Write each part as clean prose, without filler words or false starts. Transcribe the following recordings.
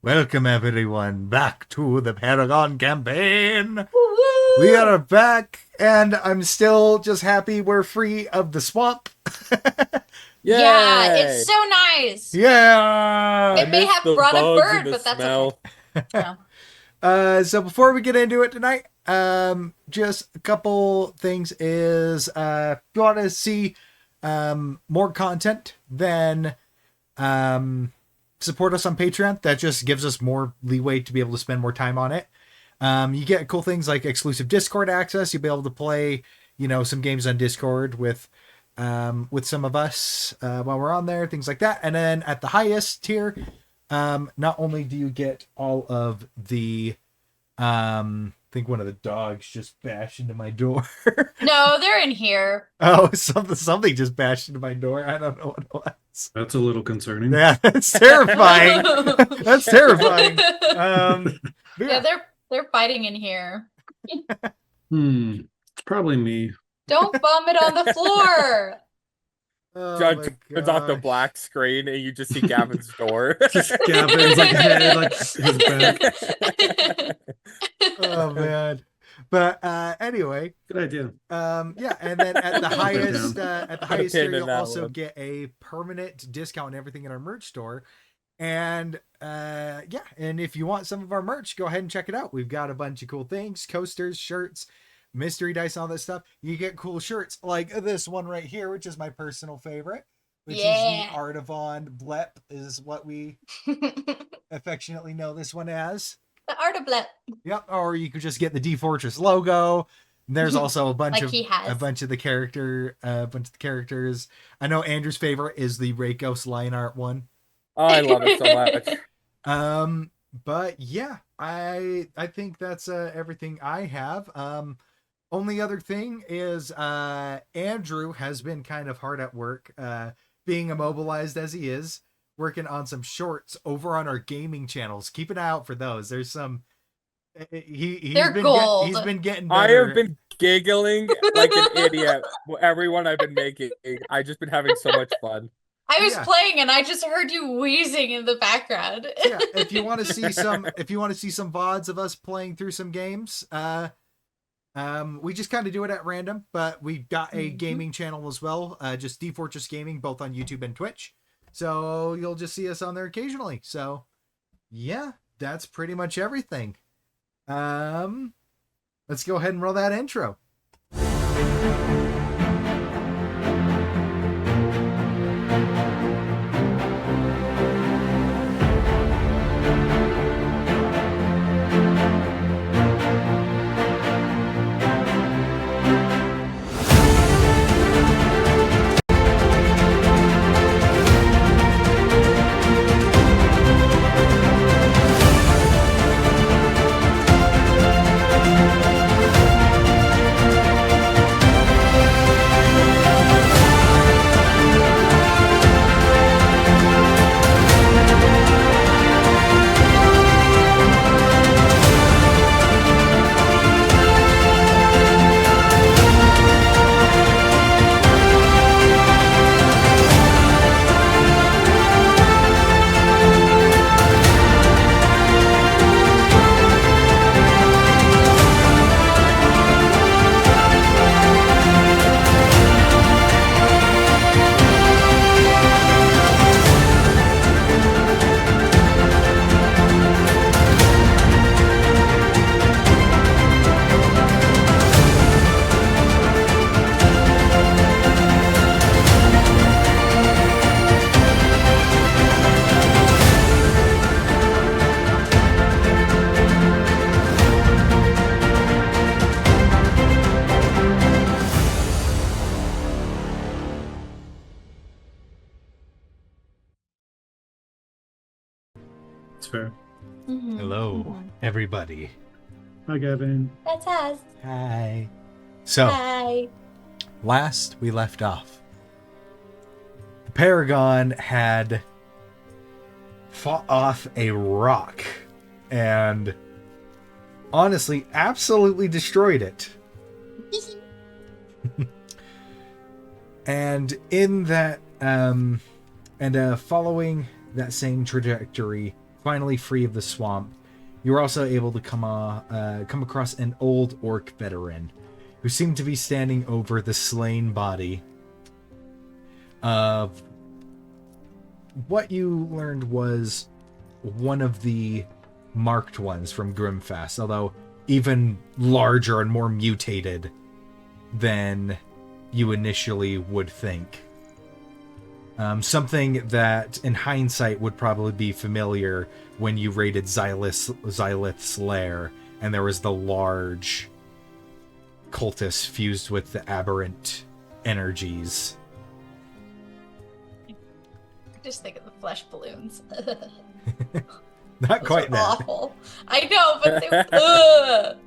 Welcome everyone back to the Paragon campaign. Woo-hoo! We are back, and I'm still just happy we're free of the swamp. Yeah, it's so nice. Yeah. It may miss have the brought a bugs bird, and the but that's smell. okay. So before we get into it tonight, just a couple things is if you want to see more content, then support us on Patreon. That just gives us more leeway to be able to spend more time on it. You get cool things like exclusive Discord access. You'll be able to play, some games on Discord with some of us while we're on there, things like that. And then at the highest tier, not only do you get all of the, I think one of the dogs just bashed into my door. No, they're in here. Oh, something just bashed into my door. I don't know what it was. That's a little concerning. Yeah, that's terrifying. That's terrifying. Yeah, they're fighting in here. It's probably me. Don't vomit on the floor. Oh John my turns off the gosh. black screen and you just see Gavin's door. Just Gavin's head, his back. Oh man. But anyway, Good idea. yeah, and then at the highest tier, Pin in you'll that also one. get a permanent discount on everything in our merch store. And yeah, and if you want some of our merch, go ahead and check it out. We've got a bunch of cool things: coasters, shirts, mystery dice, all that stuff. You get cool shirts like this one right here, which is my personal favorite, which is the Artavon Blep, is what we affectionately know this one as. The Artablet. Yep, or you could just get the D-Fourtress logo. There's also a bunch Like he has. of the characters. I know Andrew's favorite is the Rakos line art one. Oh, I love it so much. But yeah, I think that's everything I have. Only other thing is Andrew has been kind of hard at work, being immobilized as he is, working on some shorts over on our gaming channels. Keep an eye out for those. There's some They're gold. He's been getting I better. have been giggling like an idiot. Everyone I've been making. I've just been having so much fun. I was Yeah. playing and I just heard you wheezing in the background. Yeah, if you want to see some VODs of us playing through some games, we just kind of do it at random, but we've got a gaming channel as well, just D-Fourtress Gaming, both on YouTube and Twitch. So you'll just see us on there occasionally. So yeah, that's pretty much everything. Let's go ahead and roll that intro. It's fair. Hello, everybody. Hi, Gavin. That's us. Hi. So, Hi. last we left off, the Paragon had fought off a rock and honestly absolutely destroyed it. And in that following that same trajectory, finally free of the swamp, you were also able to come across an old orc veteran who seemed to be standing over the slain body of what you learned was one of the marked ones from Grimfast, although even larger and more mutated than you initially would think. Something that, in hindsight, would probably be familiar when you raided Xylith's lair, and there was the large cultist fused with the aberrant energies. Just think of the flesh balloons. Not Those quite are that. awful. I know, but they ugh.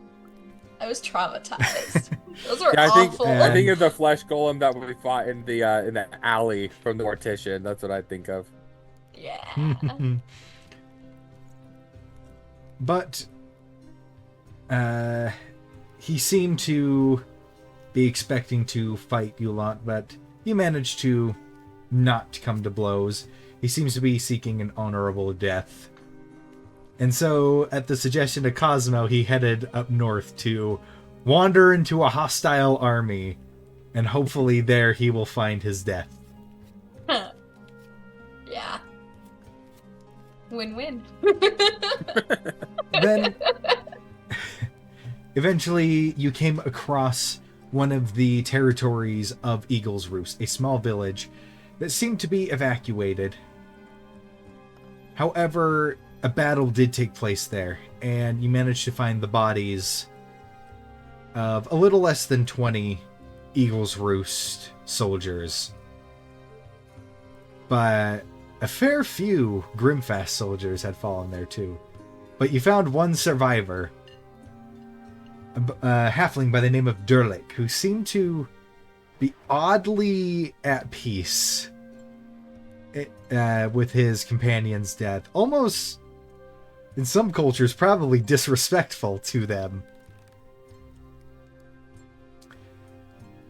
I was traumatized. Those were awful. I think of the flesh golem that we fought in the alley from the Mortician. That's what I think of. Yeah. But he seemed to be expecting to fight you lot, but you managed to not come to blows. He seems to be seeking an honorable death. And so, at the suggestion of Cosmo, he headed up north to wander into a hostile army, and hopefully there he will find his death. Yeah. Win-win. Then, eventually, you came across one of the territories of Eagle's Roost, a small village that seemed to be evacuated. However, a battle did take place there, and you managed to find the bodies of a little less than 20 Eagle's Roost soldiers. But a fair few Grimfast soldiers had fallen there too. But you found one survivor, a halfling by the name of Durlik, who seemed to be oddly at peace with his companion's death. Almost, in some cultures, probably disrespectful to them.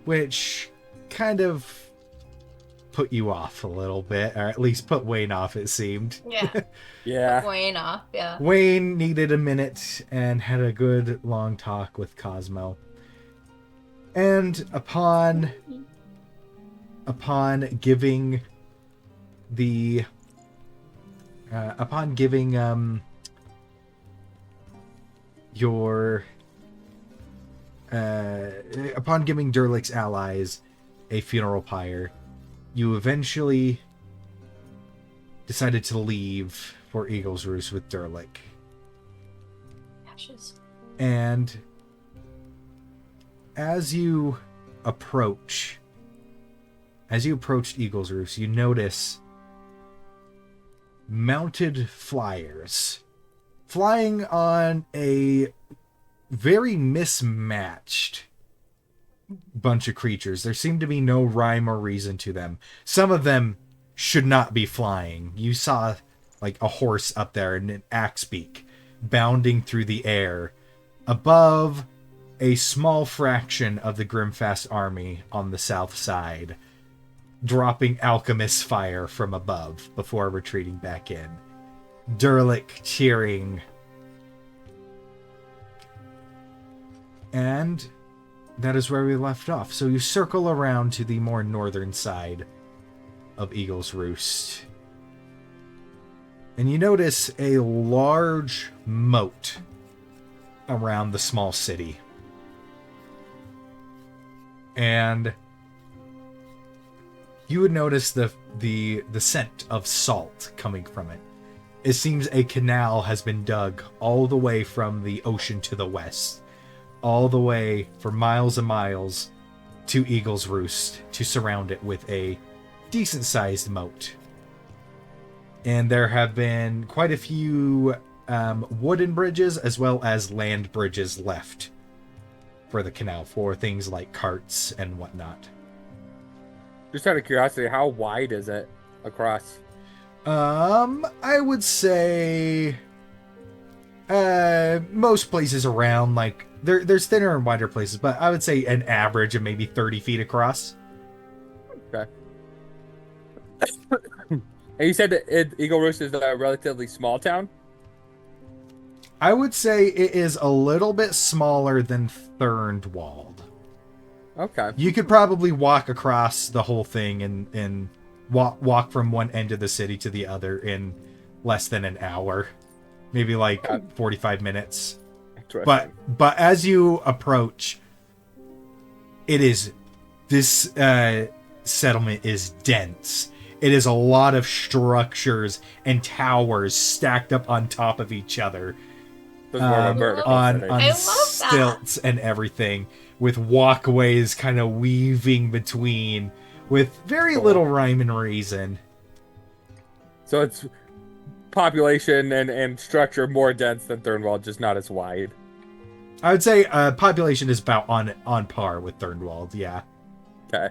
Which kind of put you off a little bit, or at least put Wayne off, it seemed. Yeah. Yeah. Wayne off, yeah. Wayne needed a minute and had a good long talk with Cosmo. And upon giving Durlik's allies a funeral pyre, you eventually decided to leave for Eagle's Roost with Durlik. Ashes. And as you approached Eagle's Roost, you notice mounted flyers flying on a very mismatched bunch of creatures. There seemed to be no rhyme or reason to them. Some of them should not be flying. You saw like a horse up there and an axe beak bounding through the air above a small fraction of the Grimfast army on the south side, dropping alchemist fire from above before retreating back in. Durlik cheering. And that is where we left off. So you circle around to the more northern side of Eagle's Roost. And you notice a large moat around the small city. And you would notice the scent of salt coming from it. It seems a canal has been dug all the way from the ocean to the west, all the way for miles and miles to Eagle's Roost to surround it with a decent-sized moat. And there have been quite a few wooden bridges as well as land bridges left for the canal for things like carts and whatnot. Just out of curiosity, how wide is it across? I would say most places around, like, there's thinner and wider places, but I would say an average of maybe 30 feet across. Okay. And you said that Eagle Roost is a relatively small town? I would say it is a little bit smaller than Thurnwald. Okay. You could probably walk across the whole thing and walk from one end of the city to the other in less than an hour. Maybe like 45 minutes. But as you approach, this settlement is dense. It is a lot of structures and towers stacked up on top of each other. On stilts and everything, with walkways kind of weaving between, with very little rhyme and reason. So it's population and structure more dense than Thurnwald, just not as wide. I would say population is about on par with Thurnwald, yeah. Okay.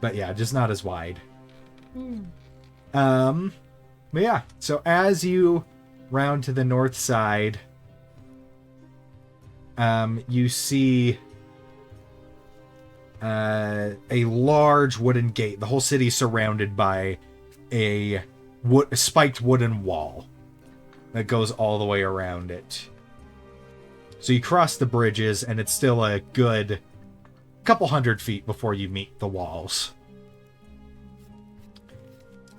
But yeah, just not as wide. But yeah, so as you round to the north side, you see a large wooden gate. The whole city is surrounded by a spiked wooden wall that goes all the way around it. So you cross the bridges, and it's still a good couple 100 feet before you meet the walls.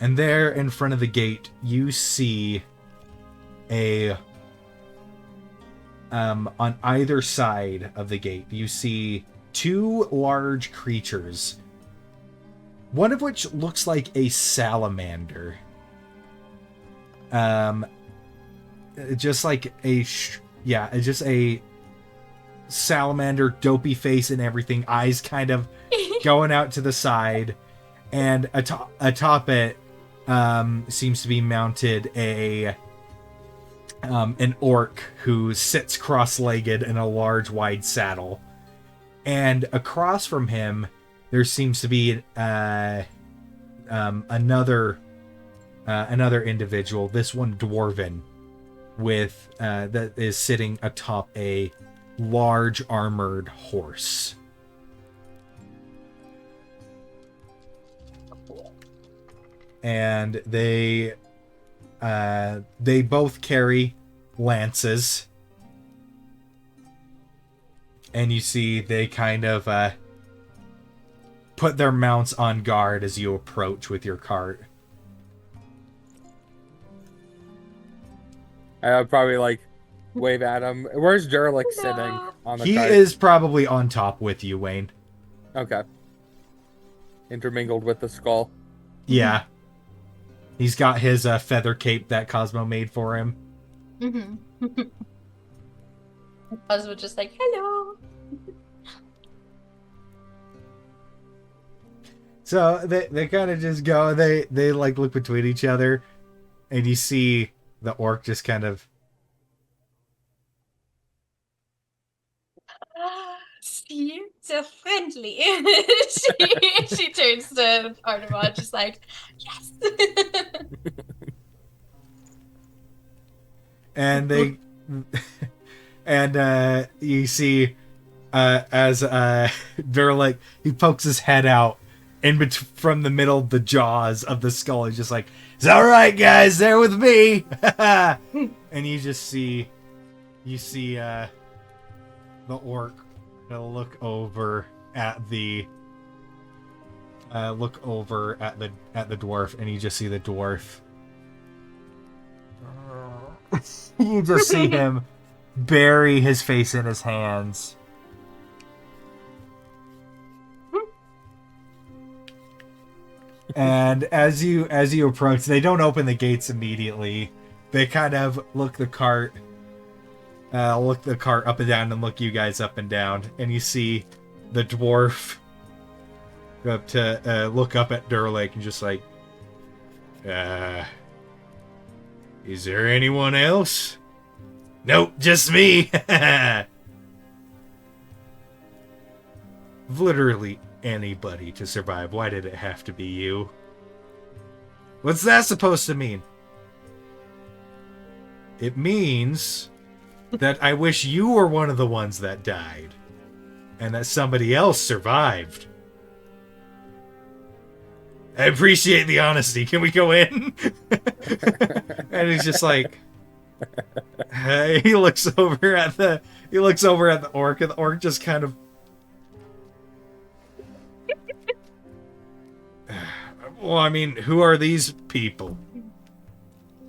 And there in front of the gate, you see on either side of the gate, you see two large creatures. One of which looks like a salamander. Just like just a salamander, dopey face and everything, eyes kind of going out to the side, and atop it seems to be mounted an orc who sits cross-legged in a large wide saddle, and across from him there seems to be another individual, this one dwarven, with that is sitting atop a large armored horse. And they both carry lances, and you see they kind of put their mounts on guard as you approach with your cart. I would probably wave at him. Where's Durlick sitting on the cart? He is probably on top with you, Wayne. Okay. Intermingled with the skull. Yeah. He's got his feather cape that Cosmo made for him. Mm-hmm. Cosmo just like, hello. So they kind of just go, they look between each other, and you see the orc just kind of... See, so friendly. she turns to Artemis, just like, yes. And they, and you see, as Durlick, he pokes his head out from the middle of the jaws of the skull. He's just like, "It's all right, guys, they're with me." And you just see, the orc look over at the dwarf, and you just see the dwarf. You just see him bury his face in his hands. And as you approach, they don't open the gates immediately. They kind of look the cart up and down, and look you guys up and down, and you see the dwarf go up to look up at Durlake and just like, is there anyone else? Nope, just me. Literally anybody to survive. Why did it have to be you? What's that supposed to mean? It means that I wish you were one of the ones that died, and that somebody else survived. I appreciate the honesty. Can we go in? And he's just like, He looks over at the orc, and the orc just kind of. Well, I mean, who are these people?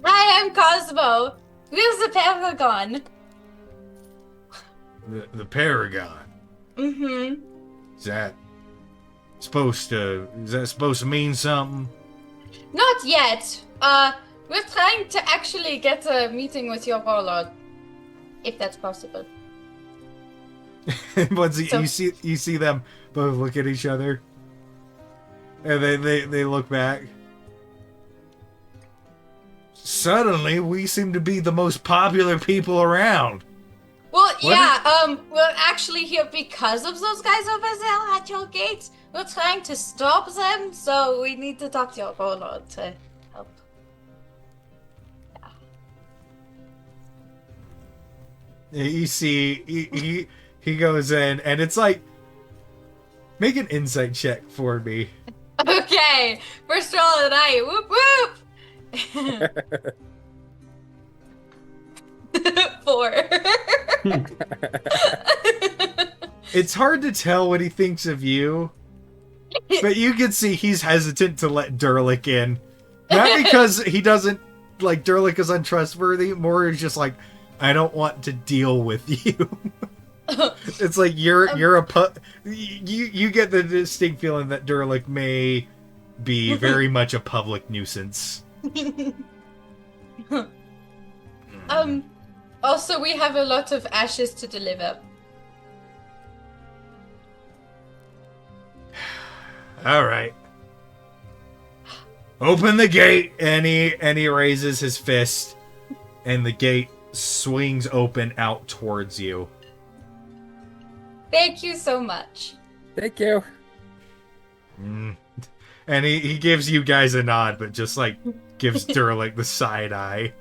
Hi, I'm Cosmo. Where's the Paragon? The Paragon. Mm-hmm. Is that supposed to mean something? Not yet. We're trying to actually get a meeting with your Warlord. If that's possible. Once you see them both look at each other. And they look back. Suddenly, we seem to be the most popular people around. Well, yeah, we're actually here because of those guys over there at your gates. We're trying to stop them, so we need to talk to your Warlord to help. Yeah. You see, he goes in, and it's like, make an insight check for me. Okay, first roll of the night. Whoop whoop. 4. It's hard to tell what he thinks of you, but you can see he's hesitant to let Durlick in. Not because he doesn't, like, Durlick is untrustworthy, more is just like, I don't want to deal with you. It's like you get the distinct feeling that Durlick may be very much a public nuisance. Also, we have a lot of ashes to deliver. All right. Open the gate, and he raises his fist, and the gate swings open out towards you. Thank you so much. Thank you. And he gives you guys a nod, but just like gives Durlick the side eye.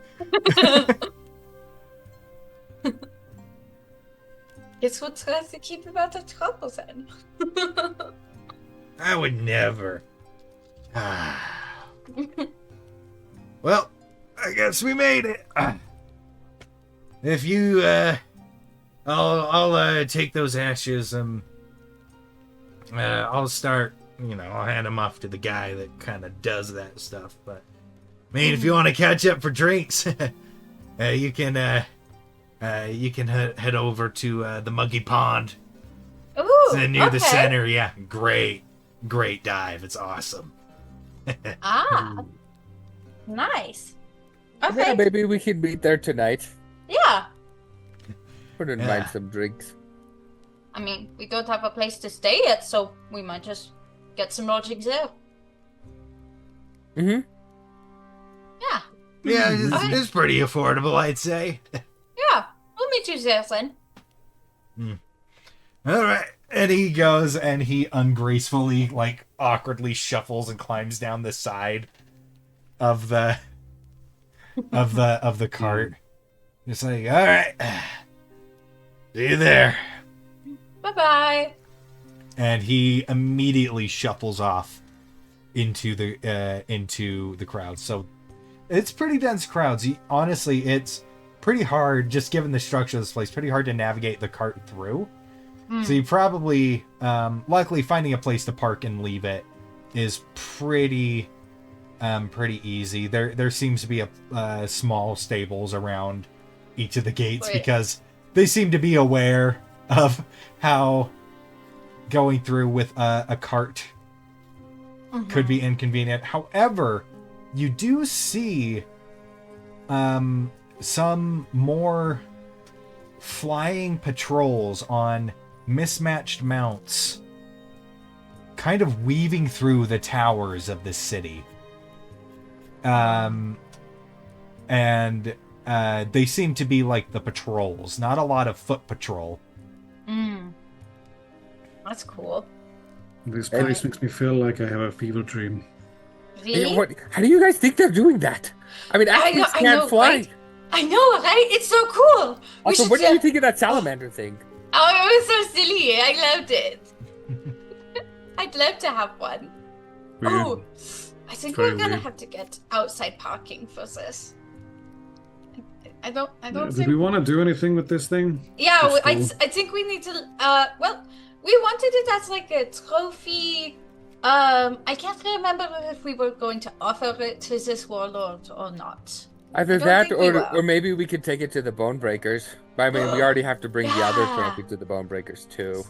Guess we'll try to keep him out of trouble then. I would never. Well, I guess we made it. If you, I'll take those ashes and I'll start, I'll hand them off to the guy that kind of does that stuff. But, I mean, if you want to catch up for drinks, you can head over to the Muggy Pond. Ooh, It's near the okay. center. Yeah, great dive. It's awesome. Ah, nice. Okay. Yeah, maybe we can meet there tonight. Yeah. Wouldn't Yeah. mind some drinks. I mean, we don't have a place to stay yet, so we might just get some lodgings there. Mm-hmm. Yeah. Yeah, Okay. it's pretty affordable, I'd say. Yeah. We'll meet you there then. All right. And he goes and he ungracefully, like, awkwardly shuffles and climbs down the side of the cart. Just like, all right, see you there. Bye-bye. And he immediately shuffles off into the crowd. So it's pretty dense crowds. Honestly, it's pretty hard, just given the structure of this place, pretty hard to navigate the cart through. So you probably, luckily finding a place to park and leave it is pretty easy. There seems to be a small stables around each of the gates because they seem to be aware of how going through with a cart could be inconvenient. However, you do see some more flying patrols on mismatched mounts kind of weaving through the towers of the city. And they seem to be like the patrols, not a lot of foot patrol. That's cool. This place makes me feel like I have a fever dream. Really? How do you guys think they're doing that? I mean, athletes I can't know, fly. right? I know, right? It's so cool. Also, what do you think of that salamander thing? Oh, it was so silly. I loved it. I'd love to have one. Weird. Oh, I think Very we're gonna weird. have to get outside parking for this. I don't Do think. we want to do anything with this thing? Yeah, Just I think we need to. Well, we wanted it as like a trophy. I can't remember if we were going to offer it to this warlord or not. Either I don't that, think we will. or maybe we could take it to the Bone Breakers. I mean, we already have to bring the other Yeah. trophy to the Bone Breakers too.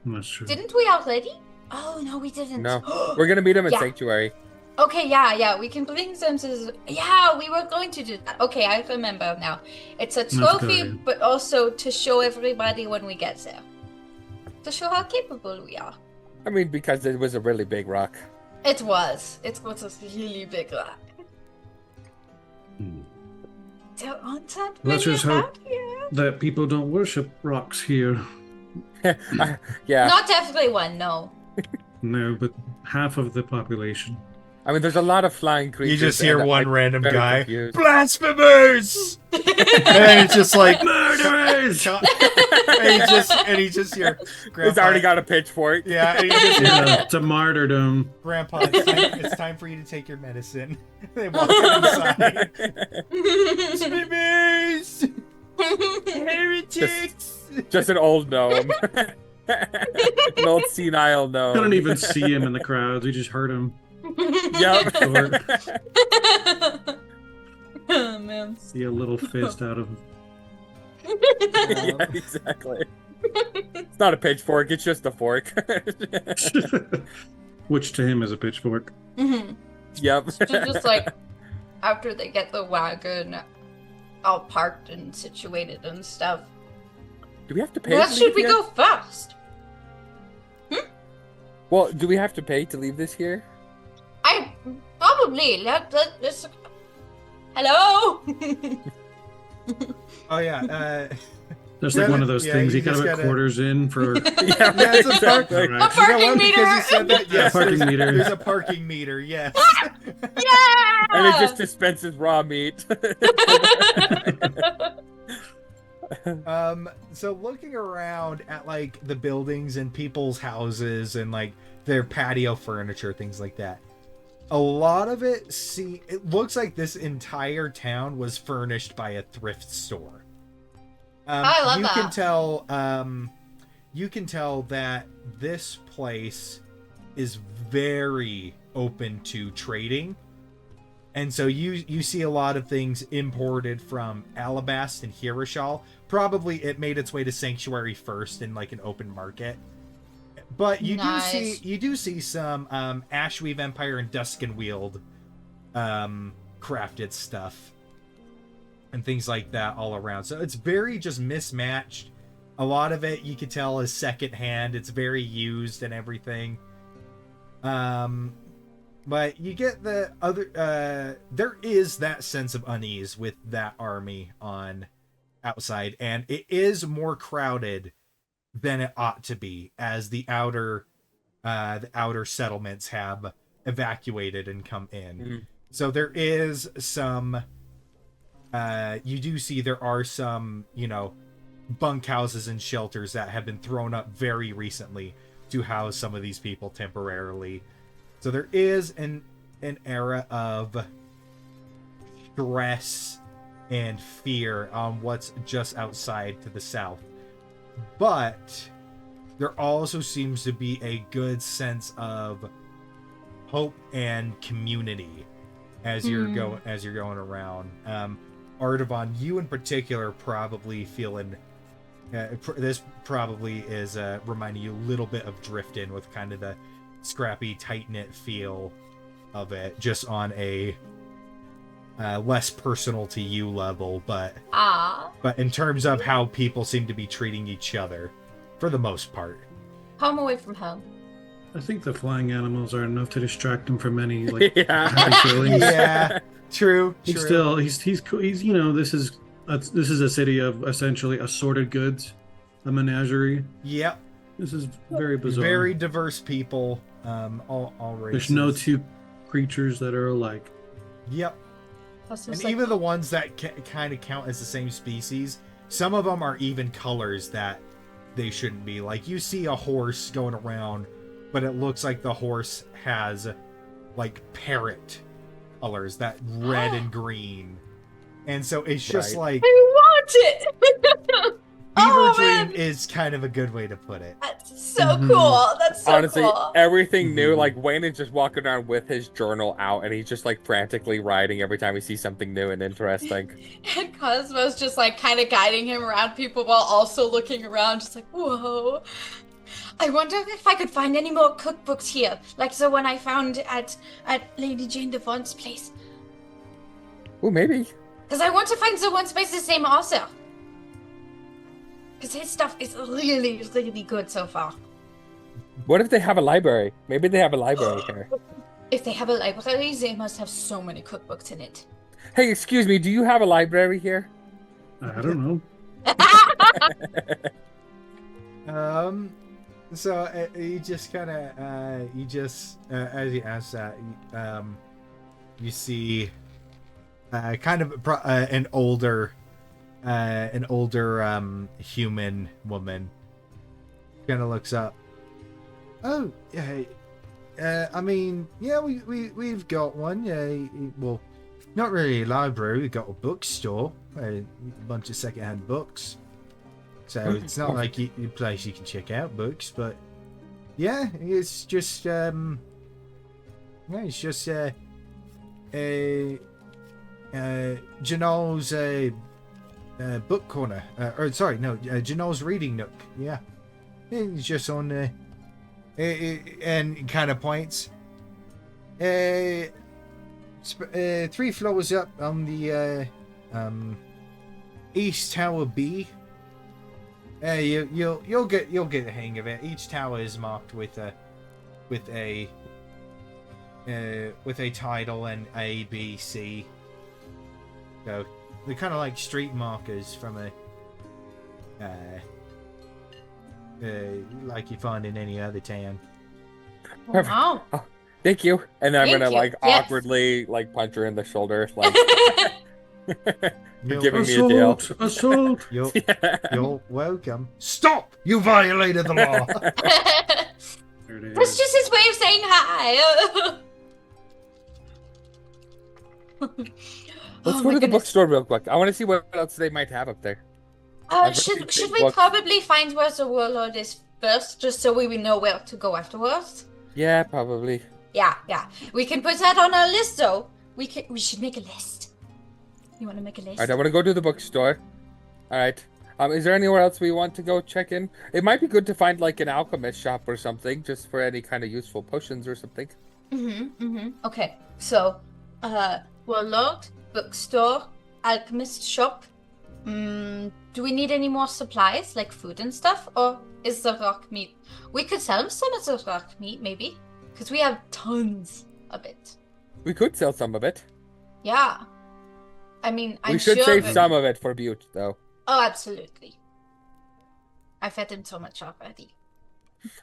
That's true. Didn't we already? Oh no, we didn't. No, we're gonna meet them in Yeah. Sanctuary. Okay, yeah, we can bring them to. Yeah, we were going to do that. Okay, I remember now. It's a That's trophy, good. but also to show everybody when we get there. To show how capable we are. I mean, because it was a really big rock. It was. It was a really big rock. Hmm. There aren't that Let's many just hope- around here. That people don't worship rocks here. Yeah, Not everyone, no. No, but half of the population. I mean, there's a lot of flying creatures. You just hear and one I'm random very guy, confused. blasphemers, and it's just like Murderers! and he just hear Grandpa. He's already got a pitchfork. Yeah, and he just hear, Yeah, it's a martyrdom. Grandpa, it's time for you to take your medicine. They walk inside. Blasphemers, heretics. Just an old gnome. An old senile gnome. I don't even see him in the crowds. We just heard him. Yep. Oh man. See a little fist out of him. Yeah, exactly. It's not a pitchfork, it's just a fork. Which to him is a pitchfork. Mm-hmm. Yep. So just like after they get the wagon all parked and situated and stuff. Do we have to pay? Where to should leave we here? go first? Well, do we have to pay to leave this here? I probably let's. Hello. Oh yeah, There's like one of those Yeah, things you you gotta just put gotta- quarters in for. Yeah, Yeah, it's a park- exactly. A You know parking what? meter. Because you said that, yes, parking there's, meter. there's a parking meter. Yes. Yeah. And it just dispenses raw meat. So looking around at like the buildings and people's houses and like their patio furniture, things like that, a lot of it it looks like this entire town was furnished by a thrift store. I love you that. You can tell that this place is very open to trading. And so you see a lot of things imported from Alabast and Hirashal. Probably it made its way to Sanctuary first in like an open market. But you Nice. do see some Ashweave Empire and Duskenwield crafted stuff and things like that all around. So it's very just mismatched. A lot of it you could tell is secondhand. It's very used and everything. But you get the other there is that sense of unease with that army on outside, and it is more crowded than it ought to be as the outer settlements have evacuated and come in. Mm-hmm. So there is some you do see there are some, bunkhouses and shelters that have been thrown up very recently to house some of these people temporarily. So there is an era of stress and fear on what's just outside to the south. But there also seems to be a good sense of hope and community as you're going around. Artavan, you in particular probably feeling this probably is reminding you a little bit of Driftin with kind of the scrappy, tight-knit feel of it, just on a less personal to you level, but in terms of how people seem to be treating each other, for the most part. Home away from home. I think the flying animals are enough to distract him from any like Yeah. happy feelings. Yeah, true. He's still he's this is a city of essentially assorted goods, a menagerie. Yep. This is very bizarre. Very diverse people, all races. There's no two creatures that are alike. Yep. That's And just like, even the ones that kind of count as the same species, some of them are even colors that they shouldn't be. Like, you see a horse going around, but it looks like the horse has, like, parrot colors, that red and green. And so it's just Right. like I want it. fever Oh, dream man. is kind of a good way to put it. That's so Mhm. cool. That's so Honestly, cool. everything new. Mhm. Like Wayne is just walking around with his journal out, and he's just like frantically writing every time he sees something new and interesting. And Cosmo's just like kind of guiding him around people while also looking around, just like, whoa. I wonder if I could find any more cookbooks here, like the one I found at Lady Jane Devon's place. Oh, maybe. Because I want to find the ones by the same author. Because his stuff is really, really good so far. What if they have a library? Maybe they have a library here. If they have a library, they must have so many cookbooks in it. Hey, excuse me. Do you have a library here? I don't know. So you just kind of as you ask that, you see kind of an older human woman kind of looks up. Oh, yeah. I mean, yeah, we've got one. Yeah, well, not really a library. We've got a bookstore, a bunch of secondhand books. So it's not like a place you can check out books, but yeah, it's just Janelle's book corner, or sorry, no, Janelle's reading nook. Yeah, it's just on and kind of points. 3 floors up on the East Tower B. You'll get the hang of it. Each tower is marked with a title and A, B, C. So they're kind of like street markers from like you find in any other town. Perfect. Wow. Oh, thank you. And then I'm Thank gonna you. like Yes. awkwardly like punch her in the shoulder, like You're, giving me a deal. Assault! you're, Yeah. you're welcome. Stop! You violated the law. There it That's is. just his way of saying hi. Let's Oh go my to the goodness. bookstore real quick. I want to see what else they might have up there. I'm Should thinking we books. probably find where the Warlord is first, just so we know where to go afterwards? Yeah, probably. Yeah. We can put that on our list, though. We should make a list. You want to make a list? All right, I want to go to the bookstore. All right. Is there anywhere else we want to go check in? It might be good to find like an alchemist shop or something, just for any kind of useful potions or something. Okay, so, Warlord, bookstore, alchemist shop. Do we need any more supplies, like food and stuff? Or is the rock meat? We could sell some of the rock meat, maybe. Because we have tons of it. We could sell some of it. Yeah. I mean, I'm We should sure save that- some of it for Butte, though. Oh, absolutely. I fed him so much already.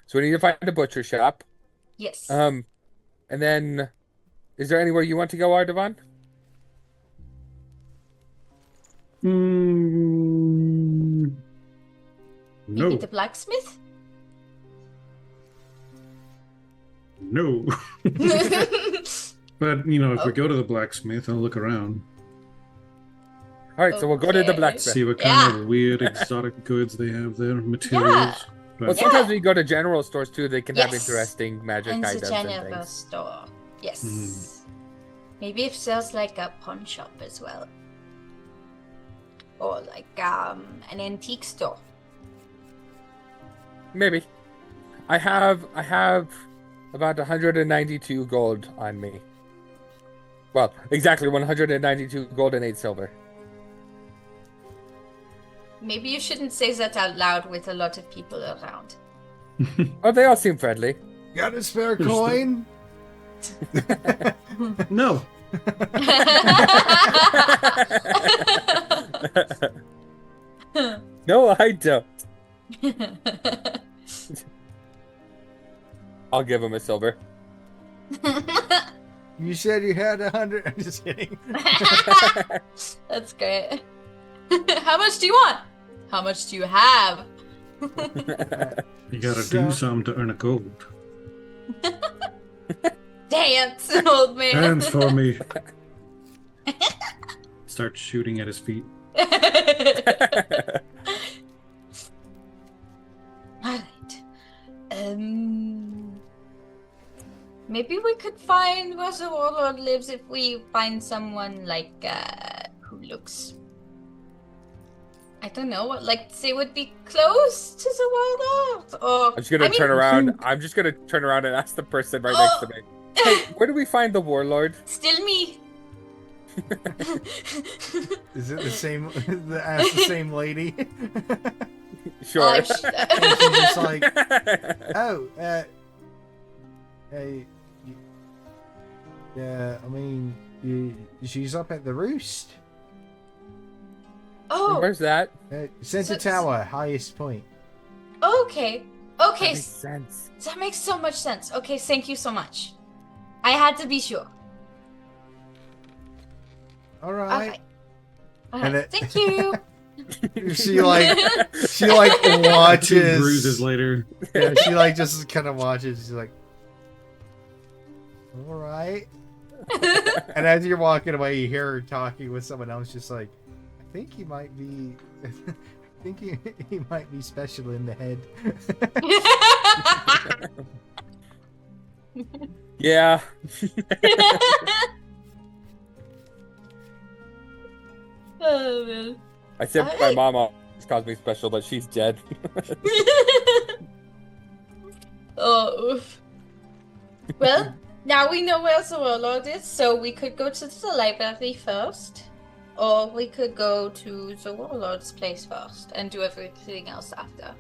So we need to find a butcher shop. Yes. And then, is there anywhere you want to go, Ardavan? Maybe No. the blacksmith? No. But, if we go to the blacksmith, I'll look around. All right, so we'll go to the Okay. blacksmith. See what kind of weird exotic goods they have there, materials. Well, But sometimes when you go to general stores too, they can have Yes. interesting magic And the items and general things. store. Yes. Mm. Maybe if there's like a pawn shop as well. Or like an antique store. Maybe. I have about 192 gold on me. Well, exactly 192 gold and 8 silver. Maybe you shouldn't say that out loud with a lot of people around. Oh, they all seem friendly. Got a spare There's the- coin? no. No, I don't. I'll give him a silver. You said you had 100. I'm just kidding. That's great. How much do you want? How much do you have? You gotta So- do something to earn a gold. Dance, old man. Dance for me. start shooting at his feet. Alright. Maybe we could find where the Warlord lives if we find someone like who looks, I don't know, like they would be close to the Warlord. Or I'm just gonna turn around. I'm just gonna turn around and ask the person right next to me. Hey, where do we find the Warlord? Still me. Is it the same as the same lady? Sure. Oh, And she's just like, oh, hey, yeah, I mean, she's up at the Roost. Oh, Where's that? Center Tower, highest point. okay. That Okay, makes sense. that makes so much sense. Okay, thank you so much. I had to be sure. All right. Okay. Alright, And thank you. She watches. Two bruises later. Yeah, she just kind of watches. She's like, all right. And as you're walking away, you hear her talking with someone else, just like, I think he might be. I think he might be special in the head. Yeah. Oh, man. I said my mom always calls me special, but she's dead. Oh, oof. Well, now we know where the Warlord is, so we could go to the library first, or we could go to the Warlord's place first and do everything else after.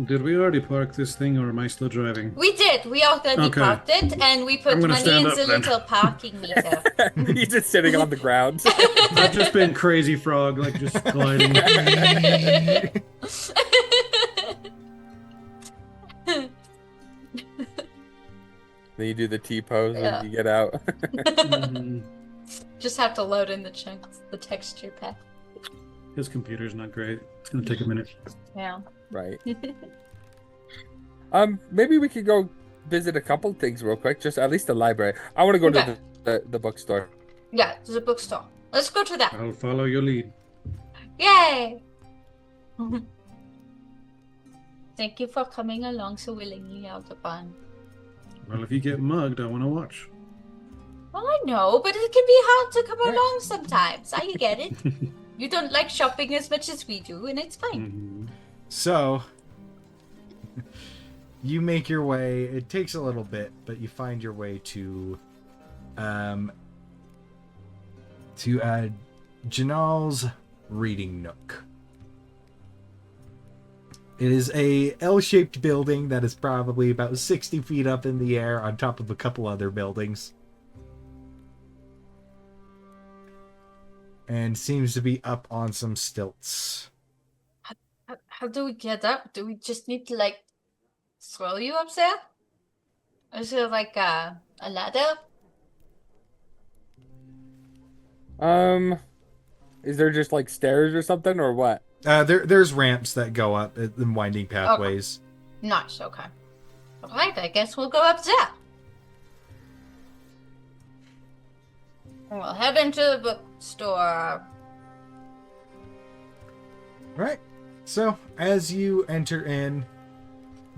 Did we already park this thing, or am I still driving? We did. We already Okay. parked it, and we put I'm gonna money stand in up the then. little parking meter. He's just sitting on the ground. I've just been Crazy Frog, like just gliding. Then you do the T pose Yeah. when you get out. Mhm. Just have to load in the chunks, the texture pack. His computer's not great. It's gonna take a minute. Yeah. Right. Maybe we could go visit a couple things real quick. Just at least the library. I want to go Okay. to the bookstore. Yeah, there's a bookstore. Let's go to that. I'll follow your lead. Yay! Thank you for coming along so willingly, Aldebaran. Well, if you get mugged, I want to watch. Well, I know, but it can be hard to come Yeah. along sometimes. I get it. You don't like shopping as much as we do, and it's fine. Mhm. So, you make your way. It takes a little bit, but you find your way to Janal's reading nook. It is a L-shaped building that is probably about 60 feet up in the air on top of a couple other buildings. And seems to be up on some stilts. How do we get up? Do we just need to, like, throw you up there? Is there, like, a ladder? Is there just like stairs or something, or what? There's ramps that go up and winding pathways. Nice, okay. Alright, I guess we'll go up there. We'll head into the bookstore. Right. So as you enter in,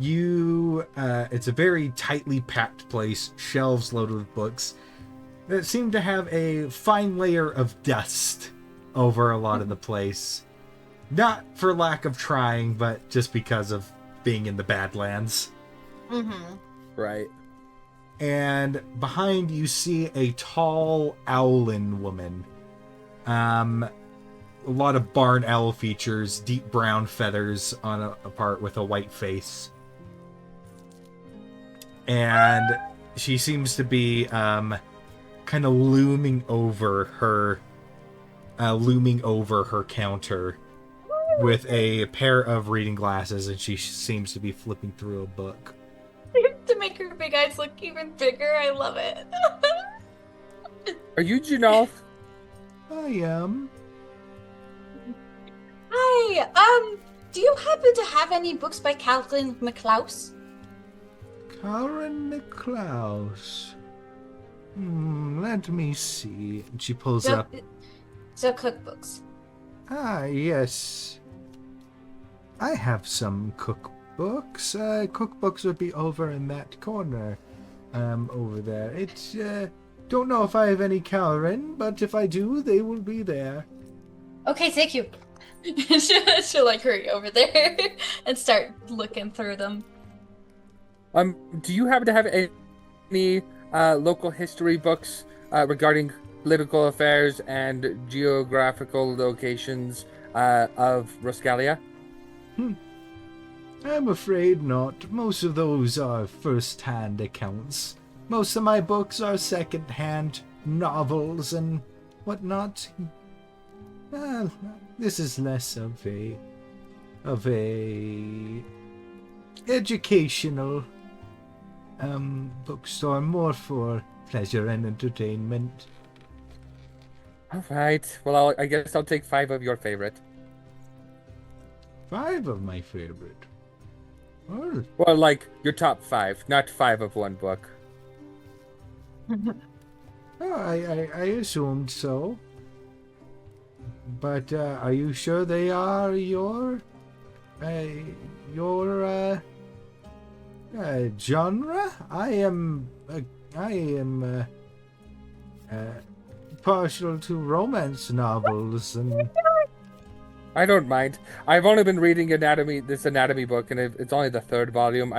it's a very tightly packed place, shelves loaded with books that seem to have a fine layer of dust over a lot of the place. Not for lack of trying, but just because of being in the Badlands. Mm-hmm. Right. And behind you see a tall owlin woman. A lot of barn owl features, deep brown feathers on a part with a white face. And she seems to be kind of looming over her counter with a pair of reading glasses, and she seems to be flipping through a book. To make her big eyes look even bigger, I love it. Are you Janal? I am. Hi, do you happen to have any books by Calvin McLeod? Karen Niklaus. Let me see. And she pulls up The cookbooks. Ah, yes. I have some cookbooks. Cookbooks would be over in that corner. Over there. It's, don't know if I have any Calrin, but if I do, they will be there. Okay, thank you. she'll like hurry over there and start looking through them. Do you happen to have any local history books regarding political affairs and geographical locations of Roscalia? I'm afraid not. Most of those are first-hand accounts. Most of my books are second-hand novels and whatnot. This is less of a educational bookstore, more for pleasure and entertainment. All right. Well, I guess I'll take 5 of your favorite. 5 of my favorite. Oh, Well, like your top 5, not 5 of one book. I assumed so. But are you sure they are your genre? I am partial to romance novels and. I don't mind. I've only been reading this anatomy book, and it's only the 3rd volume.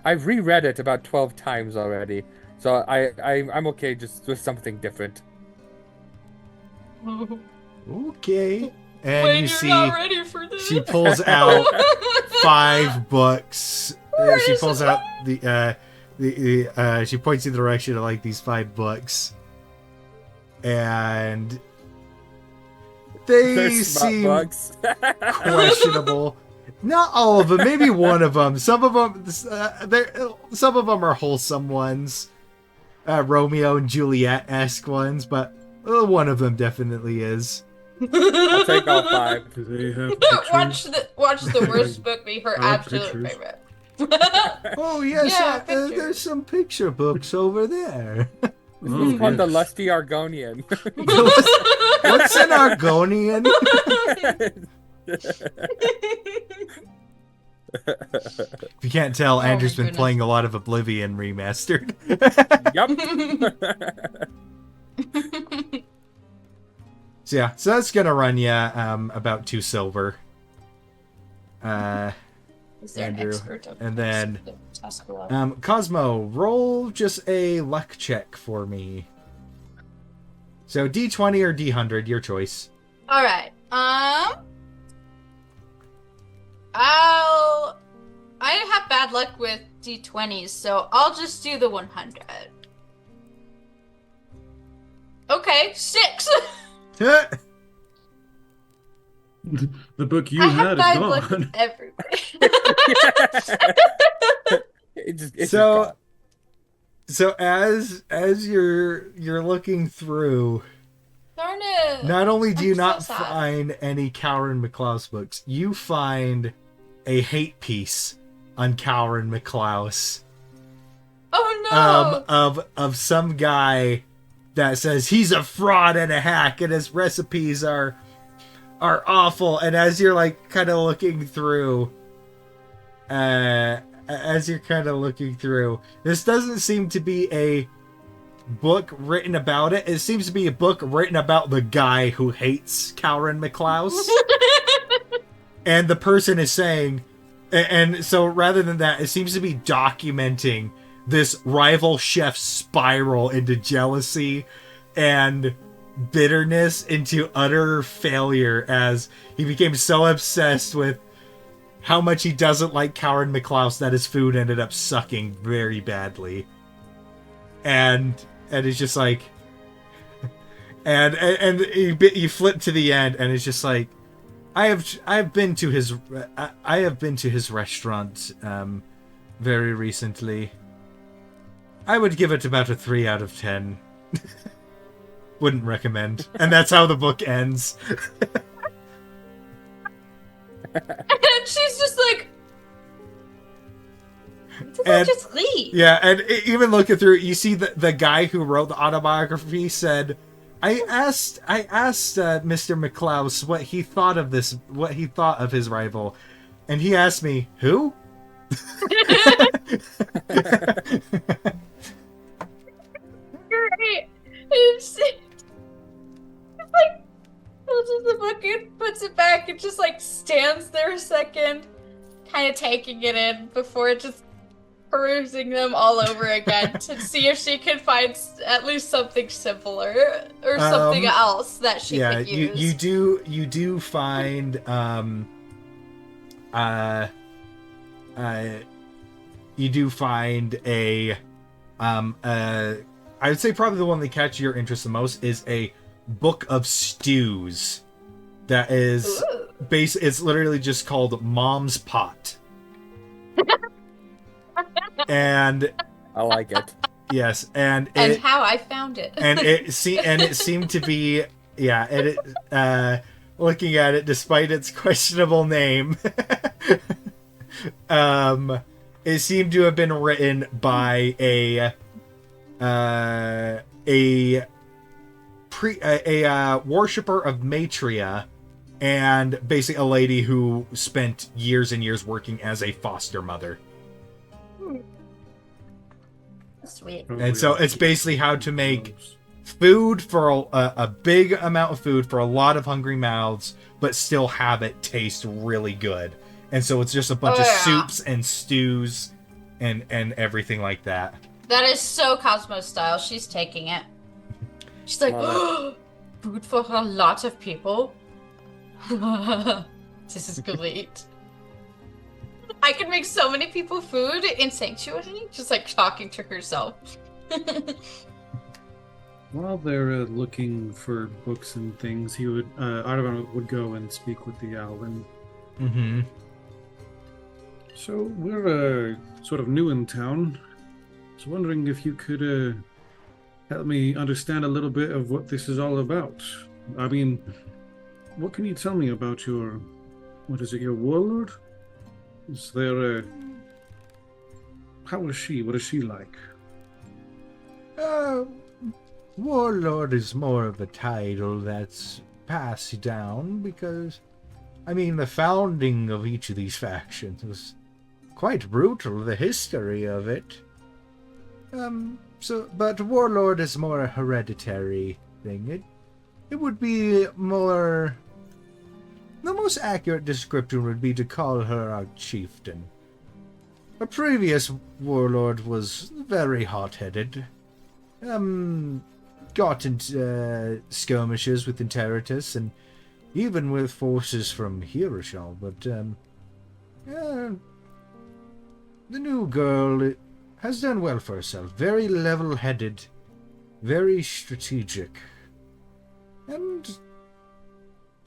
I've reread it about 12 times already, so I'm okay just with something different. Okay. And Wait, you you're see, not ready for this. she pulls out 5 books. She pulls out she points in the direction of like these 5 books, and they seem bugs. questionable. Not all of them. Maybe one of them. Some of them. Some of them are wholesome ones, Romeo and Juliet-esque ones, but one of them definitely is. I'll take all 5. Do they have pictures? watch the worst book be her I like absolute pictures. favorite. Oh yes, Yeah, pictures. there's some picture books over there. This Oh, is called the yes. Lusty Argonian. What's an Argonian? If you can't tell, Oh, my Andrew's been goodness. playing a lot of Oblivion remastered. Yep. So yeah, so that's gonna run you about 2 silver. Is there Andrew, an expert of and then, Tuscarora? Cosmo, roll just a luck check for me. So D20 or D100, your choice. All right. I have bad luck with D20s, so I'll just do the 100. Okay, 6. The book you I have had bad is luck gone. with everybody. It's So as you're looking through, Darn it. not only do you I'm so not sad. find any Cowrin McClouse books, you find a hate piece on Cowrin McClouse. Oh no. Of some guy that says he's a fraud and a hack and his recipes are awful. And as you're like kind of looking through, this doesn't seem to be a book written about it. It seems to be a book written about the guy who hates Cowrin McClouse. And the person is saying, and so rather than that, it seems to be documenting this rival chef's spiral into jealousy and bitterness, into utter failure, as he became so obsessed with how much he doesn't like Cowrin McClouse that his food ended up sucking very badly. And it's just like, and you flip to the end, and it's just like, I have been to his restaurant very recently. I would give it about a 3 out of 10. Wouldn't recommend. And that's how the book ends. And she's just like, did I And- just leave? Yeah, and even looking through it, you see the guy who wrote the autobiography said I asked Mr. McClouse what he thought of his rival, and he asked me, "Who?" Great. It's like closes the book and puts it back and just like stands there a second, kind of taking it in before just perusing them all over again to see if she can find at least something similar or something else that she could use. You do find you do find a I would say probably the one that catches your interest the most is a book of stews that is it's literally just called Mom's Pot. And I like it. Yes, and how I found it. and it seemed to be looking at it despite its questionable name. It seemed to have been written by a worshipper of Matria, and basically a lady who spent years and years working as a foster mother. Sweet. And so it's basically how to make food for a big amount of food for a lot of hungry mouths, but still have it taste really good. And so it's just a bunch of soups and stews and everything like that. That is so Cosmo style. She's taking it. She's like, food for a lot of people? This is great. I could make so many people food in Sanctuary, just like talking to herself. While they're looking for books and things, Arvan would go and speak with the Alvin. Mm-hmm. So we're sort of new in town. I was wondering if you could help me understand a little bit of what this is all about. I mean, what can you tell me about your Warlord? Is there how is she? What is she like? Warlord is more of a title that's passed down because, I mean, the founding of each of these factions was quite brutal, the history of it. But Warlord is more a hereditary thing. It would be more... The most accurate description would be to call her our chieftain. A previous warlord was very hot-headed. Got into skirmishes with Interitus and even with forces from Hiroshal, but the new girl has done well for herself. Very level-headed, very strategic, and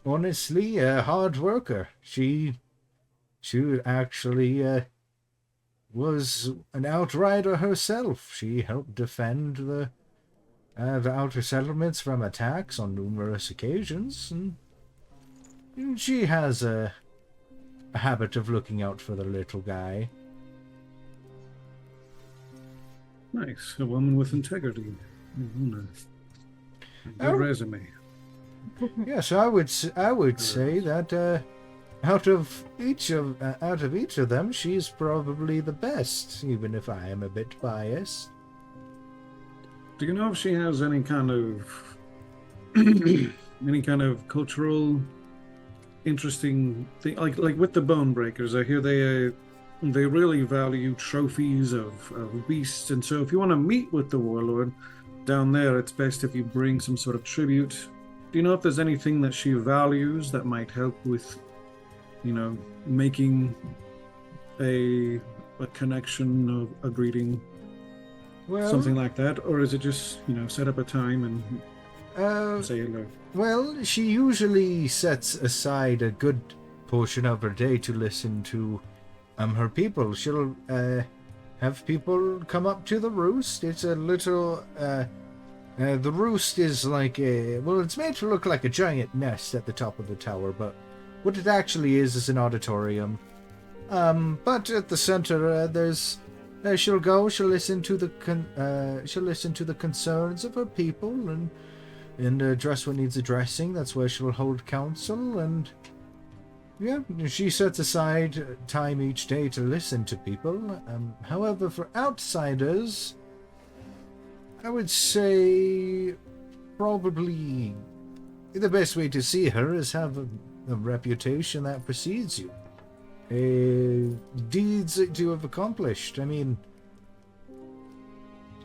honestly, a hard worker. She actually was an outrider herself. She helped defend the outer settlements from attacks on numerous occasions, and she has a habit of looking out for the little guy. Nice, a woman with integrity. Good resume. Yes, I would say that out of each of them, she's probably the best, even if I am a bit biased. Do you know if she has any kind of cultural interesting thing, like with the Bone Breakers? I hear they really value trophies of beasts, and so if you want to meet with the Warlord down there, it's best if you bring some sort of tribute. Do you know if there's anything that she values that might help with, making a connection of a greeting, something like that, or is it just set up a time and say hello? Well, she usually sets aside a good portion of her day to listen to her people. She'll have people come up to the Roost. It's a little the Roost is like it's made to look like a giant nest at the top of the tower, but what it actually is an auditorium. But at the center, she'll listen to the concerns of her people, and and address what needs addressing. That's where she'll hold council, and yeah, she sets aside time each day to listen to people. However, for outsiders, I would say probably the best way to see her is have a reputation that precedes you. Deeds that you have accomplished. I mean,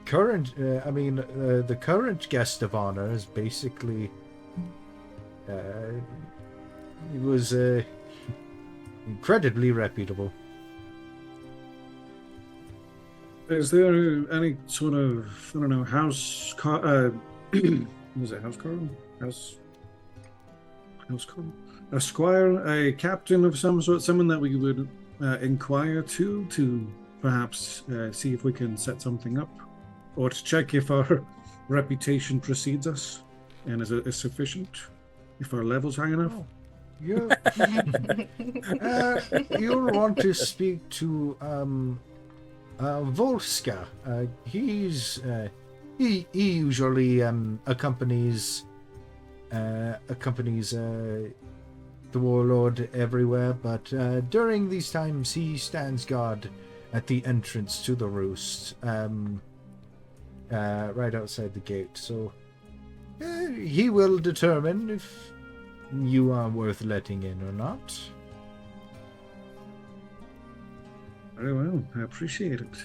the current guest of honor is basically he was incredibly reputable. Is there any sort of, I don't know, was it house call? House call? A squire, a captain of some sort, someone that we would inquire to perhaps see if we can set something up, or to check if our reputation precedes us and is sufficient, if our level's high enough. Oh, yeah. You'll want to speak to Volska. He usually accompanies the Warlord everywhere, but during these times he stands guard at the entrance to the Roost, right outside the gate. So he will determine if you are worth letting in or not. Very well, I appreciate it.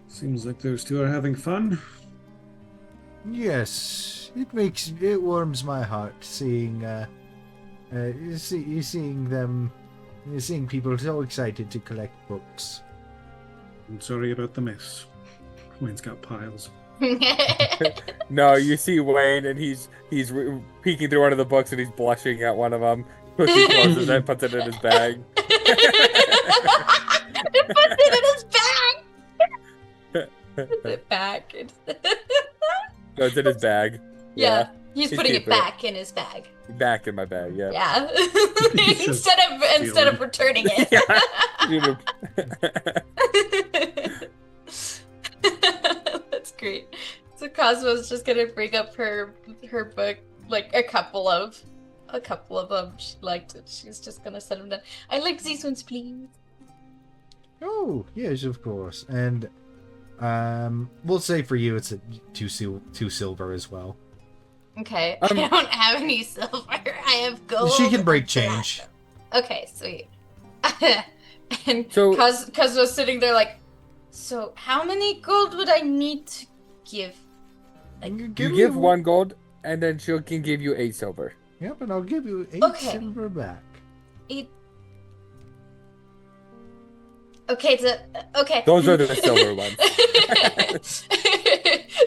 Seems like those two are having fun. Yes, it warms my heart seeing seeing people so excited to collect books. I'm sorry about the mess. Wayne's got piles. No, you see Wayne, and he's peeking through one of the books, and he's blushing at one of them. He closes it, puts it in his bag. He puts it in his bag. Puts it back. No, it's in his bag. Yeah. He's putting it back in his bag. Back in my bag, yeah. Yeah. instead of returning it. Yeah. That's great. So Cosmo's just gonna bring up her book, like a couple of them she liked it. She's just gonna set them down. I like these ones, please. Oh, yes, of course. And we'll say for you it's two silver as well. Okay, I don't have any silver. I have gold. She can break change. Okay, sweet. And So- Cosmo's sitting there like, so how many gold would I need to give? You give 1 gold, and then she can give you 8 silver. Yep, and I'll give you 8 silver back. 8. Okay, okay. Those are the silver ones.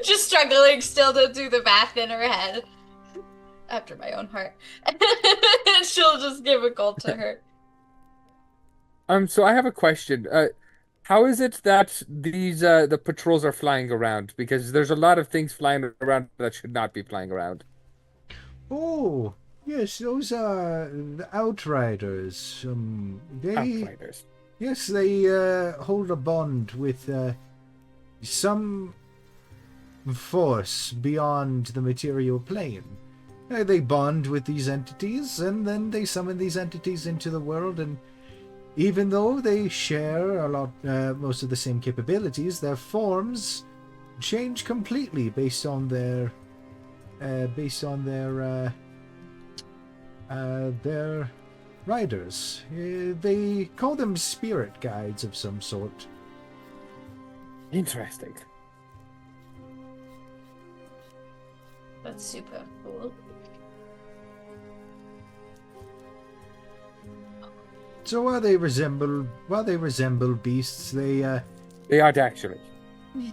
Just struggling still to do the math in her head. After my own heart. She'll just give a gold to her. So I have a question. How is it that these the patrols are flying around? Because there's a lot of things flying around that should not be flying around. Oh, yes, those are the Outriders. Outriders. Yes, they hold a bond with some force beyond the material plane. They bond with these entities, and then they summon these entities into the world, and even though they share most of the same capabilities, their forms change completely based on their riders. They call them spirit guides of some sort. Interesting. That's super cool. So while they resemble beasts, they aren't actually.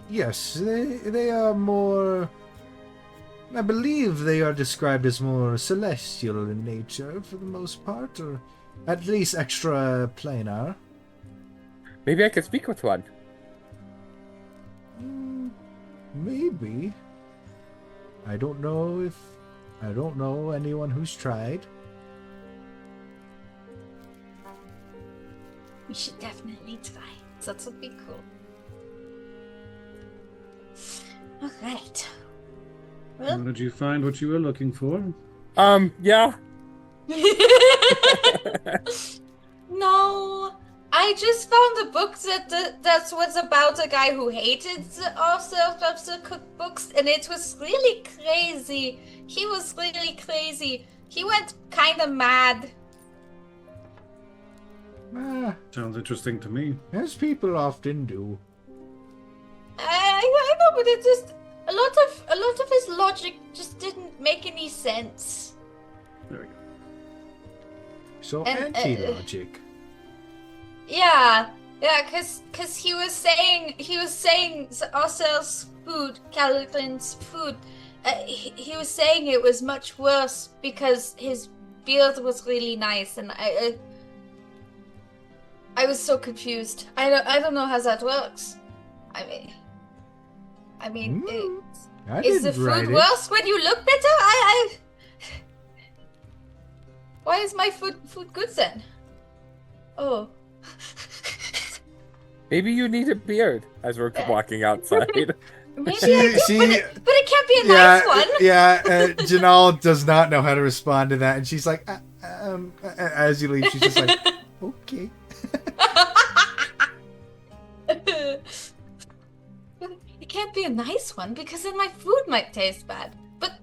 Yes, they are more. I believe they are described as more celestial in nature for the most part, or at least extra planar. Maybe I could speak with one. Maybe. I don't know anyone who's tried. We should definitely try. That would be cool. Alright. Well, Did you find what you were looking for? Yeah. no, I just found a book that was about a guy who hated the author of the cookbooks, and it was really crazy. He was really crazy. He went kind of mad. Sounds interesting to me. As people often do. I know, but it just a lot of his logic just didn't make any sense. There we go. So And, anti-logic. Yeah, cause he was saying Ossel's food, Caligrin's food. He was saying it was much worse because his beard was really nice, and I was so confused. I don't know how that works. I mean, is the food worse when you look better? Why is my food good then? Oh. Maybe you need a beard as we're walking outside. Maybe I do, but it can't be a nice one. Yeah, Janelle does not know how to respond to that, and she's like, as you leave, she's just like, okay. It can't be a nice one because then my food might taste bad. But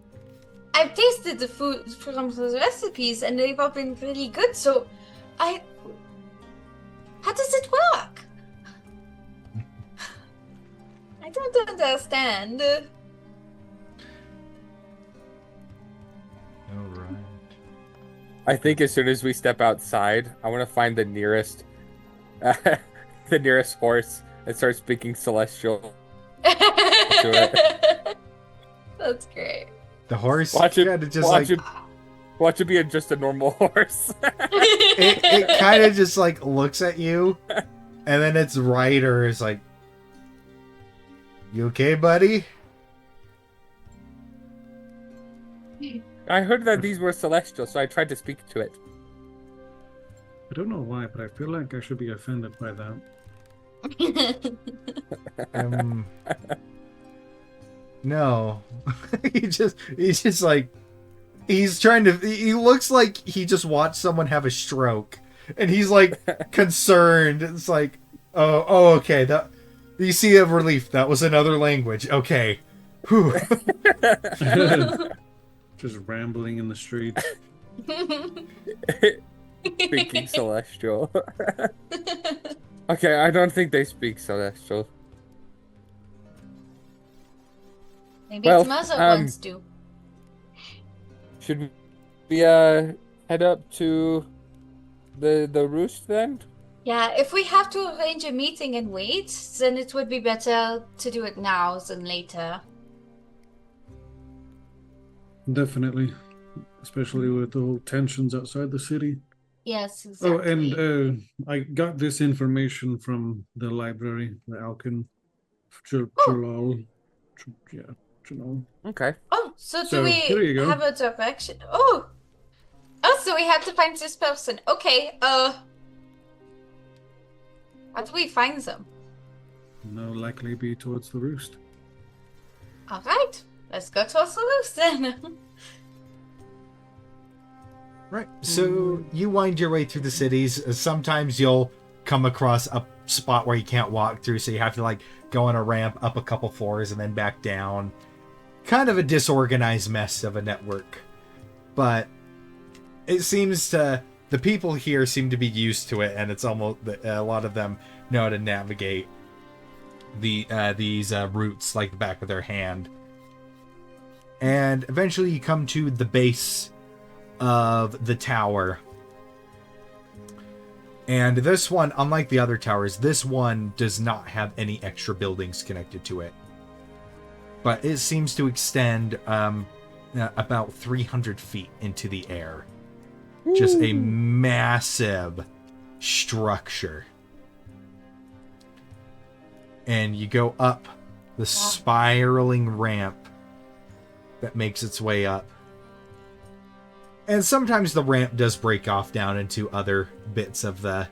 I've tasted the food from the recipes and they've all been really good, so how does it work? I don't understand. Alright. I think as soon as we step outside, I want to find the nearest horse and start speaking celestial. That's great. The horse Watch it be just a normal horse. it kind of just like looks at you, and then its rider is like, "You okay, buddy?" I heard that these were celestial, so I tried to speak to it. I don't know why, but I feel like I should be offended by that. No. He's just like, he looks like he just watched someone have a stroke, and he's like concerned. It's like, oh, okay, that you see a relief. That was another language. Okay. Whew. Just rambling in the streets. Speaking celestial. Okay, I don't think they speak celestial. Maybe some other ones do. Should we head up to the Roost then? Yeah, if we have to arrange a meeting and wait, then it would be better to do it now than later. Definitely. Especially with the whole tensions outside the city. Yes, exactly. Oh, and I got this information from the library, the Alkin. Jalal. Okay. Oh, so So, do here you we go. have a direction? Oh, so we have to find this person. Okay, how do we find them? No, likely be towards the Roost. All right, let's go towards the Roost then. Right. So you wind your way through the cities. Sometimes you'll come across a spot where you can't walk through, so you have to like go on a ramp up a couple floors and then back down. Kind of a disorganized mess of a network. But it seems the people here seem to be used to it, and it's almost a lot of them know how to navigate these routes like the back of their hand. And eventually you come to the base of the tower. And this one, unlike the other towers, this one does not have any extra buildings connected to it. But it seems to extend about 300 feet into the air. Just a massive structure. And you go up the spiraling ramp that makes its way up. And sometimes the ramp does break off down into other bits of the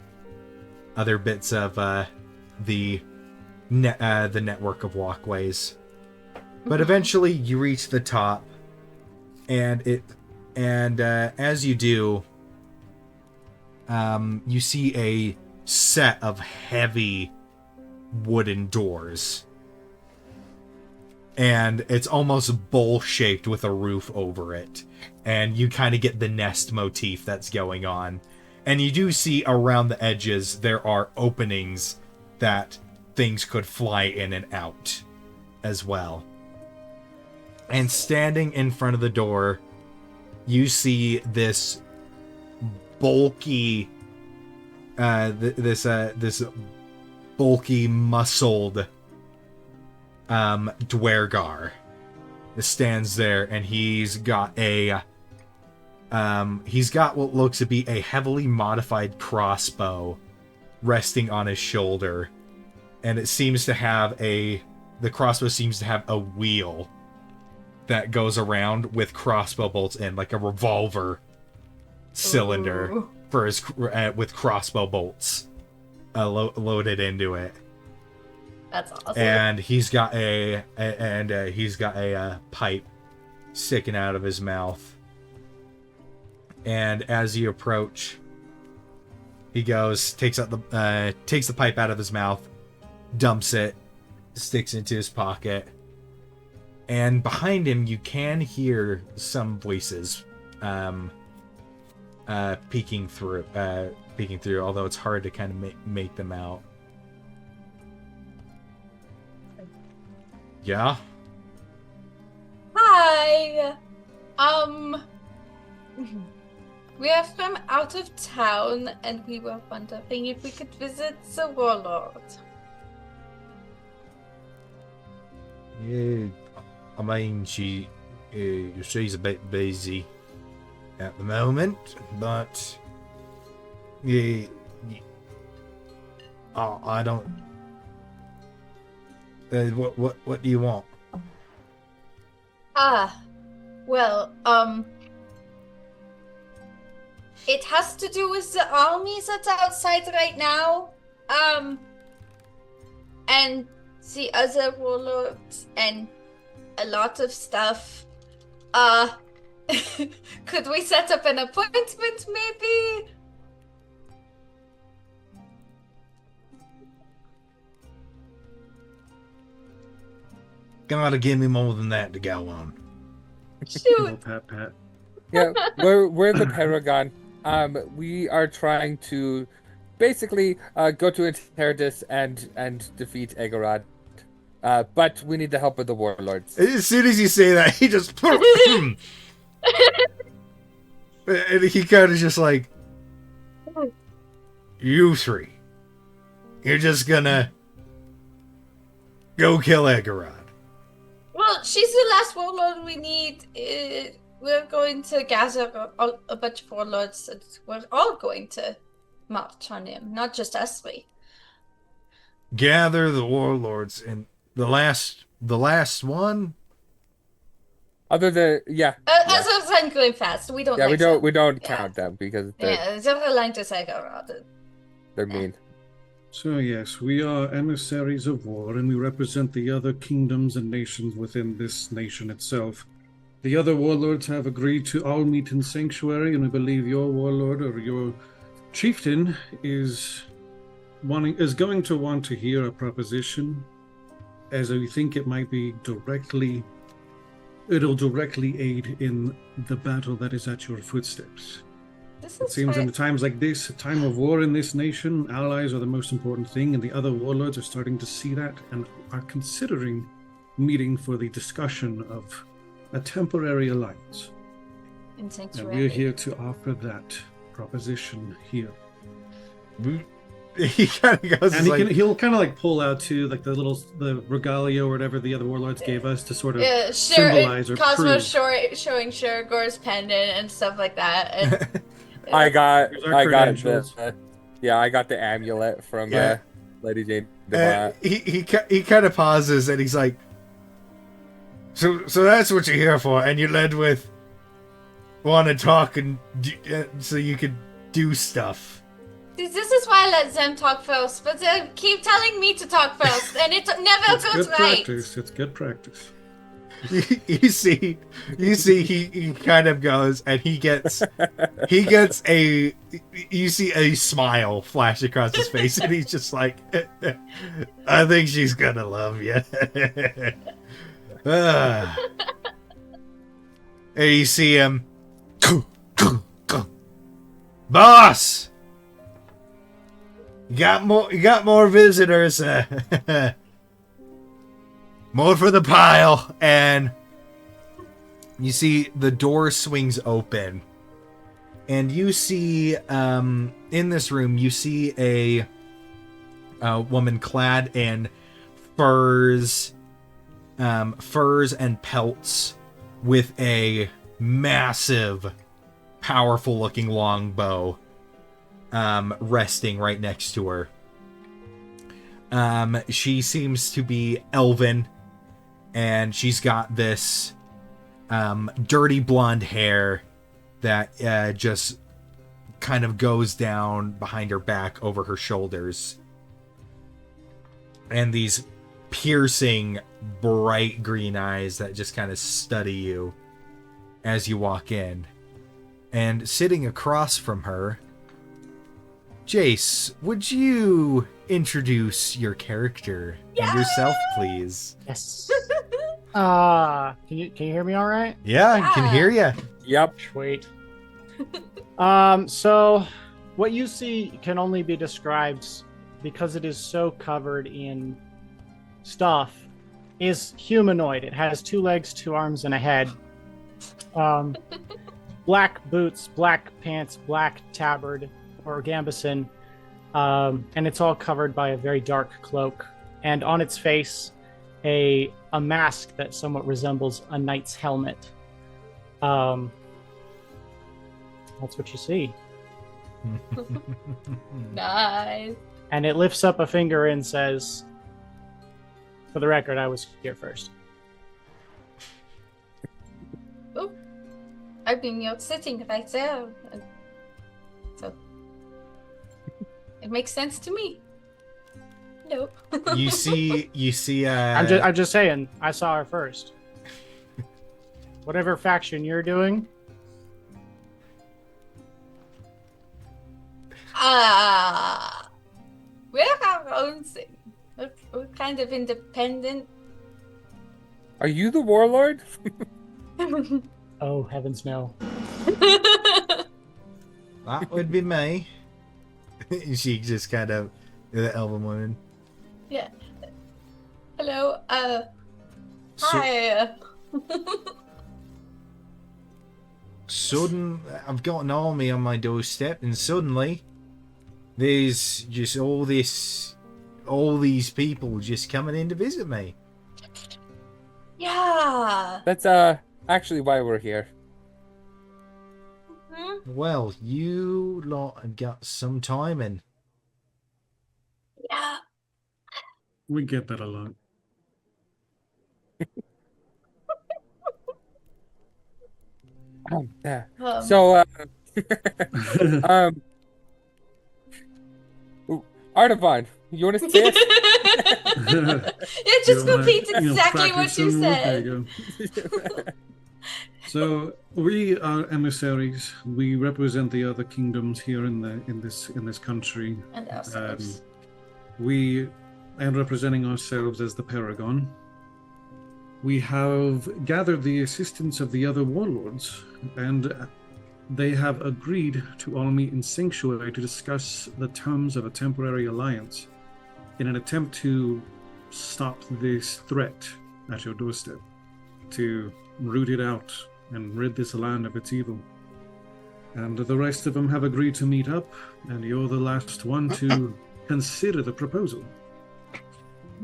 network of walkways. But eventually you reach the top, and as you do, you see a set of heavy wooden doors. And it's almost bowl-shaped with a roof over it. And you kind of get the nest motif that's going on. And you do see around the edges there are openings that things could fly in and out as well. And standing in front of the door, you see this bulky, this bulky, muscled Dwergar stands there, and he's got what looks to be a heavily modified crossbow resting on his shoulder, and it seems to have the crossbow seems to have a wheel that goes around with crossbow bolts in, like a revolver cylinder. Ooh. For his with crossbow bolts loaded into it. That's awesome. And he's got a pipe sticking out of his mouth. And as you approach, he takes the pipe out of his mouth, dumps it, sticks it into his pocket. And behind him, you can hear some voices peeking through, although it's hard to kind of make them out. Yeah? Hi! We are from out of town, and we were wondering if we could visit the Warlord. Yeah, I mean, she's a bit busy at the moment, but yeah, I don't. What do you want? Well, it has to do with the army that's outside right now, and the other warlords, and a lot of stuff. Could we set up an appointment, maybe? Gotta give me more than that to go on. Shoot. Pat. Yeah, we're the Paragon. We are trying to basically go to Interitus and defeat Egorod. But we need the help of the warlords. As soon as you say that, he just and he kind of just like, you three, you're just gonna go kill Egorod. Well, she's the last warlord we need. We're going to gather a bunch of warlords, and we're all going to march on him, not just us three. Gather the warlords, and the last one. Other than As I'm going fast, we don't. we don't count them because they're aligned to Egorod. they're mean. So yes, we are emissaries of war, and we represent the other kingdoms and nations within this nation itself. The other warlords have agreed to all meet in sanctuary, and we believe your warlord or your chieftain is going to want to hear a proposition, as we think it might be it'll directly aid in the battle that is at your footsteps. It seems in times like this, a time of war in this nation, allies are the most important thing, and the other warlords are starting to see that and are considering meeting for the discussion of a temporary alliance. In sanctuary. And we're here to offer that proposition here. He kind of goes, and he'll kind of like pull out too, like the regalia or whatever the other warlords gave us to sort of symbolize or Cosmo prove. showing Shuragor's pendant and stuff like that. And I got credentials. I got the amulet from Lady Jane. He kind of pauses and he's like, so that's what you're here for, and you led with want to talk and so you could do stuff. This is why I let them talk first, but they keep telling me to talk first, and it never goes right. It's good practice. you see he kind of goes and he gets a you see a smile flash across his face and he's just like, I think she's gonna love you. And you see him, boss, you got more visitors. More for the pile. And you see the door swings open. And you see, in this room, you see a woman clad in furs and pelts with a massive, powerful-looking longbow resting right next to her. She seems to be elven. And she's got this dirty blonde hair that just kind of goes down behind her back over her shoulders. And these piercing, bright green eyes that just kind of study you as you walk in. And sitting across from her, Jace, would you introduce your character and yourself, please? Yes. Can you hear me all right? Yeah, I can hear you. Yep. Sweet. So what you see can only be described because it is so covered in stuff is humanoid. It has 2 legs, 2 arms, and a head. Black boots, black pants, black tabard or gambeson, and it's all covered by a very dark cloak. And on its face, a mask that somewhat resembles a knight's helmet. That's what you see. Nice. And it lifts up a finger and says, for the record, I was here first. Oh, I've been sitting right there. So it makes sense to me. Nope. You see I'm just saying, I saw her first. Whatever faction you're doing. We're our own thing. We're kind of independent. Are you the Warlord? Oh, heavens no. that would be me. She just kind of, the elven woman. Yeah. Hello. So- Hi. I've got an army on my doorstep, and suddenly there's just all these people just coming in to visit me. Yeah. That's actually why we're here. Mhm. Well, you lot have got some timing. Yeah. We get that a lot. Yeah. Um, So, Artavon, you want to say it? It just You wanna, repeats you know, exactly what practice you some more? There said. you go. So we are emissaries. We represent the other kingdoms here in this country. And ourselves. We are representing ourselves as the Paragon. We have gathered the assistance of the other warlords, and they have agreed to all meet in sanctuary to discuss the terms of a temporary alliance in an attempt to stop this threat at your doorstep, to root it out and rid this land of its evil. And the rest of them have agreed to meet up, and you're the last one to consider the proposal.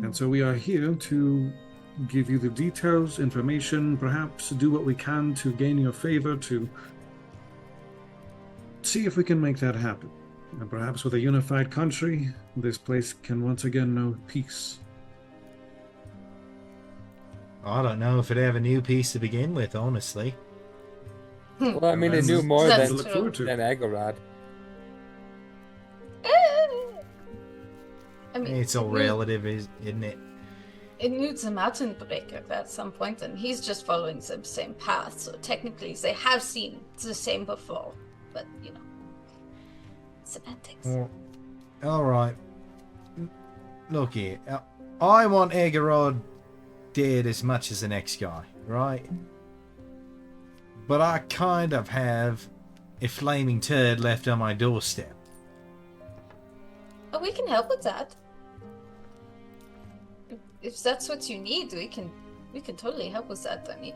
And so we are here to give you the details, information, perhaps do what we can to gain your favor, to see if we can make that happen. And perhaps with a unified country, this place can once again know peace. I don't know if it ever knew peace to begin with, honestly. Well, I mean, it That's- knew more That's than to look forward to. Agorad. I mean, It's all relative, isn't it? a mountain breaker at some point, and he's just following the same path. So technically, they have seen the same before. But, semantics. All right. Look here. I want Egorod dead as much as the next guy, right? But I kind of have a flaming turd left on my doorstep. Oh, we can help with that. If that's what you need, we can totally help with that. I mean,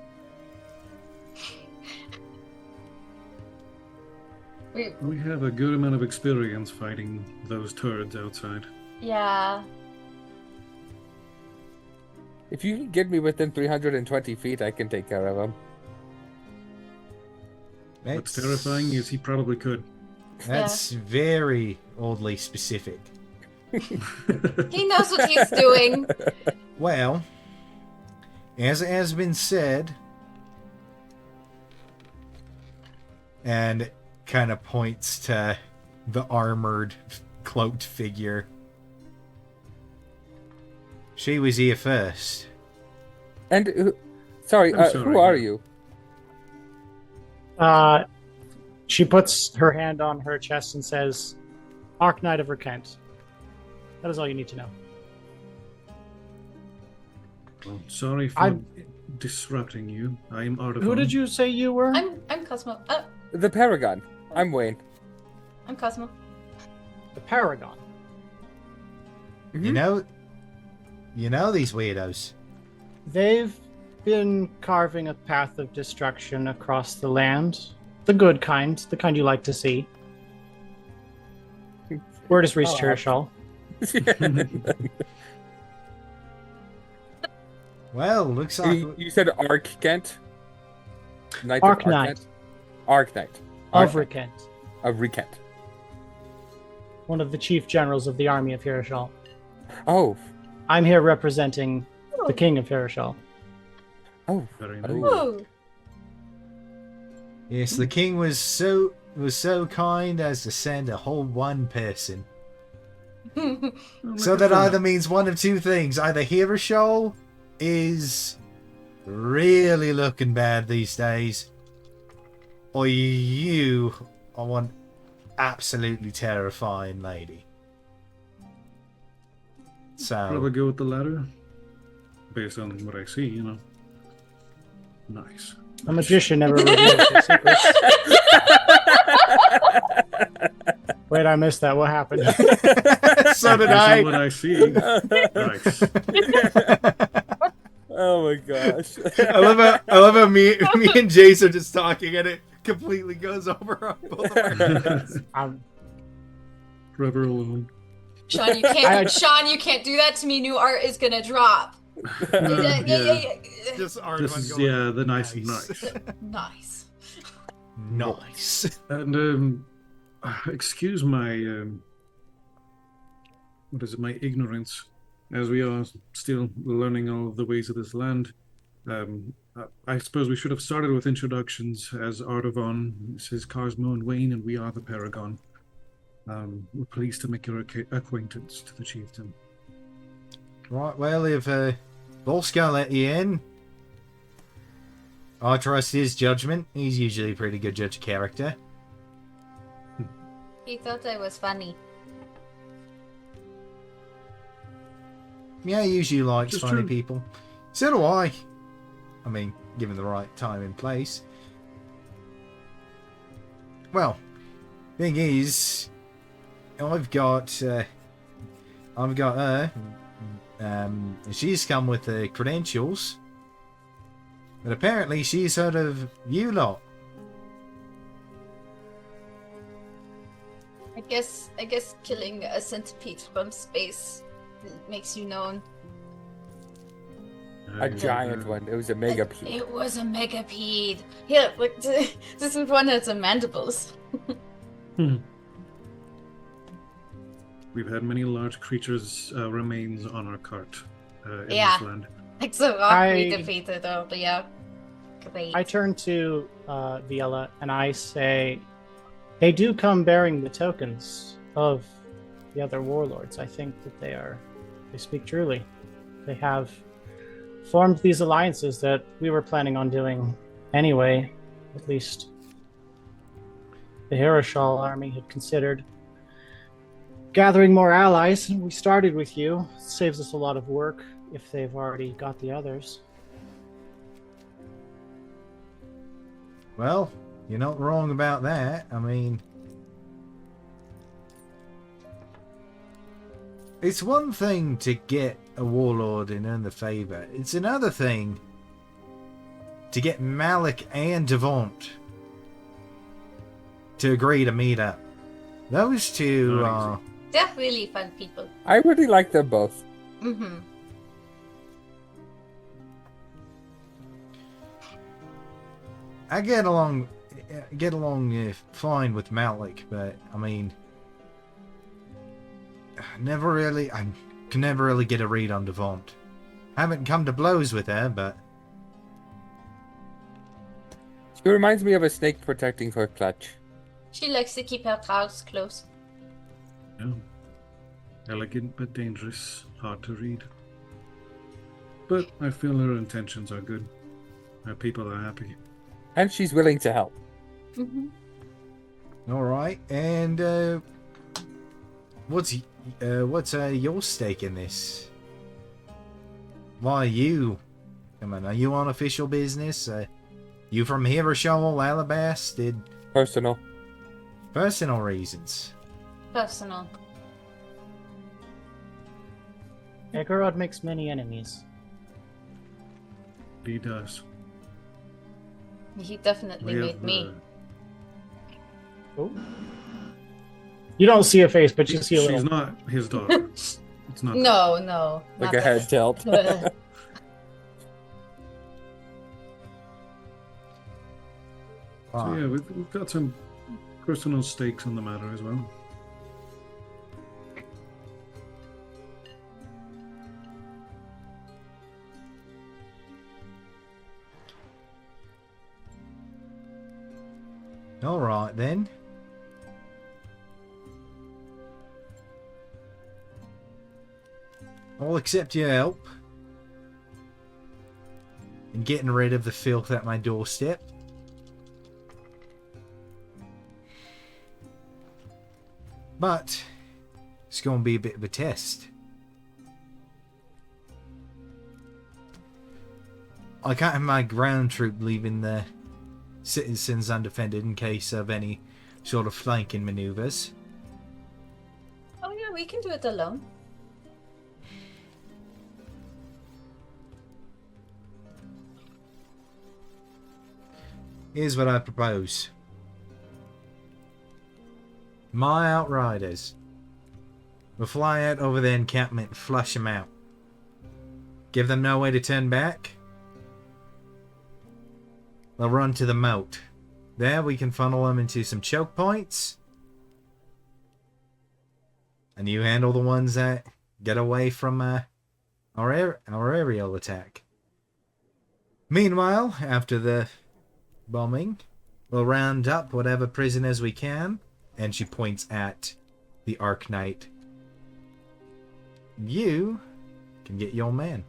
We have a good amount of experience fighting those turds outside. yeah. If you can get me within 320 feet, I can take care of him. What's terrifying is he probably could. That's very oddly specific. He knows what he's doing. Well, as it has been said, and kind of points to the armored, cloaked figure. She was here first. And, sorry, I'm sorry, who are yeah. you? She puts her hand on her chest and says, Arc Knight of Rekent. That is all you need to know. Well, sorry for disrupting you. I am Artifact. Who did you say you were? I'm Cosmo. The Paragon. I'm Wayne. I'm Cosmo. The Paragon. Mm-hmm. You know these weirdos. They've been carving a path of destruction across the land. The good kind, the kind you like to see. Word has reached Herschel. Well, looks like You said Arc Kent? Knight Arc of Knight. Kent? Arc Knight. Of Arc Rekent. Of Rekent. One of the chief generals of the army of Herschel. Oh. I'm here representing the king of Herschel. Oh. Very nice. Ooh. yes, the king was so kind as to send a whole one person. Oh, So look that at either means one of two things. Either Hiroshol is really looking bad these days, or you are one absolutely terrifying lady. Probably So, go with the latter. Based on what I see, Nice. A magician never reveals his secrets. Wait, I missed that. What happened? so did Based I. on what I see. Nice. Oh my gosh. I love how me and Jace are just talking and it completely goes over on both of our heads. Forever alone. Sean, you can't do that to me. New art is gonna drop. Yeah. Just our This one is, going, the nice and nice. Nice. Nice. And, excuse my, my ignorance, as we are still learning all of the ways of this land. I suppose we should have started with introductions as Artavan. This is Cosmo and Wayne, and we are the Paragon. We're pleased to make your acquaintance to the chieftain. Right, well, if Volska let you in, I trust his judgment. He's usually a pretty good judge of character. He thought I was funny. Yeah, he usually likes Just funny true. people. So do I. I mean, given the right time and place. Well, thing is, I've got her. She's come with the credentials, but apparently she's heard of you lot. I guess killing a centipede from space makes you known. A giant one. It was a megapede. It was a megapede. Here, look, this is one of the mandibles. We've had many large creatures' remains on our cart in Yeah. this land. Like the rock we defeated earlier. Great. I turn to Viela and I say, they do come bearing the tokens of the other warlords. I think that they speak truly. They have formed these alliances that we were planning on doing anyway, at least the Hirashal army had considered gathering more allies. We started with you. It saves us a lot of work if they've already got the others. Well, you're not wrong about that. I mean, it's one thing to get a warlord and earn the favor. It's another thing to get Malik and Devont to agree to meet up. Those two are... They're really fun people. I really like them both. Mm-hmm. I get along fine with Malik, but I mean, I can never really get a read on Devont. Haven't come to blows with her, but She reminds me of a snake protecting her clutch. She likes to keep her cards close. No. Elegant but dangerous. Hard to read. But I feel her intentions are good. Her people are happy. And she's willing to help. Mm-hmm. all right. And what's your stake in this? Why you? Come on, are you on official business? You from Hirashal, Alabasta? Personal. Personal reasons. Personal. Egorod makes many enemies. He does. He definitely We made have, me. Oh. You don't see a face, but you see a She's little. not his daughter. It's not. No. Like not a head tilt. that. So yeah, we've got some personal stakes on the matter as well. All right then. I'll accept your help in getting rid of the filth at my doorstep. But it's going to be a bit of a test. I can't have my ground troop leaving the citizens undefended in case of any sort of flanking maneuvers. Oh yeah, we can do it alone. Here's what I propose. My outriders will fly out over the encampment and flush them out. Give them no way to turn back. They'll run to the moat. There we can funnel them into some choke points. And you handle the ones that get away from our aerial attack. Meanwhile, after the bombing, we'll round up whatever prisoners we can. And she points at the Arc Knight. You can get your man.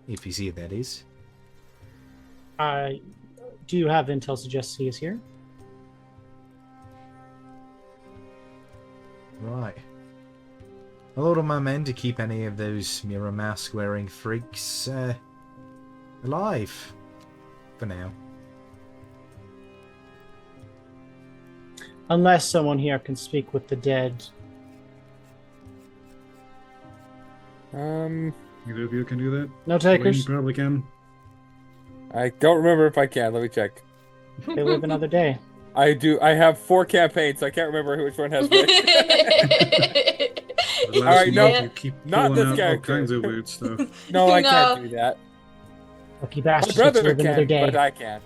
If you see it, that is. Do you have intel suggests he is here? Right. I'll order my men to keep any of those mirror mask wearing freaks alive. For now. Unless someone here can speak with the dead. Either of you can do that? No Wayne takers. probably can. I don't remember if I can. Let me check. They live another day. I do. I have 4 campaigns, so I can't remember which one has which. The last Alright, no, month you keep not pulling this out all character. kinds of weird stuff. No, I No. can't do that. Lucky My bastards get to brother live another can, day. but I can't.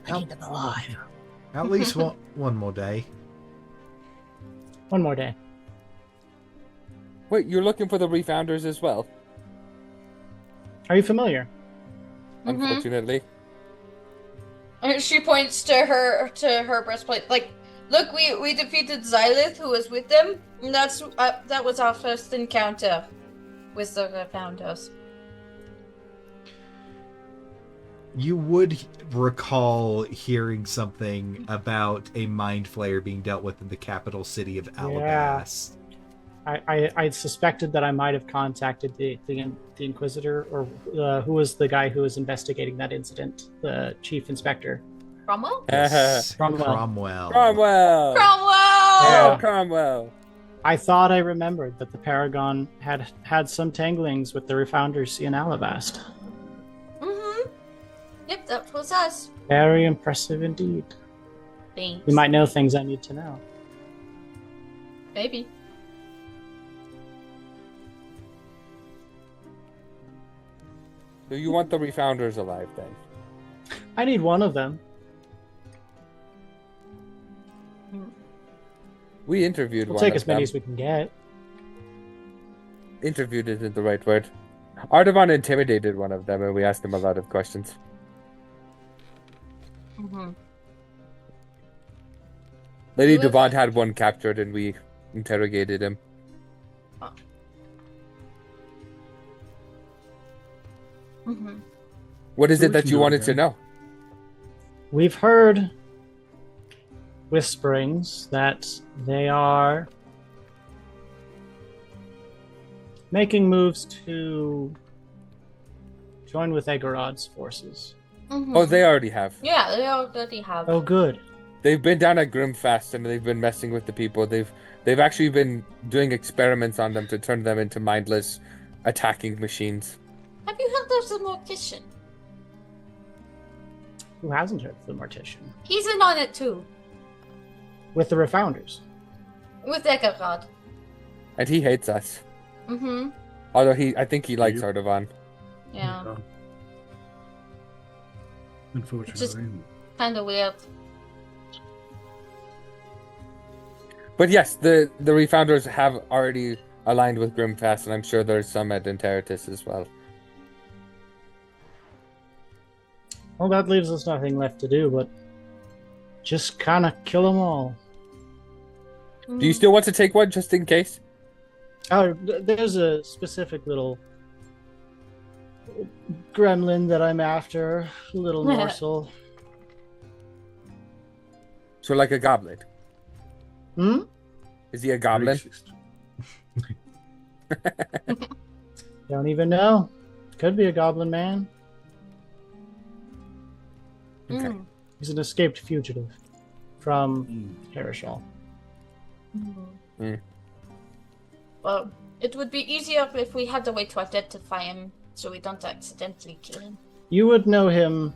I need them alive. At least one more day. One more day. Wait, you're looking for the refounders as well? Are you familiar? Mhm. Unfortunately. And she points to her breastplate. Like, look, we defeated Xylith, who was with them. And that was our first encounter with the founders. You would recall hearing something about a mind flayer being dealt with in the capital city of Alabast. I suspected that I might have contacted the Inquisitor, or who was the guy who was investigating that incident, the chief inspector. Cromwell? Yes, Cromwell. Cromwell. Cromwell! Cromwell! Oh, Cromwell! I thought I remembered that the Paragon had some tanglings with the Refounders in Alabast. Mm-hmm. Yep, that was us. Very impressive indeed. Thanks. You might know things I need to know. Maybe. So you want the Refounders alive, then? I need one of them. We interviewed We'll one take of as many them. as we can get. Interviewed isn't the right word. Artavan intimidated one of them, and we asked him a lot of questions. Mm-hmm. Lady Who is Devant it? had one captured, and we interrogated him. Mm-hmm. What is So it we that can you do it wanted to then. know? We've heard whisperings that they are making moves to join with Egorod's forces. Mm-hmm. Oh, they already have. Yeah, they already have. Oh, good. They've been down at Grimfast, and they've been messing with the people. They've actually been doing experiments on them to turn them into mindless attacking machines. Have you heard there's a mortician? Who hasn't heard of the Mortician? He's in on it too. With the Refounders. With Egerod. And he hates us. Mm-hmm. Although I think he likes Yep. Artavan. Yeah. Unfortunately. Kind of weird. But yes, the Refounders have already aligned with Grimfast, and I'm sure there's some at Interitus as well. Well, that leaves us nothing left to do but just kind of kill them all. Do you still want to take one just in case? Oh, there's a specific little gremlin that I'm after, a little morsel. So like a goblin. Hmm? Is he a goblin? Racist. Don't even know. Could be a goblin man. Okay. Mm. He's an escaped fugitive from Herishal. Mm. Well, it would be easier if we had a way to identify him so we don't accidentally kill him. You would know him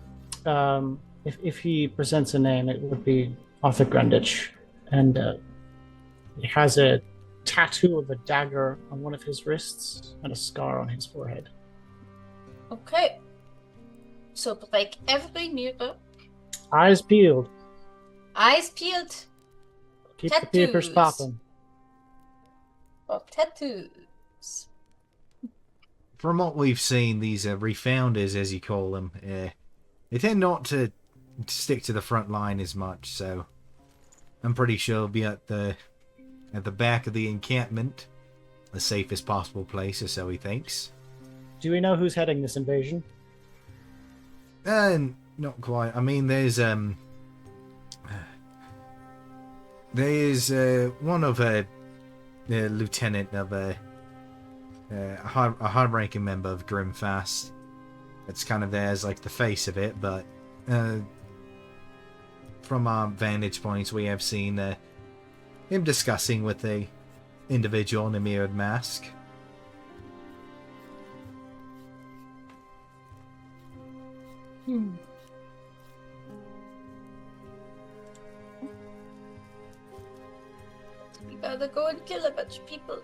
if he presents a name. It would be Arthur Grundich, and he has a tattoo of a dagger on one of his wrists and a scar on his forehead. Okay. So break every mirror. Eyes peeled. Eyes peeled. Keep the papers Tattoos. popping. Or tattoos. From what we've seen, these refounders, as you call them, they tend not to stick to the front line as much. So I'm pretty sure they'll be at the back of the encampment, the safest possible place, or so he thinks. Do we know who's heading this invasion? Not quite. I mean, there's one of a lieutenant of a high-ranking member of Grimfast. It's kind of there as like the face of it, but from our vantage points, we have seen him discussing with the individual in a mirrored mask. We gotta go and kill a bunch of people.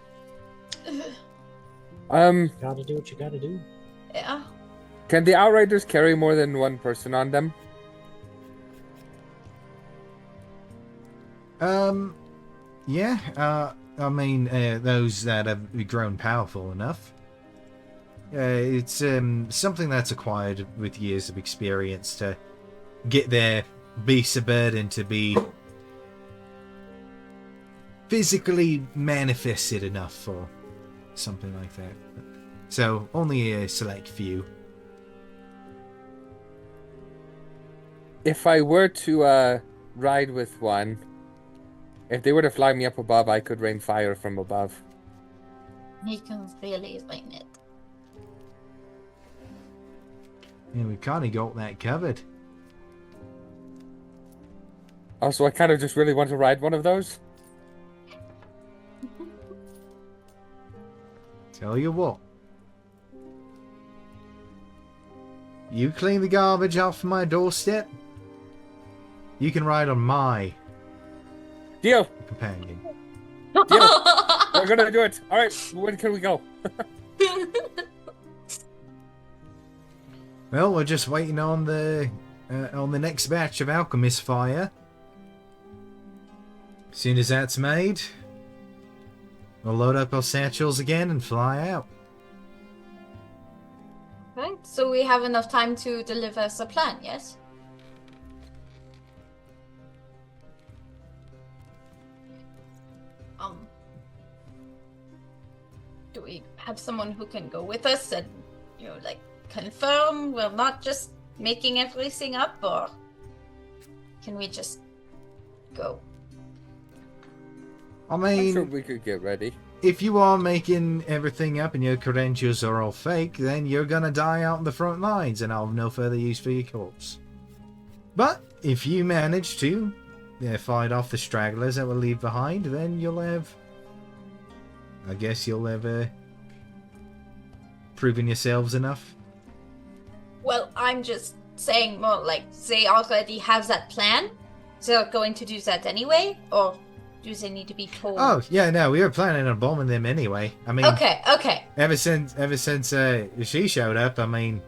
Gotta do what you gotta do. Yeah. Can the Outriders carry more than one person on them? Yeah. I mean, those that have grown powerful enough. It's something that's acquired with years of experience to get their beasts of burden to be physically manifested enough for something like that. So only a select few. If I were to ride with one, if they were to fly me up above, I could rain fire from above. He can really rain it. Yeah, we kind of got that covered. Also, I kind of just really want to ride one of those. Tell you what. You clean the garbage off my doorstep, you can ride on my Deal. companion. Deal. We're gonna do it. All right. When can we go? Well, we're just waiting on the next batch of alchemist fire. As soon as that's made, we'll load up our satchels again and fly out. Right, so we have enough time to deliver us a plan, yes? Do we have someone who can go with us and, like, confirm we're not just making everything up, or can we just go? I I'm mean, sure we could get ready. if you are making everything up and your credentials are all fake, then you're gonna die out in the front lines and I'll have no further use for your corpse. But if you manage to fight off the stragglers that we'll leave behind, then you'll have... I guess you'll have proven yourselves enough. Well, I'm just saying more like they already have that plan. They're going to do that anyway, or do they need to be told? Oh, yeah, no, we were planning on bombing them anyway. I mean... Okay. Ever since she showed up, I mean,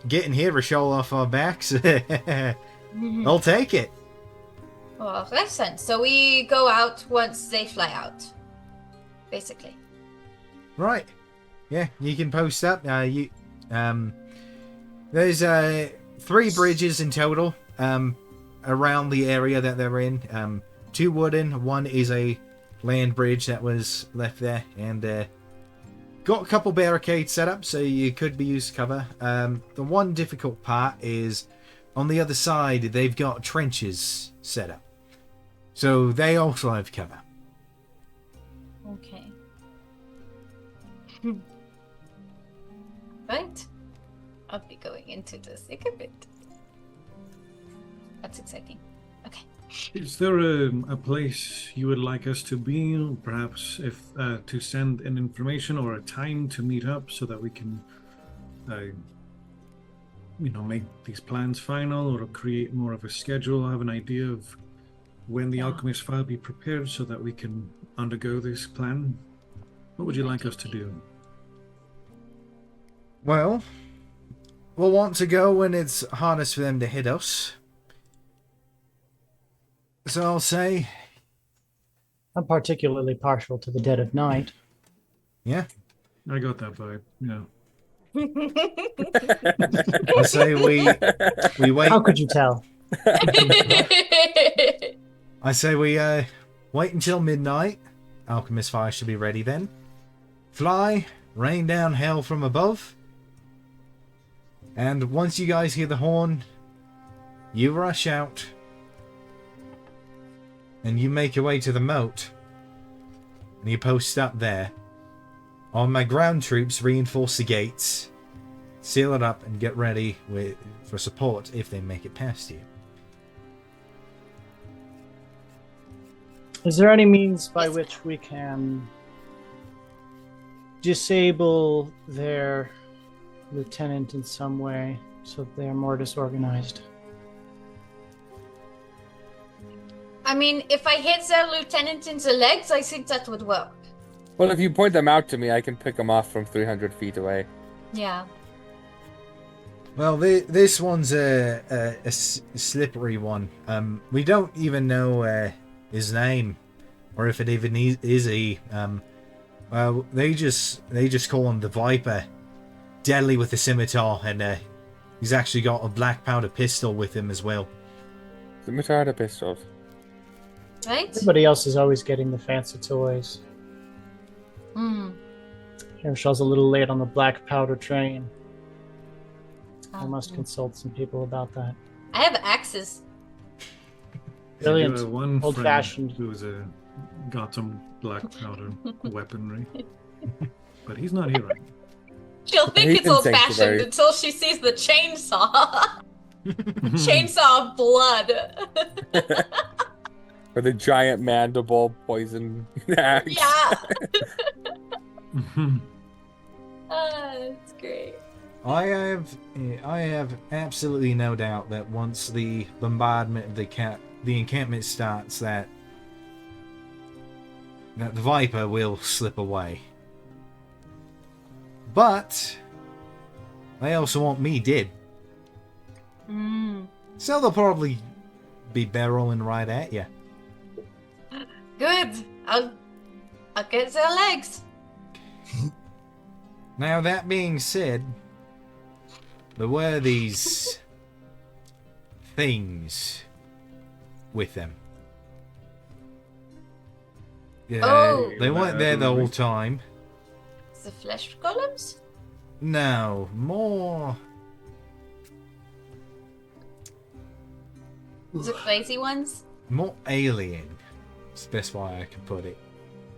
getting here to show off our backs, I'll take it. Well, listen. So we go out once they fly out, basically. Right. Yeah, you can post up. There's 3 bridges in total around the area that they're in. 2 wooden, 1 is a land bridge that was left there, and got a couple barricades set up so you could be used to cover. The one difficult part is on the other side they've got trenches set up, so they also have cover. Okay. Right. I'll be going into the thick of it. That's exciting. Okay. Is there a place you would like us to be? Perhaps if to send an information or a time to meet up so that we can, make these plans final or create more of a schedule, have an idea of when the alchemist file be prepared so that we can undergo this plan? What would you like us to do? Well, we'll want to go when it's hardest for them to hit us. So I'll say... I'm particularly partial to the dead of night. Yeah. I got that vibe, yeah. I'll say we wait... How could you tell? I say we wait until midnight. Alchemist fire should be ready then. Fly, rain down hell from above. And once you guys hear the horn, you rush out. And you make your way to the moat. And you post up there. All my ground troops reinforce the gates. Seal it up and get ready for support if they make it past you. Is there any means by which we can disable their lieutenant in some way so that they are more disorganized? I mean, if I hit their lieutenant in the legs, I think that would work. Well, if you point them out to me, I can pick them off from 300 feet away. Yeah. Well, this one's a slippery one. We don't even know his name, or if it even is he. They just call him the Viper, deadly with the scimitar, and he's actually got a black powder pistol with him as well. Scimitar and pistols. Right? Everybody else is always getting the fancy toys. Hmm. Herschel's a little late on the black powder train. I must Oh. consult some people about that. I have axes. Brilliant. I do have one Old-fashioned. friend who's got some black powder weaponry, but he's not here right now. She'll think He's it's in old-fashioned Sanctuary. until she sees the chainsaw. Chainsaw of blood. Or the giant mandible poison axe. Yeah. It's great. I have absolutely no doubt that once the bombardment of the encampment starts, that the Viper will slip away. But they also want me dead, so they'll probably be barreling right at you. Good. I'll get their legs. Now, that being said, there were these things with them. Yeah, Oh. they weren't there the whole time. The flesh golems? No, more. The crazy ones? More alien. It's the best way I can put it.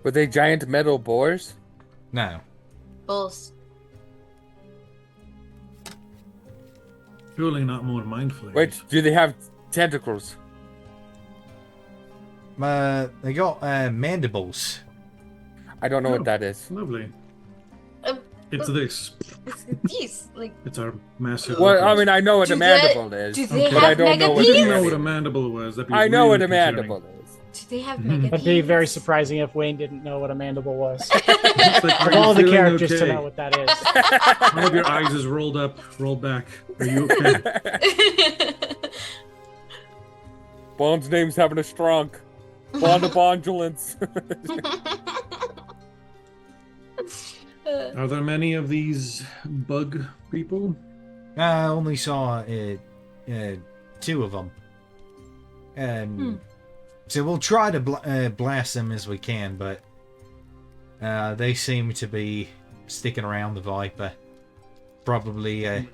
Were they giant metal boars? No. Bulls. Surely not more mindfully. Wait, do they have tentacles? They got mandibles. I don't know Oh. what that is. Lovely. Um, It's this. It's these, like, It's our massive. Well, I weapons. mean, I know what Do a they- mandible is. do they but I have don't know what I it didn't know is. what a mandible was. That'd be I know what really a concerning. mandible is. do they have Mhm. mega That'd be very beams? surprising if Wayne didn't know what a mandible was. It's like, are Of you all the feeling characters okay? to know what that is. One of your eyes is rolled up, rolled back. Are you okay? Bond's name's having a strong. Bond of Bondulance. Are there many of these bug people? I only saw two of them. And so we'll try to blast them as we can, but they seem to be sticking around the Viper. Probably,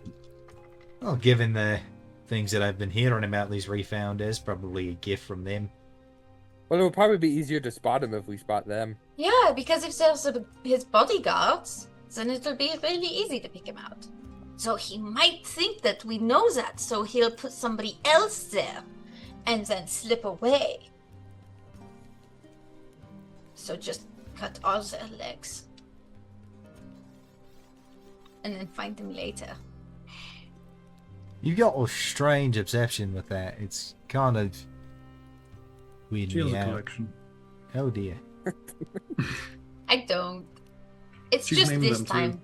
well, given the things that I've been hearing about these refounders, probably a gift from them. Well, it would probably be easier to spot him if we spot them. Yeah, because if there's his bodyguards, then it'll be really easy to pick him out. So he might think that we know that, so he'll put somebody else there and then slip away. So just cut all their legs. And then find them later. You got a strange obsession with that. It's kind of weirding She has me a out. collection. Oh dear. I don't. It's She's just named this them, too. time.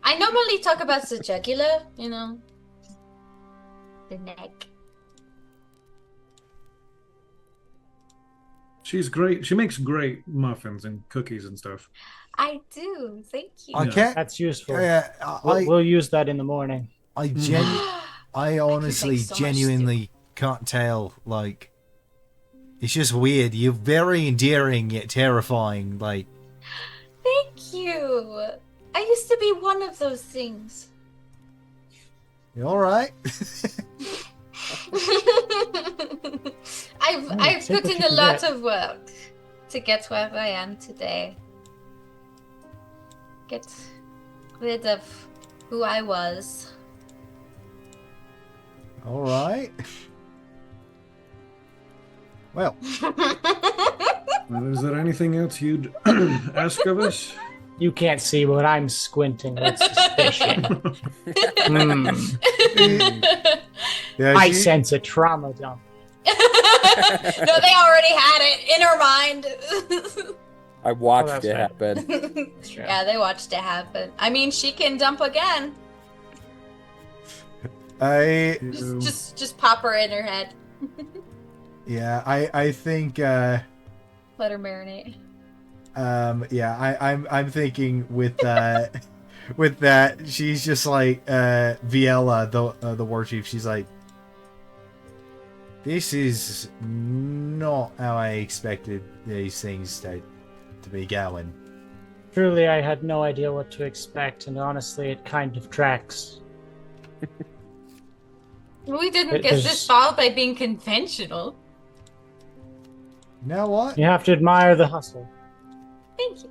I normally talk about the jugular, you know. The neck. She's great. She makes great muffins and cookies and stuff. I do, thank you. I Yeah. can't. That's useful. I We'll use that in the morning. I honestly, so much genuinely can't tell. Like, it's just weird. You're very endearing yet terrifying. Like, Thank you. I used to be one of those things. you all right? I've take put what in you a can lot get. of work to get where I am today. Get rid of who I was. All right. Well, Is there anything else you'd ask of us? You can't see, but I'm squinting with suspicion. yeah, I she- sense a trauma dump. No, they already had it in her mind. I watched that's it right. happen. Yeah, they watched it happen. I mean, she can dump again. I Just pop her in her head. yeah, I think Let her marinate. yeah, I'm thinking with with that, she's just like Viella, the war chief. She's like, this is not how I expected these things to be going. Truly, I had no idea what to expect, and honestly, it kind of tracks. We didn't It get is- this far by being conventional. You know what? You have to admire the hustle. Thank you.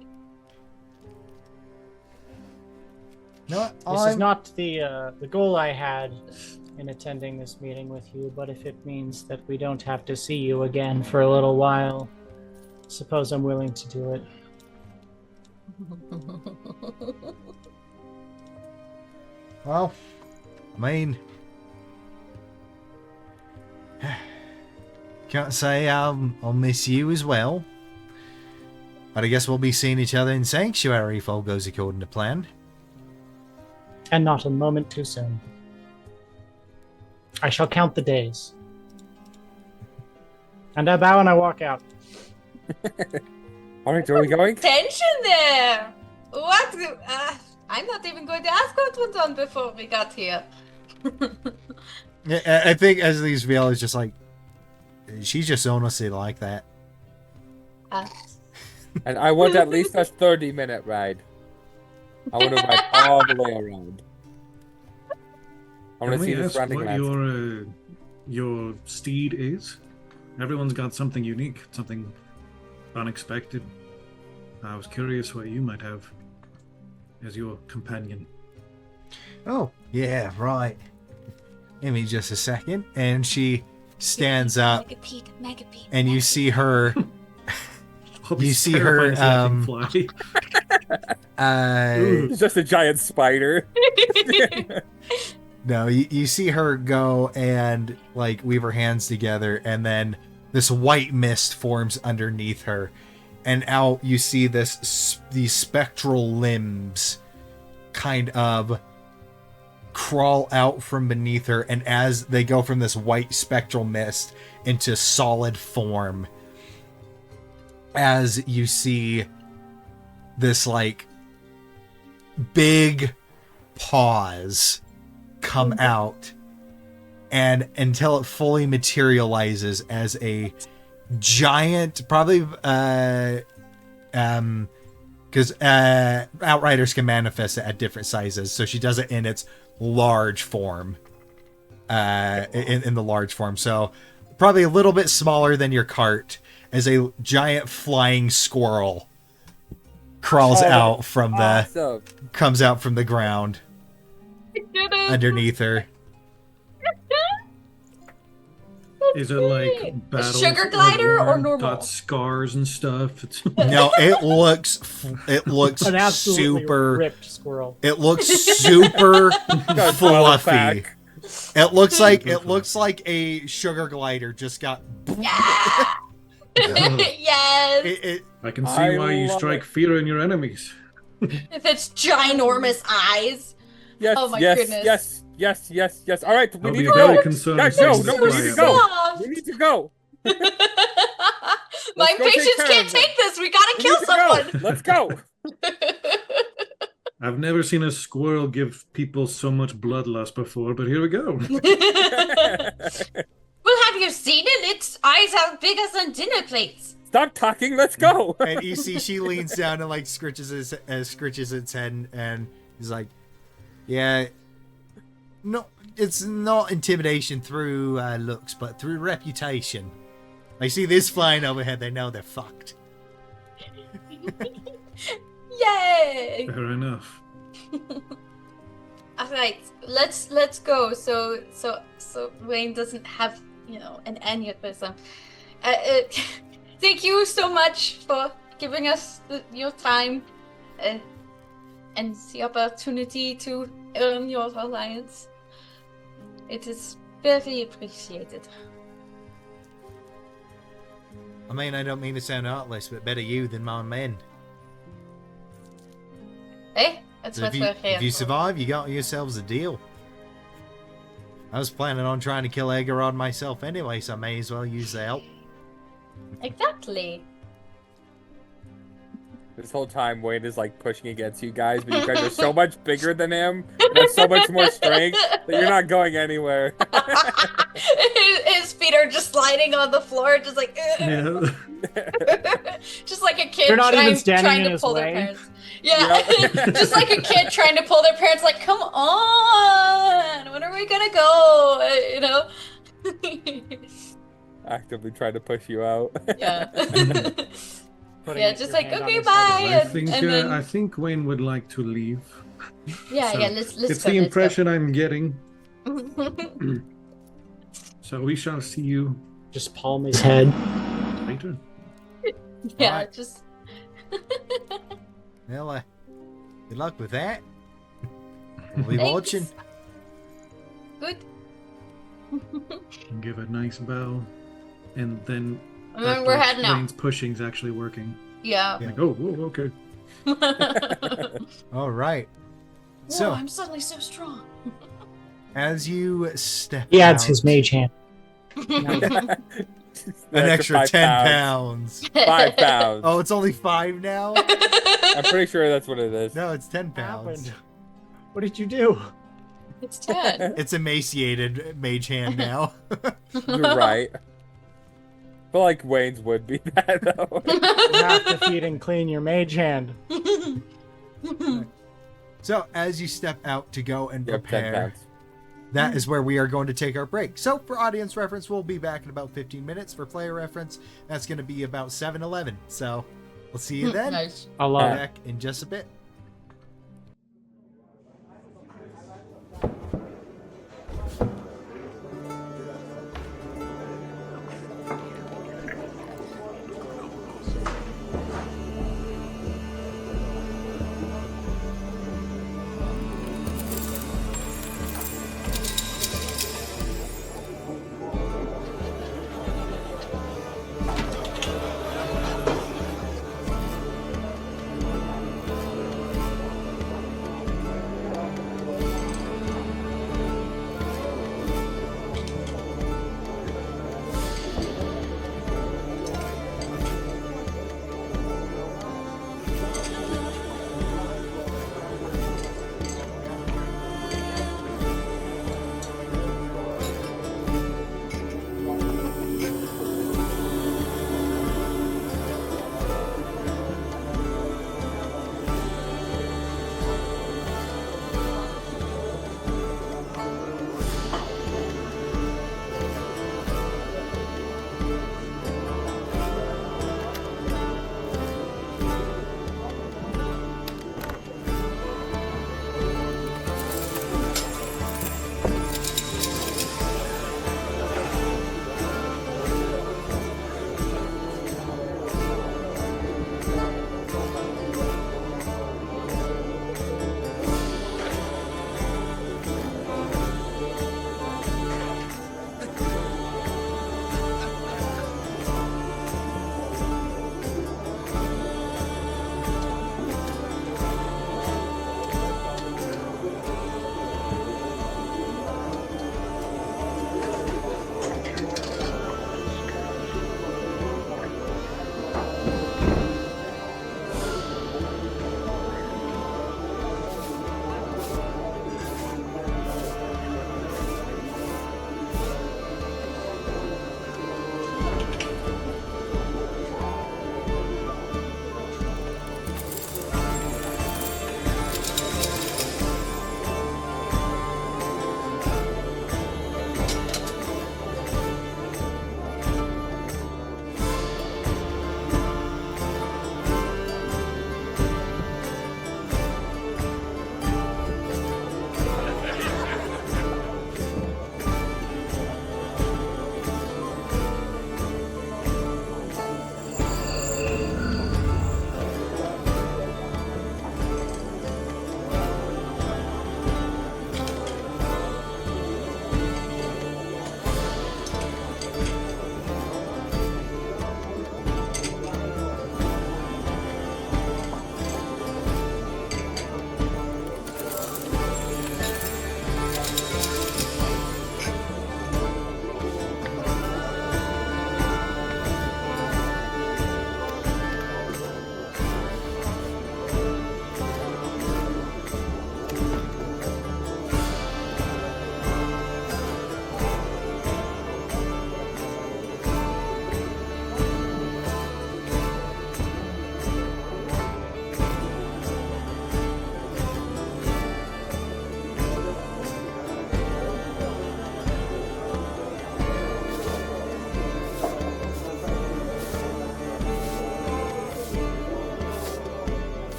You know what? This is not the goal I had in attending this meeting with you, but if it means that we don't have to see you again for a little while, suppose I'm willing to do it. Well, I mean, can't say I'll miss you as well. But I guess we'll be seeing each other in Sanctuary if all goes according to plan. And not a moment too soon. I shall count the days. And I bow and I walk out. All right, are we going? Tension there! What? I'm not even going to ask what went on before we got here. Yeah, I think as these real is just like, she's just honestly like that. And I want at least a 30-minute ride. I want to ride all the way around. I want Can to see we the ask surrounding what landscape. your steed is? Everyone's got something unique, something unexpected. I was curious what you might have as your companion. Oh, yeah, right. Give me just a second. And she stands up, Megapede. and you see her. I'll be You see her, terrified to see that thing fly. Ooh. It's just a giant spider. No, you see her go and like weave her hands together, and then this white mist forms underneath her, and out you see these spectral limbs kind of crawl out from beneath her, and as they go from this white spectral mist into solid form, as you see this like big paws come out, and until it fully materializes as a giant, probably because outriders can manifest it at different sizes, so she does it in its large form, in the large form, so probably a little bit smaller than your cart, as a giant flying squirrel crawls out from Awesome. comes out from the ground underneath her. Is it like battle sugar glider or normal? got scars and stuff? It's No, it looks An absolutely super. ripped squirrel. It looks super Got fluffy. back. It looks like a sugar glider just got. Yes! I can see I why you love strike it. fear in your enemies. With its ginormous eyes. Yes, Oh my yes, goodness. yes. All right, we I'll need be to very go. concerned. Guys, if no, things we fly need to at go. me. Stop. We need to go. My Let's go take patience care can't of them. take this. We gotta We kill need to go. someone. Let's go. I've never seen a squirrel give people so much bloodlust before, but here we go. Well, have you seen it? Its eyes are bigger than dinner plates. Stop talking. Let's go. And you see she leans down and like scritches its head, and he's like, "Yeah, no, it's not intimidation through looks, but through reputation. They see this flying overhead, they know they're fucked." Yay! Fair enough. All right, let's go. So Wayne doesn't have an aneurysm. Thank you so much for giving us your time and the opportunity to earn your alliance. It is very appreciated. I mean, I don't mean to sound heartless, but better you than my men. Hey, that's So what we're here if you for. survive, you got yourselves a deal. I was planning on trying to kill Agarod myself anyway, so I may as well use the help. Exactly. This whole time, Wayne is like pushing against you guys, but you guys are so much bigger than him, and have so much more strength that you're not going anywhere. His feet are just sliding on the floor, just like Yeah. just like a kid You're not even trying standing in to his pull way? their parents. Yeah, just like a kid trying to pull their parents, like, come on, when are we gonna go? You know? Actively trying to push you out. Yeah. Putting Yeah, just your like, hand on okay, his bye. head. I think Wayne would like to leave. Yeah, So, yeah, let's it's go. the impression I'm getting. Let's So we shall see you Just palm his head. later. go. Yeah, Alright. just Well, good luck with that. We'll be watching. thanks. Good. Give a nice bow, and then And then we're heading out. Wayne's pushing's actually working. Yeah. Yeah. Like, oh, whoa, okay. All right. Whoa, So, I'm suddenly so strong. as you step He adds out, his mage hand. an extra 10 pounds. 5 pounds. Oh, it's only 5 now? I'm pretty sure that's what it is. No, it's 10 What pounds. happened? What did you do? It's 10. It's emaciated mage hand now. You're right. I feel like Wayne's would be that though. You have to feed and clean your mage hand. So, as you step out to go and Yep, 10 prepare, pounds. that is where we are going to take our break. So, for audience reference, we'll be back in about 15 minutes. For player reference, that's going to be about 7:11. So, we'll see you then. Nice. I love it. Back in just a bit.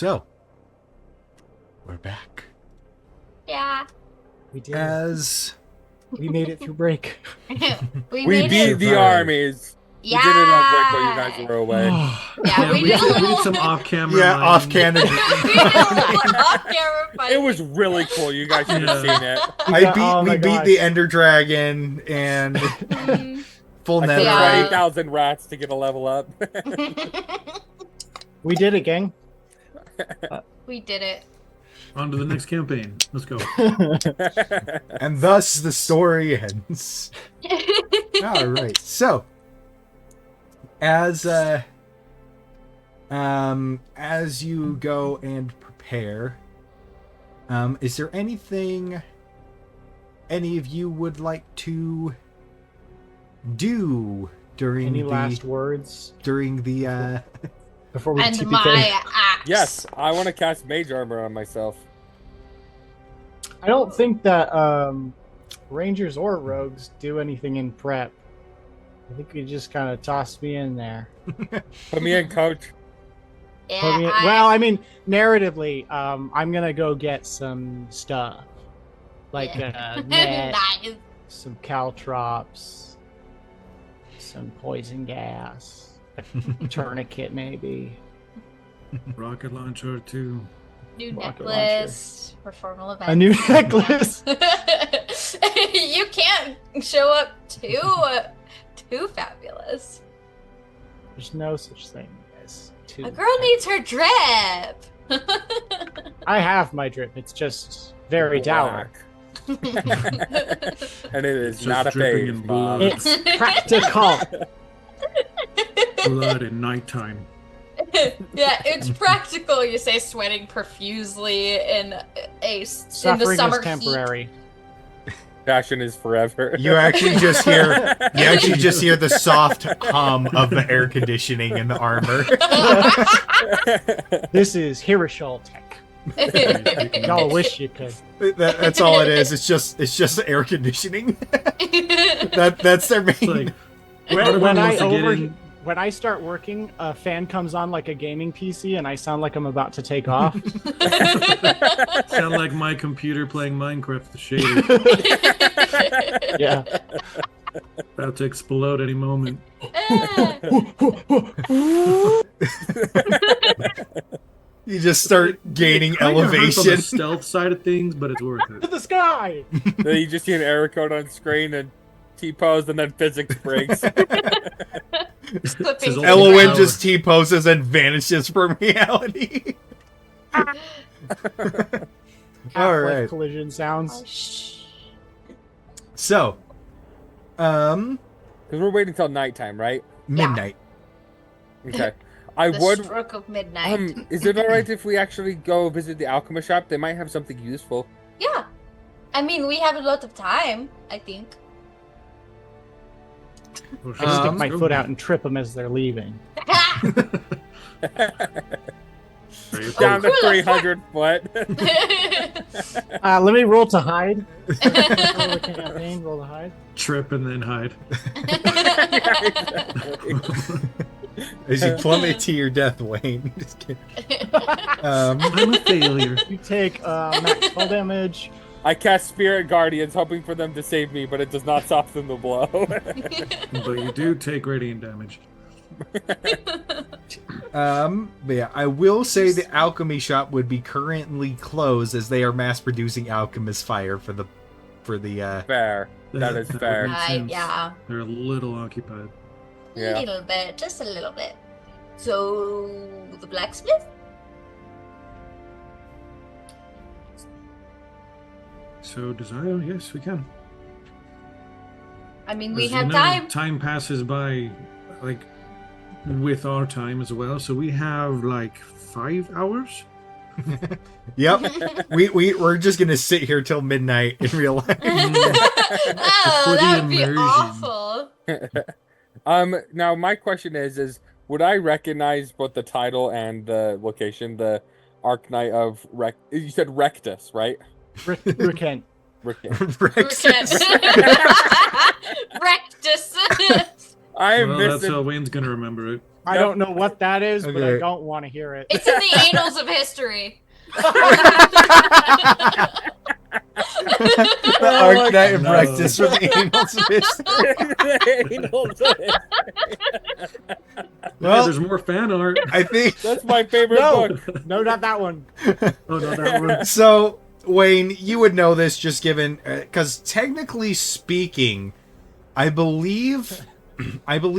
So, we're back. Yeah. We did. As We made it through break. We made beat it. the Survived. armies. Yeah. We did it on break while you guys were away. Yeah, we we did a did little. some off-camera. yeah, mining. off cannon. We did a little off-camera It fighting. was really cool. You guys should have Yeah. seen it. We beat gosh. the Ender Dragon and Mhm. full I nether. killed Yeah. 20,000 rats to get a level up. We did it, gang. We did it. On to the next campaign. Let's go. And thus the story ends. All right. So, as you go and prepare, is there anything any of you would like to do during Any the last words before before we And TPK? my axe. Yes, I want to cast Mage Armor on myself. I don't think that Rangers or Rogues do anything in prep. I think you just kind of tossed me in there. Put me in, coach. Yeah, Put me in- well, I mean, narratively, I'm gonna go get some stuff, like net, nice. some caltrops, some poison gas, a tourniquet maybe. Rocket launcher too. New Rocket necklace for formal events. A new necklace. You can't show up too fabulous. There's no such thing as two. A girl needs her drip. I have my drip. It's just very dour. And it is Just not a dripping phase, in Bob. blood. It's practical. Blood at nighttime. Yeah, it's practical. You say sweating profusely in the Suffering summer is temporary. Fashion is forever. You actually just hear the soft hum of the air conditioning in the armor. This is Hirschall tech. heat. Y'all wish you could. That's all it is. It's just air conditioning. That's their main. It's like part of When me I wants to get in. when I start working, a fan comes on like a gaming PC, and I sound like I'm about to take off. Sound like my computer playing Minecraft the shader. Yeah. About to explode any moment. You just start gaining Kinda hurts on elevation. the stealth side of things, but it's worth To it. the sky. Then you just see an error code on screen and T-pose and then physics breaks. Flipping Elowin Power. just T-poses and vanishes from reality. All Half-life right. collision Oh, sounds. shh. So, Because we're waiting till nighttime, right? midnight. Okay. I The would. stroke of midnight. Is it alright if we actually go visit the alchemist shop? They might have something useful. Yeah. I mean, we have a lot of time, I think. Oh, I stick Um, my foot out and trip them as they're leaving. Down to cool. 300 foot. Let me roll to hide. Roll the campaign, roll to hide. Trip and then hide. As you plummet to your death, Wayne. Just kidding. I'm a failure. You take max fall damage. I cast Spirit Guardians, hoping for them to save me, but it does not soften the blow. But you do take radiant damage. But yeah, I will say the alchemy shop would be currently closed as they are mass producing alchemist fire for the Fair. That is fair. makes sense. Yeah. They're a little occupied. Yeah. A little bit, just a little bit. So, the blacksmith? So desire, yes, we can. I mean, we As have you know, time. Time passes by, like, with our time as well. So we have like 5 hours. Yep. We're just gonna sit here till midnight in real life. Oh, For the that would be immersion. awful. Now my question is would I recognize both the title and the location, the Arcanite of you said Rectus, right? Rukent. Rectus. Rectus. I Well, missed that's it. how Wayne's gonna remember it. I don't know what that is, but I Okay. don't want to hear it. It's in the annals of history. The Oh my Arcanite of God. Rectus from the Annals of History. Yeah, Well, there's more fan art. I think That's my favorite No, book. no, not that one. Oh, no, that one. so. Wayne, you would know this just given because technically speaking, I believe, your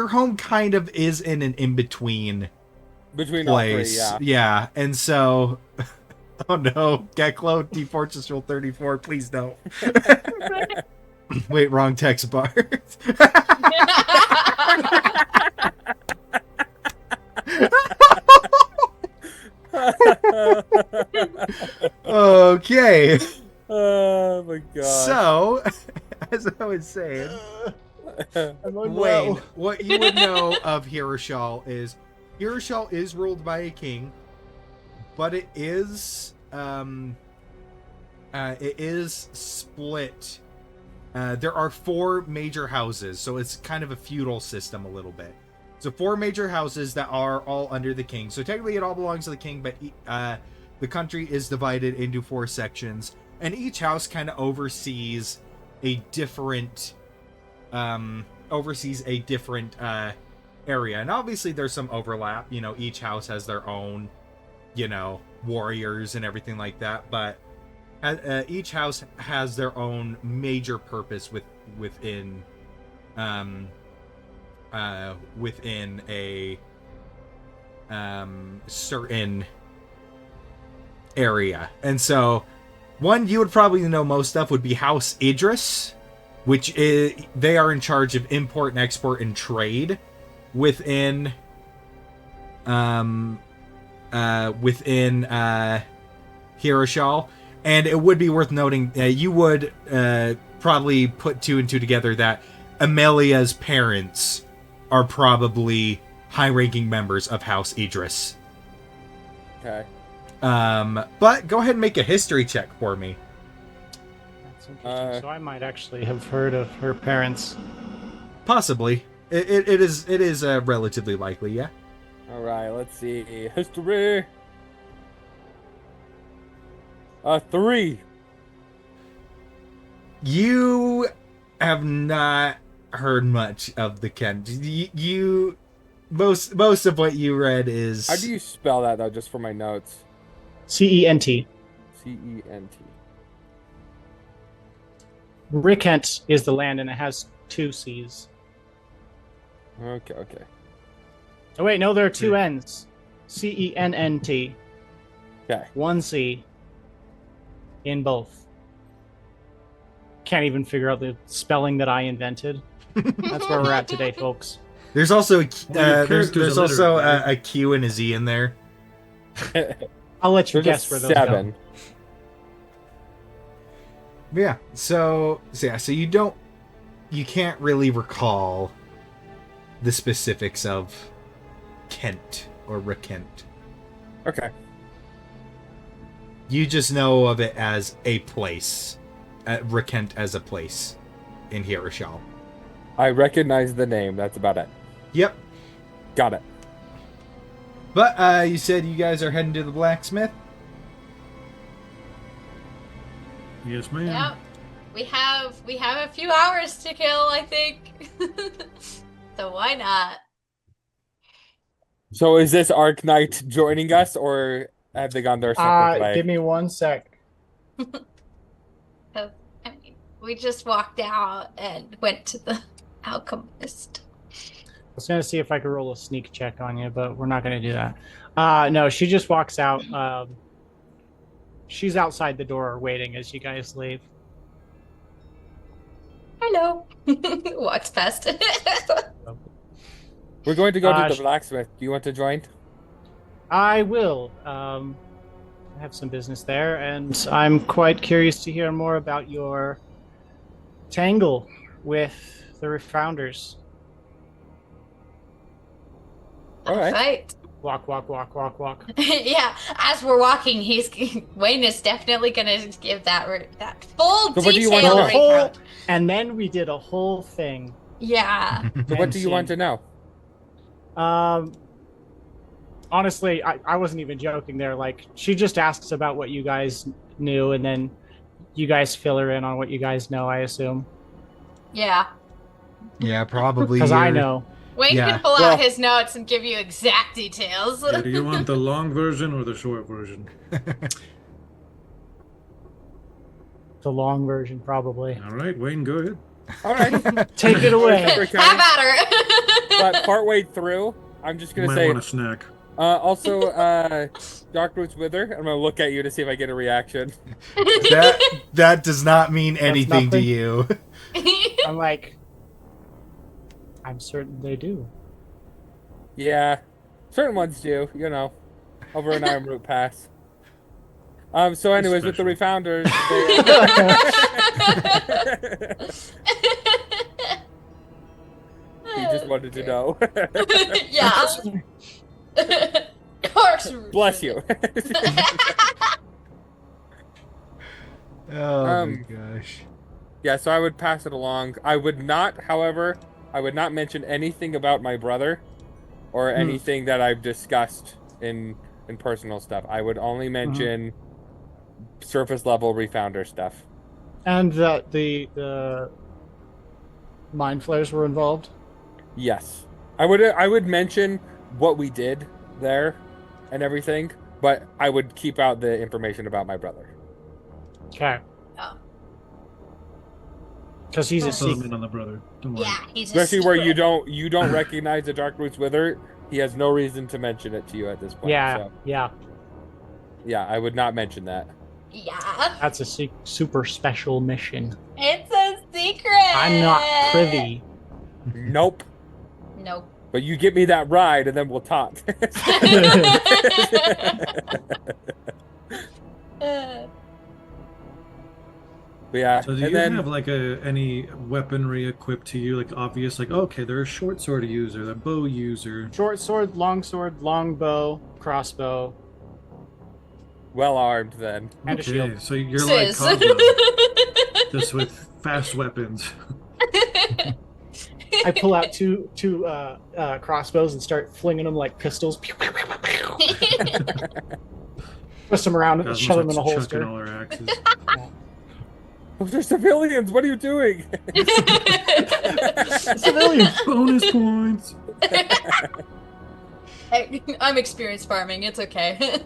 home kind of is in an in between Between all three, place, yeah. and so. Oh no, Geklo, D-Fourtress Rule 34, please don't. Wait, wrong text bar. Okay, Oh my god. so, as I was saying, Wayne, what you would know of Hiroshal is ruled by a king, but it is split. There are 4 major houses, so it's kind of a feudal system a little bit. So 4 major houses that are all under the king. So technically it all belongs to the king, but the country is divided into 4 sections, and each house kind of oversees a different area. And obviously there's some overlap. You know, each house has their own, warriors and everything like that, but each house has their own major purpose within a certain area. And so one you would probably know most of would be House Idris, which is they are in charge of import and export and trade within Hiroshal. And it would be worth noting, you would probably put 2 and 2 together that Amelia's parents are probably high-ranking members of House Idris. Okay. But go ahead and make a history check for me. That's interesting. So I might actually have heard of her parents. Possibly. It is relatively likely, yeah. All right. Let's see. History. 3. You have not heard much of the Kent. You most of what you read is. How do you spell that though? Just for my notes. Cent. Cent. Rikent is the land, and it has 2 C's. Okay. Oh wait, no, there are 2 N's. Cennnt. Okay. 1 C. In both. Can't even figure out the spelling that I invented. That's where we're at today, folks. There's also Well, your there's character's also illiterate, right? a Q and a Z in there. I'll let you There's guess a where those 7. go. Yeah. So you can't really recall the specifics of Kent or Rikent. Okay. You just know of it as a place. Rikent as a place in Hiroshal. I recognize the name. That's about it. Yep. Got it. But you said you guys are heading to the blacksmith? Yes, ma'am. Yep. We have a few hours to kill, I think. So why not? So is this Arc Knight joining us, or have they gone their separate way? Give me 1 sec. I mean, we just walked out and went to the alchemist. I was going to see if I could roll a sneak check on you, but we're not going to do that. No, she just walks out. She's outside the door waiting as you guys leave. Hello. Walks past. We're going to go to the sh- blacksmith. Do you want to join? I will. I have some business there, and I'm quite curious to hear more about your tangle with the founders. All right. Right. Walk, walk, walk, walk, walk. Yeah, as we're walking, Wayne is definitely gonna give that full So what do you detail want to The know? whole, recount. and then we did a whole thing Yeah. So what do you want to know? Honestly, I wasn't even joking there. Like, she just asks about what you guys knew, and then you guys fill her in on what you guys know, I assume. Yeah. Yeah, probably. Because I know. Wayne Yeah. can pull Well- out his notes and give you exact details. Yeah, do you want the long version or the short version? The long version, probably. All right, Wayne, go ahead. All right. Take it away. Separate Have county. at her. But partway through, I'm just You gonna might say. want a snack. Also, Dark Roots Wither. I'm gonna look at you to see if I get a reaction. That does not mean anything to nothing. you. I'm like, I'm certain they do. Yeah, certain ones do. You know, over an Iron Root Pass. So, anyways, with the refounders, he just wanted to know. Yeah. Horse. Bless you. Oh my gosh. Yeah, so I would pass it along. I would not, however, I would not mention anything about my brother or anything that I've discussed in personal stuff. I would only mention surface level refounder stuff. And that the mind flayers were involved. Yes. I would mention what we did there and everything, but I would keep out the information about my brother. Okay. Oh. Because he's a Fill him secret. in on the brother. Don't worry. Yeah, he's a Especially where secret. you don't recognize the Dark Roots Wither. He has no reason to mention it to you at this point. Yeah, So, yeah. yeah, I would not mention that. Yeah. That's a super special mission. It's a secret. I'm not privy. Nope. Nope. But you give me that ride and then we'll talk. But yeah, So do and you then have like any weaponry equipped to you, like obvious, like okay, they're a short sword user, they're a bow user. Short sword, long bow, crossbow, well armed then. and a Okay, shield. so you're like Sis. Cosmo, just with fast weapons. I pull out two crossbows and start flinging them like pistols. Twist them around and Cosmo shove them in a starts chucking holster. all her axes. Those are civilians. What are you doing? Civilians. Bonus points. I'm experienced farming. It's okay.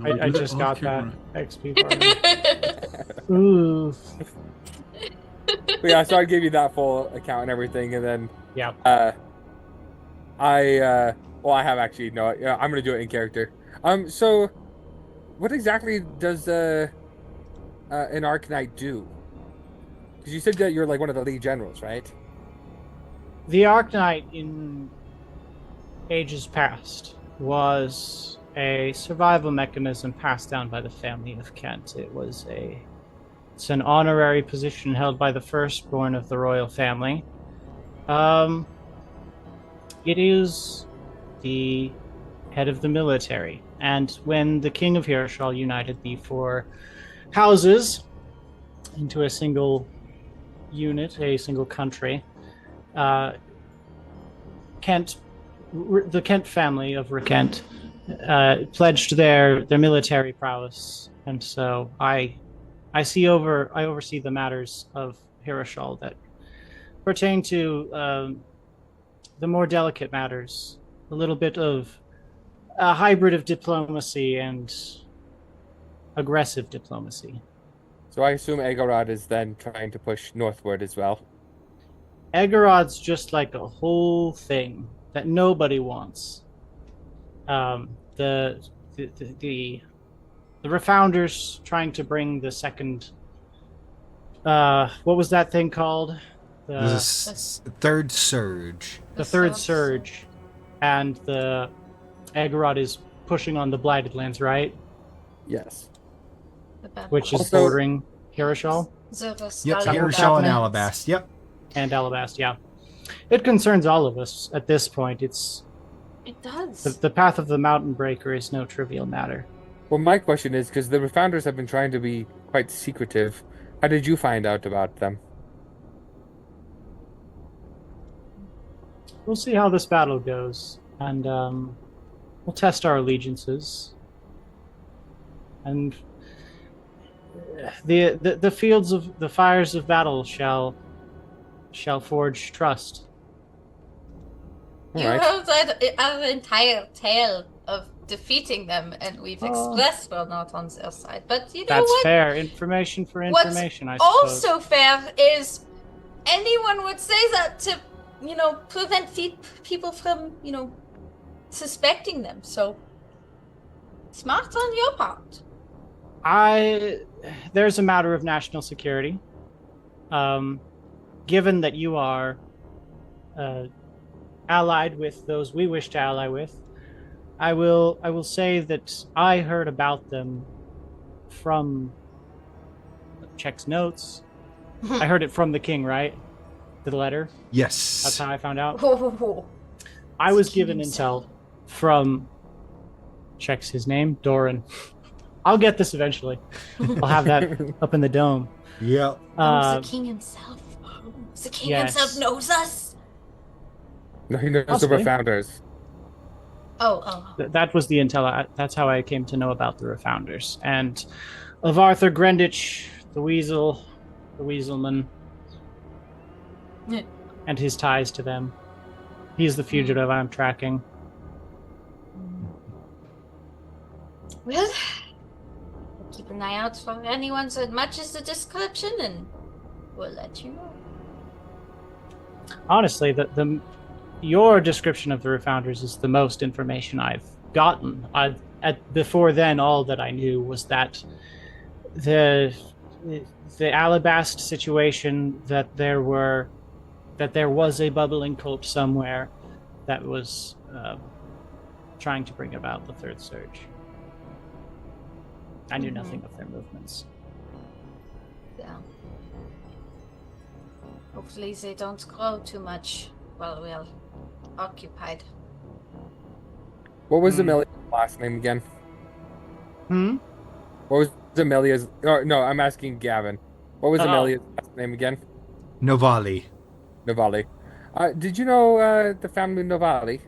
I Do just off got that camera. XP farming. Ooh. But yeah, so I gave you that full account and everything, and then Yeah. I have actually no. Yeah, I'm gonna do it in character. So what exactly does an Arcanite do? Because you said that you're like one of the lead generals, right? The Arcanite in ages past was a survival mechanism passed down by the family of Kent. It's an honorary position held by the firstborn of the royal family. It is the head of the military, and when the King of Hirschall united the four houses into a single unit, a single country, the Kent family of Rekent pledged their military prowess, and so I oversee the matters of Hirschall that pertain to the more delicate matters, a little bit of a hybrid of diplomacy and aggressive diplomacy. So I assume Agorod is then trying to push northward as well. Egorod's just like a whole thing that nobody wants. The refounders trying to bring the second. What was that thing called? This is third surge. The third surge, and the Agorod is pushing on the Blighted Lands, right? Yes. Which is Also- bordering Hirschall Yep, Alabama. Hirschall and Alabast. Yep. and Alabast. Yeah, it concerns all of us at this point. It does. The path of the Mountain Breaker is no trivial matter. Well, my question is, because the refounders have been trying to be quite secretive How did you find out about them? We'll see how this battle goes, and we'll test our allegiances. And the fields of the fires of battle shall forge trust. You Alright. heard our entire tale of defeating them, and we've expressed we're not on their side. But you know That's what? fair. Information for information, I suppose. Also fair is anyone would say that to, prevent people from, suspecting them. So smart on your part. There's a matter of national security. Given that you are allied with those we wish to ally with, I will say that I heard about them from Check's notes. I heard it from the king, right? The letter. Yes. That's how I found out. Oh, I was given intel from Check's his name, Doran. I'll get this eventually. I'll have that up in the dome. Yep. the king himself. The king yes. himself knows us. No, he knows Possibly. the founders. Oh. That was the intel. That's how I came to know about the Refounders. And of Arthur Grendich, the Weaselman, Yeah. and his ties to them. He's the fugitive I'm tracking. Well, we'll keep an eye out for anyone that matches the description, and we'll let you know. Honestly, your description of the Refounders is the most information I've gotten. Before then, all that I knew was that the Alabast situation, that there was a bubbling cult somewhere that was trying to bring about the Third Surge. I knew nothing of their movements. Yeah. Hopefully they don't grow too much while we're occupied. What was Amelia's last name again? What was Amelia's... Oh, no, I'm asking Gavin. What was Amelia's last name again? Novali. Novali. Did you know the family Novali?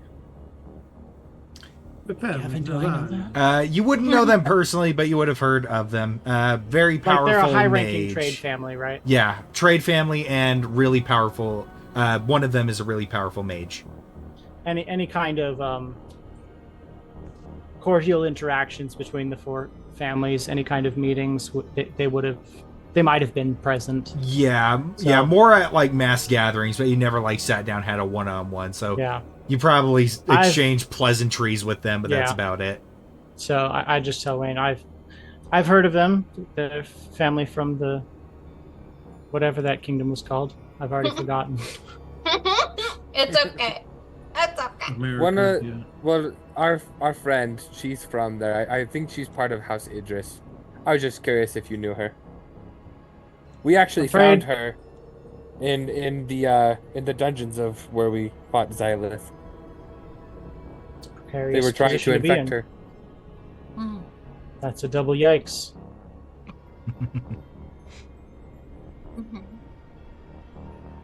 Gavin, do I know that? You wouldn't know them personally, but you would have heard of them. Very powerful Like they're a high-ranking mage. trade family, right? Yeah, trade family and really powerful. One of them is a really powerful mage. Any kind of cordial interactions between the four families, any kind of meetings, they might have been present. Yeah, more at like mass gatherings, but you never like sat down, had a one-on-one. So Yeah. you probably exchanged pleasantries with them, but that's Yeah. about it. So I just tell Wayne I've heard of them. The family from the whatever that kingdom was called. I've already forgotten. It's okay. It's okay. America, Well, our friend, she's from there. I think she's part of House Idris. I was just curious if you knew her. We actually found her in the dungeons of where we fought Xylith. They were trying to infect her. Mm. That's a double yikes.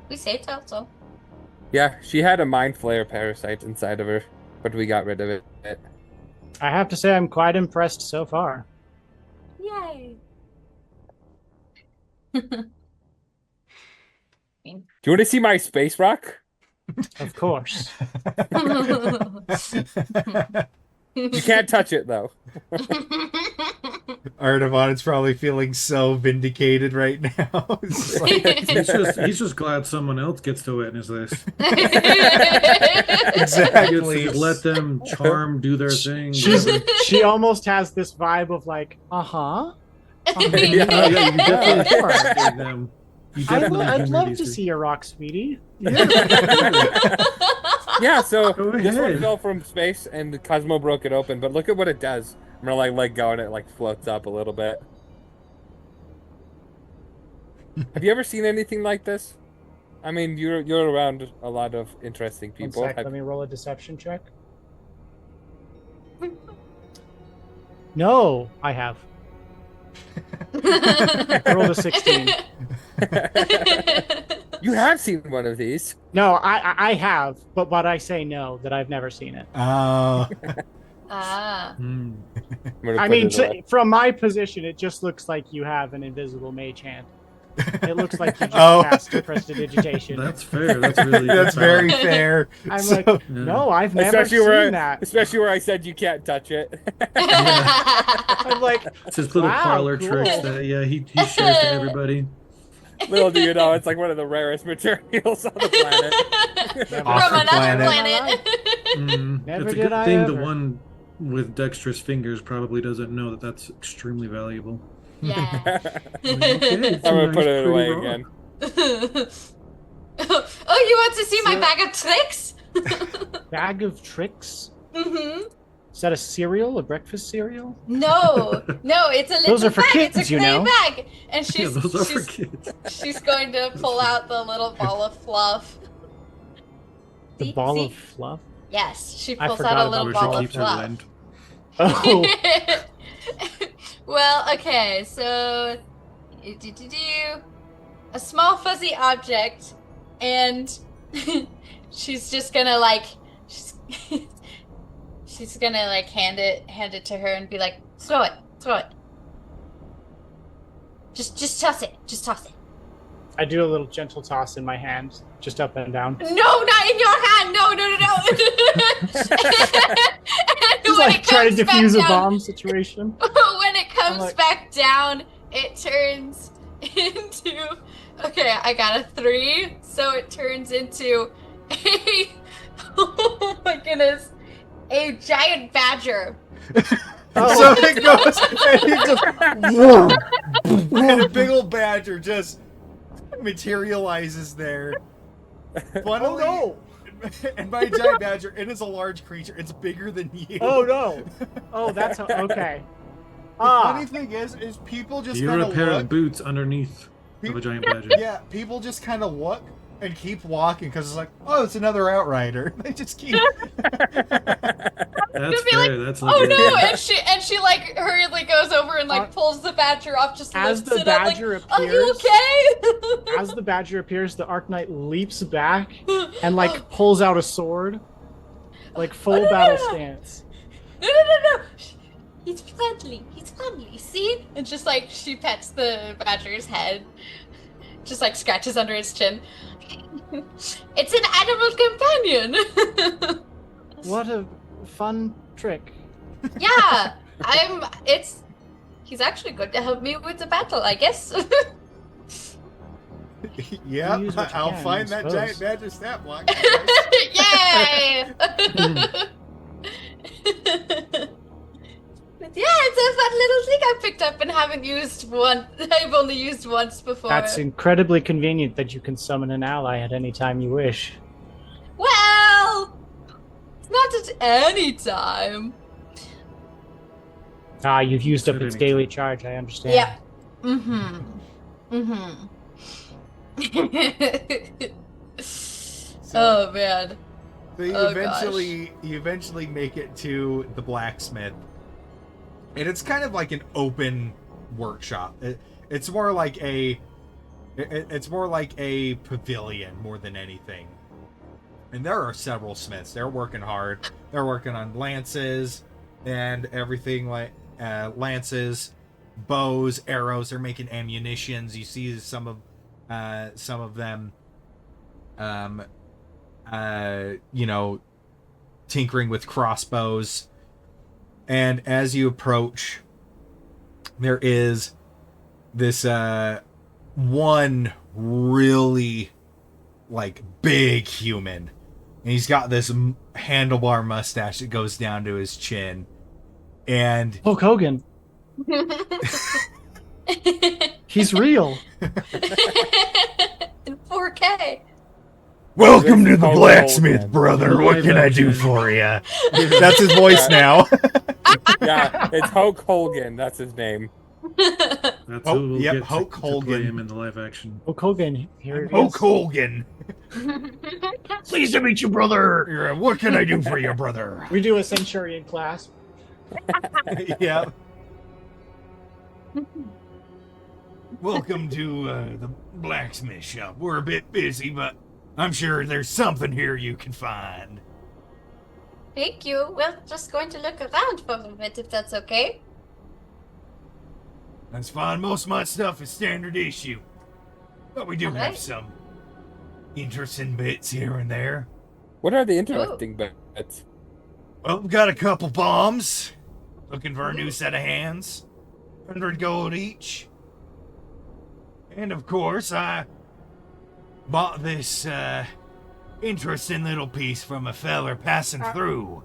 We saved her, so. Yeah, she had a mind flayer parasite inside of her, but we got rid of it. I have to say I'm quite impressed so far. Yay. Do you want to see my space rock? Of course. You can't touch it though. Artavon is probably feeling so vindicated right now. It's just like, he's just glad someone else gets to witness this. exactly. Just let them charm, do their thing. She almost has this vibe of like, uh-huh. You definitely Sure. them. You definitely I'd humor love these to two. see your rock, sweetie. Yeah, so Go this one ahead. fell from space and Cosmo broke it open, but look at what it does. I'm gonna like let go and it like floats up a little bit. Have you ever seen anything like this? I mean, you're around a lot of interesting One people. sec, let me roll a deception check. No, I have. I rolled a 16. You have seen one of these. No, I have, but I say no, that I've never seen it. Oh. Ah. Hmm. I'm gonna I put mean, it away. from my position, it just looks like you have an invisible mage hand. It looks like you just Oh. cast prestidigitation. That's fair. That's really That's very valid. fair. I'm So- like, no, I've never Especially where, seen that. especially where I said you can't touch it. I'm like, It's his little Wow, parlor cool. tricks that he shares to everybody. Little do you know, it's like one of the rarest materials on the planet. never Off From the another planet. planet. Never It's a did good I thing ever. the one with dexterous fingers probably doesn't know that that's extremely valuable. Yeah. Okay, I'm gonna nice, put it pretty away rock. again. Oh, you want to see my So- bag of tricks? Bag of tricks? Mm-hmm. Is that a cereal? A breakfast cereal? No, it's a little Those are for bag. kids, it's a you clay know. bag, and Yeah, those are for she's kids. she's going to pull out the little ball of fluff. The See? ball See? of fluff? Yes, she I pulls forgot out a about little Where ball she of keeps her fluff. lint. Oh, Well, okay, so a small fuzzy object, and she's just gonna like she's gonna like hand it to her and be like, throw it. Just toss it. I do a little gentle toss in my hand, just up and down. No, not in your hand. No. And Just when like it try to comes back defuse a down- bomb situation. when it comes like- back down, it turns into. Okay, I got a 3, so it turns into a. Oh my goodness, a giant badger. So it goes, and it just, whoa, and a big old badger just materializes there. Funnily, Oh and by a giant badger, it is a large creature. It's bigger than you. no! Oh no! Oh, that's okay. The funny thing is people just You're kind a of pair look. of boots underneath of a giant badger. Yeah, people just kind of look and keep walking because it's like, oh, it's another outrider. They just keep. That's You'll be fair. like, That's Oh legit. no! And she like hurriedly goes over and like pulls the badger off, just As lifts the it up, like, badger are you okay? As the badger appears, the Arc Knight leaps back and like pulls out a sword, like full no, battle no. stance. No. He's friendly. See? And just like she pets the badger's head, just like scratches under its chin. It's an animal companion. What a fun trick! Yeah, he's actually going to help me with the battle, I guess. Yeah, Use what you I'll can, find I that suppose. giant badger stat block. Yay! But yeah, it's a fun little thing I picked up and haven't used one. I've only used once before. That's incredibly convenient that you can summon an ally at any time you wish. Well, not at any time. Ah, you've used up At its any daily charge. I understand. Yeah. Mm-hmm. Oh man. So you Oh, eventually make it to the blacksmith, and it's kind of like an open workshop. It's more like a pavilion more than anything. And there are several smiths. They're working hard. They're working on lances and everything like lances, bows, arrows. They're making ammunitions. You see some of them. Tinkering with crossbows. And as you approach, there is this one really like big human, and he's got this handlebar mustache that goes down to his chin, and Hulk Hogan. He's real. In 4K. welcome This to the Hulk blacksmith, Hogan. brother. What Live can I do action. for you? That's his voice now. Yeah, it's Hulk Hogan. That's his name. That's Oh, who we'll yep, get Hulk to play Hogan. him in the live action. Hulk Hogan. Here it Hulk is. Hogan. Pleased to meet you, brother. What can I do for you, brother? We do a Centurion class. Yeah. Welcome to the blacksmith shop. We're a bit busy, but I'm sure there's something here you can find. Thank you. We're just going to look around for a bit, if that's okay. That's fine. Most of my stuff is standard issue. But we do have Alright. some interesting bits here and there. What are the interesting bits? Well, we've got a couple bombs. Looking for a new set of hands. 100 gold each. And of course, I bought this interesting little piece from a feller passing through.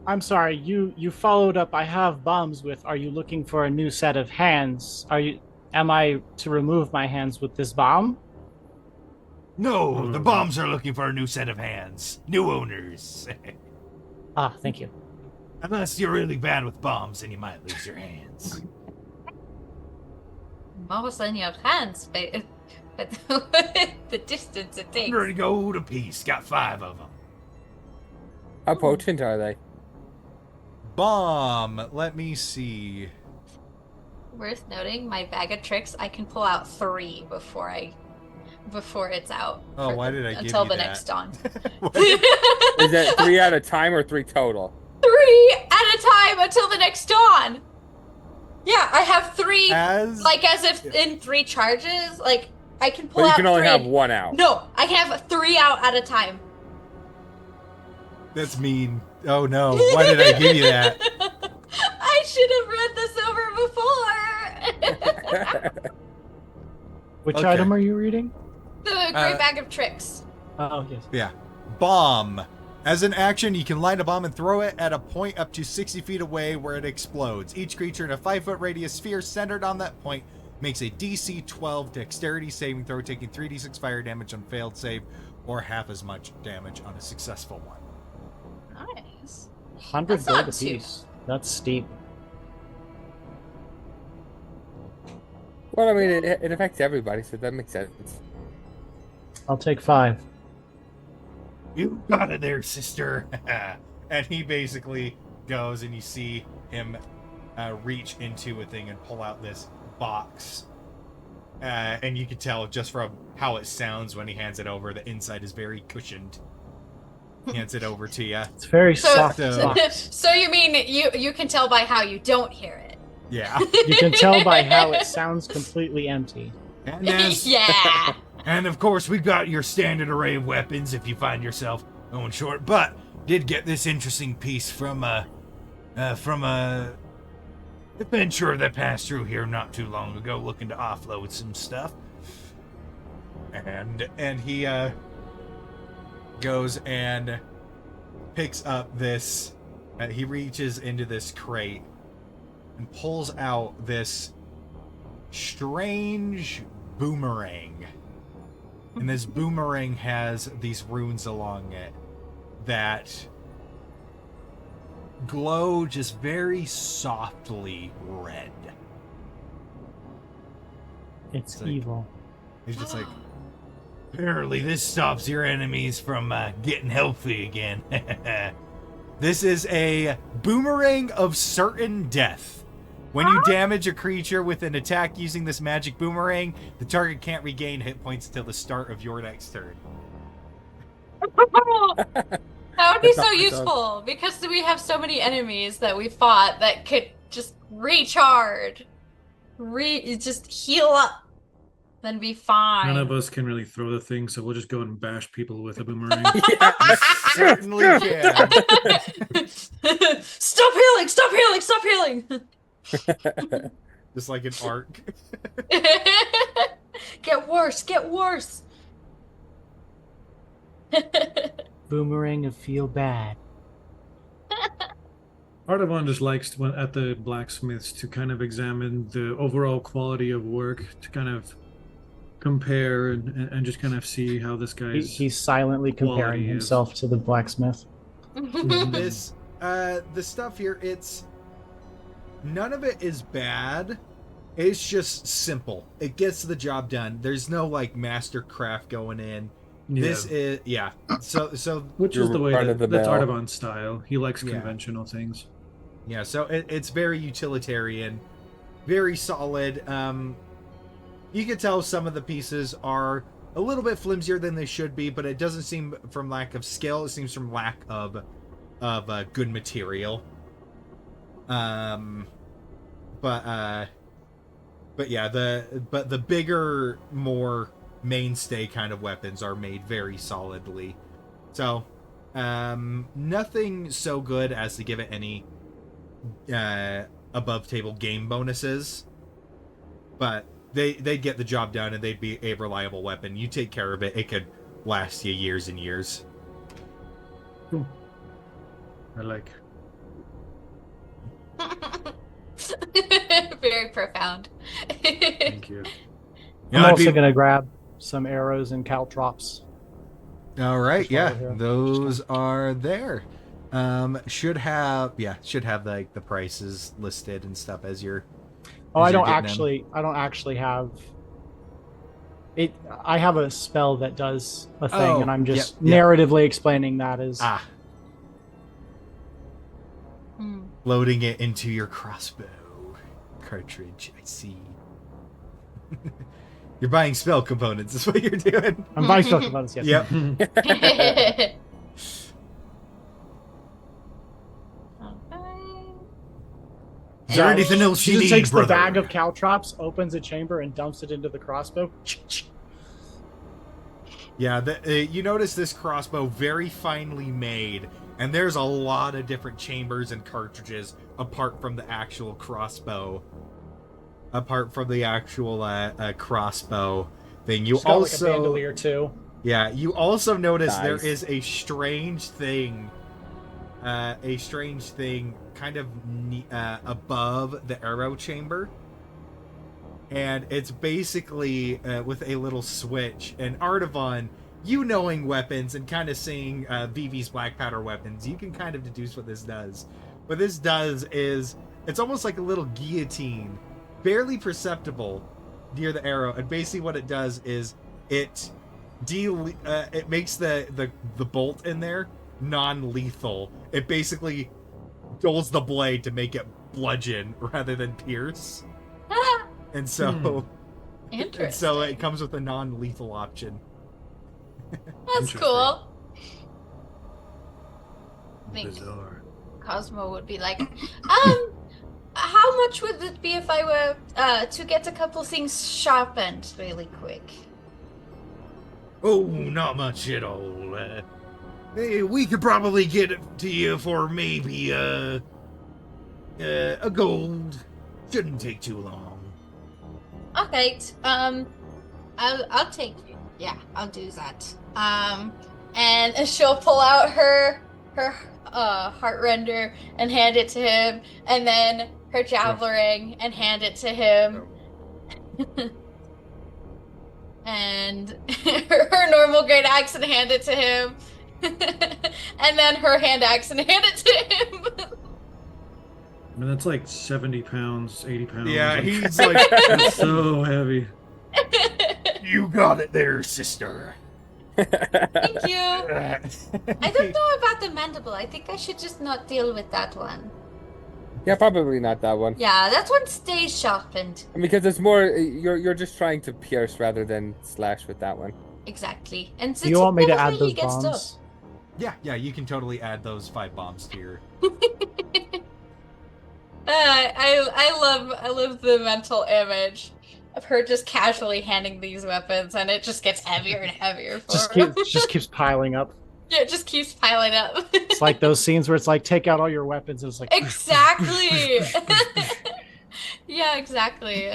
I'm sorry, you followed up. I have bombs with. Are you looking for a new set of hands? Am I to remove my hands with this bomb? No, the bombs are looking for a new set of hands. New owners. Ah, thank you. Unless you're really bad with bombs, then you might lose your hands. Mouse in your hands, but the distance it takes. 100 gold apiece. Got 5 of them. How potent are they? Bomb. Let me see. Worth noting, my bag of tricks, I can pull out 3 before it's out. Oh, why did I give until you the that? next dawn. Is it 3 at a time or 3 total? 3 at a time until the next dawn. Yeah, I have 3, As as if in 3 charges. Like, I can pull But you out can only 3. have 1 out. No, I can have 3 out at a time. That's mean. Oh no! Why did I give you that? I should have read this over before. Which Okay. item are you reading? The great bag of tricks. Oh, yes. Yeah. Bomb. As an action, you can light a bomb and throw it at a point up to 60 feet away where it explodes. Each creature in a 5-foot radius sphere centered on that point makes a DC 12 dexterity saving throw, taking 3d6 fire damage on failed save, or half as much damage on a successful one. Nice. 100 That's gold not too- apiece. That's steep. Well, I mean, it affects everybody, so that makes sense. I'll take 5. You got it there, sister. And he basically goes, and you see him reach into a thing and pull out this box. And you can tell just from how it sounds when he hands it over, the inside is very cushioned. He hands it over to you. It's very So, soft. So- box. so you mean you can tell by how you don't hear it? Yeah. You can tell by how it sounds completely empty. And, as, Yeah. and of course, we've got your standard array of weapons if you find yourself going short. But did get this interesting piece from a adventurer that passed through here not too long ago, looking to offload some stuff. And he goes and picks up this. He reaches into this crate and pulls out this strange boomerang. And this boomerang has these runes along it that glow just very softly red. It's like- evil. He's just like, Apparently, this stops your enemies from getting healthy again. this is a boomerang of certain death. When you damage a creature with an attack using this magic boomerang, the target can't regain hit points until the start of your next turn. That would be That's so not what it useful because we have so many enemies that we fought that could just recharge, just heal up, then be fine. None of us can really throw the thing, so we'll just go and bash people with a boomerang. Certainly can. Stop healing! Stop healing! Stop healing! Just like an arc. Get worse! Get worse! Boomerang of feel bad. Artavan just likes to, at the blacksmiths to kind of examine the overall quality of work, to kind of compare and just kind of see how this guy's. He's silently comparing quality is. himself to the blacksmith. This, the stuff here, none of it is bad. It's just simple. It gets the job done. There's no like master craft going in. Yeah. This is So Which You're is the way part of the that's bell. Artavan's style. He likes Yeah. conventional things. yeah. So it's very utilitarian. very solid. You can tell some of the pieces are a little bit flimsier than they should be, but it doesn't seem from lack of skill. It seems from lack of good material. But yeah, the bigger, more mainstay kind of weapons are made very solidly. So, nothing so good as to give it any above table game bonuses, but they get the job done, and they'd be a reliable weapon. You take care of it, it could last you years and years. Cool. I like. Very profound. Thank you. I'm also going to grab some arrows and caltrops. All right, Just over yeah, here. those are there. Should have like the prices listed and stuff as you're. Oh, as I you're don't getting them. actually have it. I have a spell that does a thing, Oh, and I'm just yep. narratively explaining that as. Hmm. Loading it into your crossbow cartridge. I see. You're buying spell components. Is what you're doing. I'm buying spell components. Yes. Yep. Is there Yeah, anything else She you just need, takes brother? the bag of caltrops, opens a chamber, and dumps it into the crossbow. Yeah, you notice this crossbow very finely made, and there's a lot of different chambers and cartridges apart from the actual crossbow. Apart from the actual crossbow thing, you She's got also like a bandolier too. yeah, you also notice Nice. there is a strange thing kind of above the arrow chamber. And it's basically with a little switch. And Artavan, you knowing weapons and kind of seeing Vivi's black powder weapons, you can kind of deduce what this does. What this does is, it's almost like a little guillotine, barely perceptible near the arrow. And basically what it does is it makes the bolt in there non-lethal. It basically dulls the blade to make it bludgeon rather than pierce. And so, Interesting. and so it comes with a non-lethal option. That's cool. I think Bizarre. Cosmo would be like, how much would it be if I were to get a couple things sharpened really quick? Oh, not much at all. Hey, we could probably get it to you for maybe a gold. Shouldn't take too long. Okay, I'll take you. Yeah, I'll do that. And she'll pull out her heart render and hand it to him, and then her javelin and hand it to him, and her normal great axe and hand it to him, and then her hand axe and hand it to him. I mean, that's like 70 pounds, 80 pounds. Yeah, Like, he's like, that's so heavy. You got it there, sister. Thank you. I don't know about the mandible. I think I should just not deal with that one. Yeah, probably not that one. Yeah, that one stays sharpened. Because it's more you're just trying to pierce rather than slash with that one. Exactly. And Do you want me to add he those gets bombs? yeah, you can totally add those 5 bombs to your. I love the mental image of her just casually handing these weapons, and it just gets heavier and heavier for her. Just keeps piling up. Yeah, it just keeps piling up. It's like those scenes where it's like, take out all your weapons, and it's like Exactly. Yeah, exactly.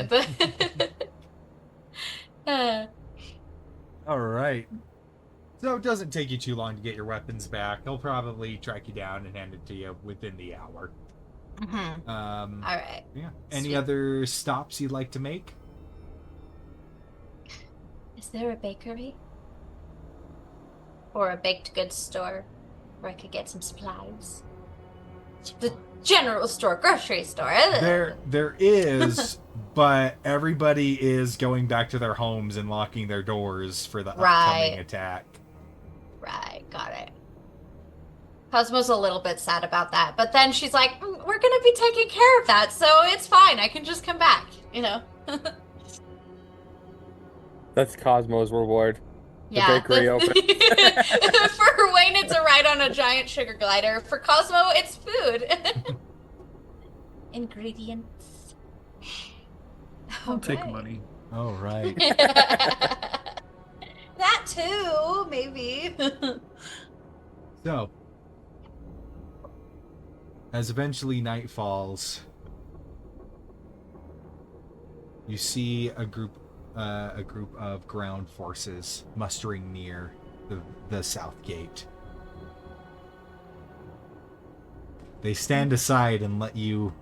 All right. So it doesn't take you too long to get your weapons back. He'll probably track you down and hand it to you within the hour. Mhm. All right. Yeah. Any Sweet. other stops you'd like to make? Is there a bakery? Or a baked goods store where I could get some supplies? The general store, grocery store. There is, but everybody is going back to their homes and locking their doors for the upcoming Right. attack. Right, got it. Cosmo's a little bit sad about that, but then she's like, we're gonna be taking care of that, so it's fine. I can just come back, you know? That's Cosmo's reward. Yeah. bakery open. For Wayne, it's a ride on a giant sugar glider. For Cosmo, it's food. Ingredients. I'll take Okay. money. Oh, right. That too, maybe. So, as eventually night falls, you see a group of ground forces mustering near the south gate. They stand aside and let you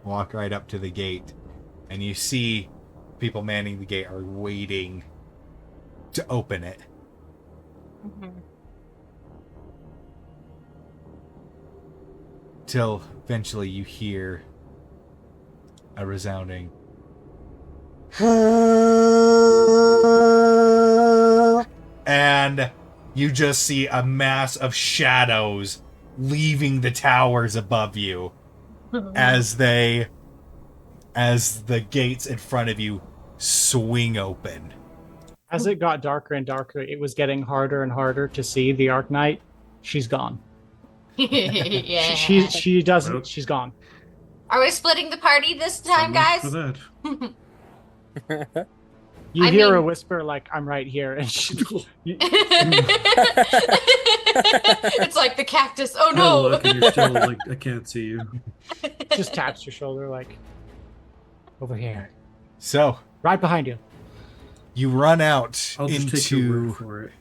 walk right up to the gate, and you see people manning the gate are waiting to open it. Till eventually you hear a resounding and you just see a mass of shadows leaving the towers above you as the gates in front of you swing open. As it got darker and darker, it was getting harder and harder to see the Arc Knight. She's gone. Yeah. She doesn't. Nope. She's gone. Are we splitting the party this time, So much guys? for that. You I hear her mean- whisper like, "I'm right here," and she. It's like the cactus. Oh No, no! look, and you're still like, I can't see you. just taps your shoulder like, "Over here, So right behind you." you run out I'll just take your into word for it.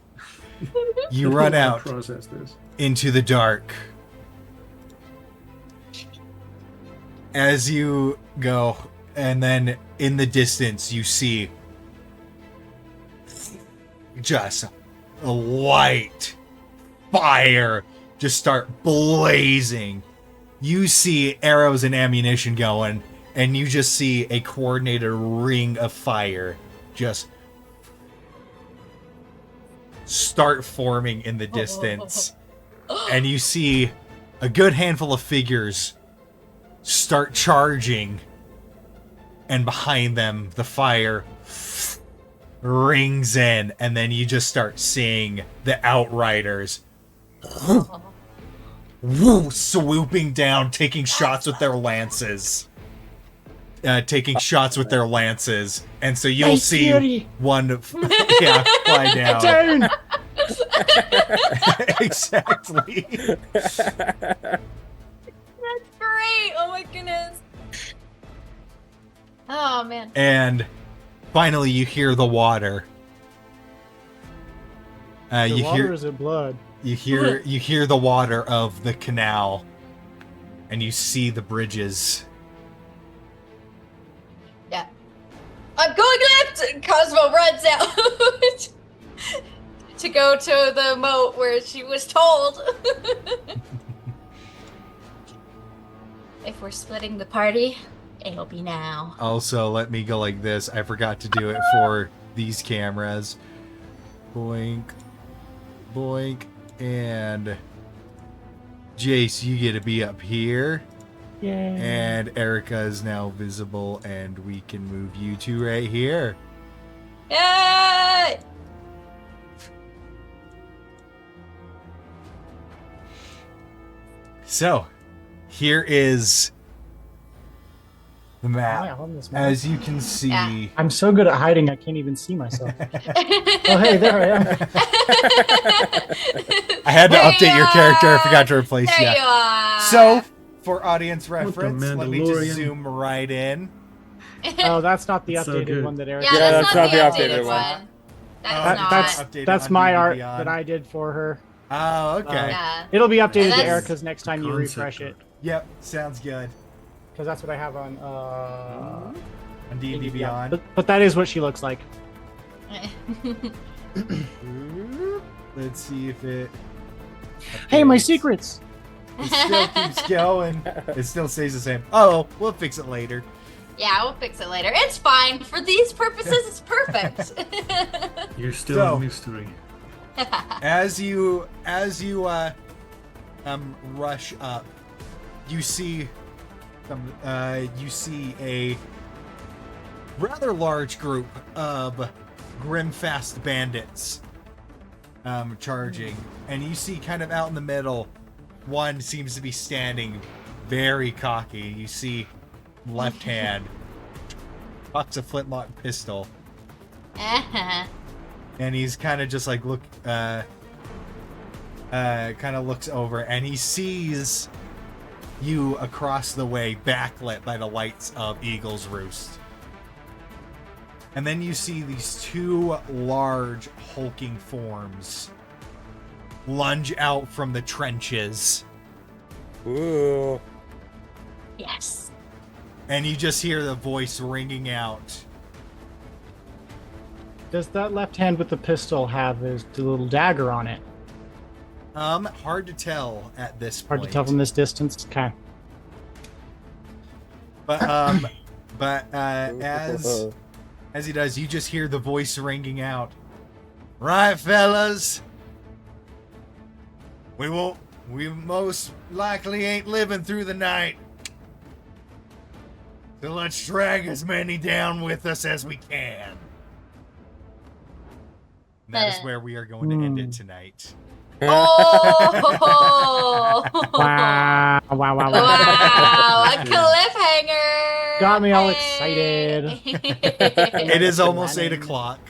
you run I'll out process this. into the dark. As you go, and then in the distance you see just a white fire just start blazing. You see arrows and ammunition going, and you just see a coordinated ring of fire just start forming in the distance. And you see a good handful of figures start charging, and behind them the fire rings in, and then you just start seeing the Outriders swooping down, taking shots with their lances. And so you'll Hey, see Fury. one fly down. Down. Exactly. That's great! Oh my goodness. Oh man. And finally you hear the water. The you water hear is in blood. you hear the water of the canal, and you see the bridges. Yeah. I'm going left! Cosmo runs out to go to the moat where she was told. If we're splitting the party, it'll be now. Also, let me go like this. I forgot to do it for these cameras. Boink, boink, and Jace, you get to be up here. Yeah. And Erica is now visible, and we can move you two right here. Yay! So, here is the map. Wow, on this map. As you can see, Yeah. I'm so good at hiding, I can't even see myself. Oh, hey, there I am. I had to There update you your character. I are. forgot to replace There you. you are. So, for audience the reference, let me just Mandalorian. zoom right in. Oh, that's not the It's so updated good. one that Eric. yeah, Yeah, that's not the not updated the updated one. That's Oh, not. updated That's on my D&D art Beyond. that I did for her. Oh, okay. Yeah. It'll be updated to That's- Erica's next time you Concept refresh it, art. Yep, sounds good. because that's what I have on. On D&D yeah. Beyond. But that is what she looks like. Let's see if it... Hey, my updates. secrets. It still keeps going. It still stays the same. Oh, we'll fix it later. Yeah, we'll fix it later. It's fine. For these purposes, it's perfect. You're still So- a mystery. As you rush up. You see a rather large group of Grimfast bandits charging, and you see kind of out in the middle, one seems to be standing very cocky. You see left hand cocks a flintlock pistol, and he's kind of just like kind of looks over, and he sees you across the way, backlit by the lights of Eagle's Roost. And then you see these two large hulking forms lunge out from the trenches. Ooh. Yes. And you just hear the voice ringing out. Does that left hand with the pistol have the little dagger on it? Hard to tell at this point. Hard to tell from this distance. Okay. But as he does, you just hear the voice ringing out. Right, fellas. We most likely ain't living through the night. So let's drag as many down with us as we can. And that is where we are going to end it tonight. Oh! Wow! Wow! Wow! Wow! A cliffhanger! Got me all excited. It is almost 8 o'clock.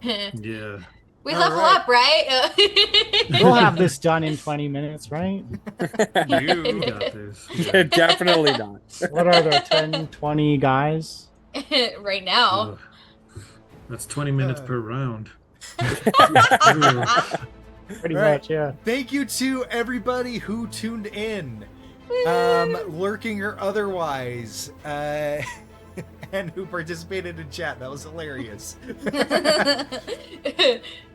Yeah. We All level right. up, right? We'll have this done in 20 minutes, right? You got this. Definitely not. What are there, 10, 20 guys? Right now. Ugh. That's 20 minutes per round. Pretty All right. much, yeah. Thank you to everybody who tuned in, lurking or otherwise, and who participated in chat. That was hilarious.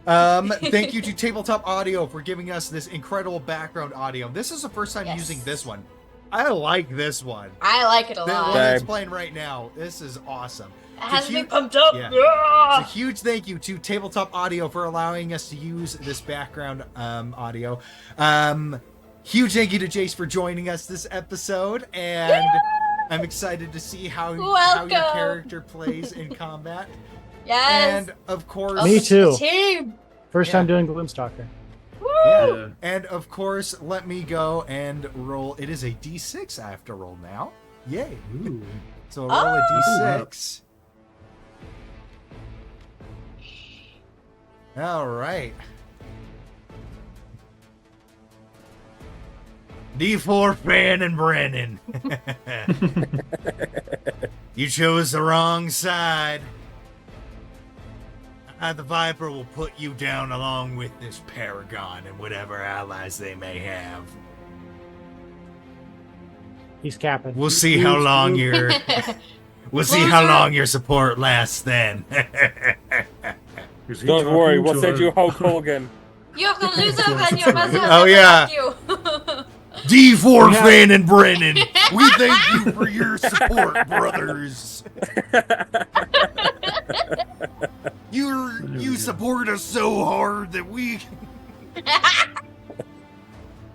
Thank you to Tabletop Audio for giving us this incredible background audio. This is the first time Yes. using this one. I like this one. I like it a The one lot. that's playing right now. This is awesome. It has me huge- pumped up. yeah. Yeah. It's a huge thank you to Tabletop Audio for allowing us to use this background audio. Huge thank you to Jace for joining us this episode, and I'm excited to see how your Welcome. character plays in combat. Yes. And of course, Me too. Team. First Yeah. time doing Gloomstalker. yeah. Yeah. And of course, let me go and roll. It is a D6 I have to roll now. Yay! Ooh. So I'll roll a D6. All right. D4 Fan and Brennan. You chose the wrong side. The Viper will put you down along with this Paragon and whatever allies they may have. He's capping. We'll see how long your support lasts then. Is he Don't worry, talking we'll to send us? you Hulk Hogan. You're the loser and your mother Oh, will yeah. fuck you. D4 Fan and Brennan, we thank you for your support, brothers. You support us so hard that we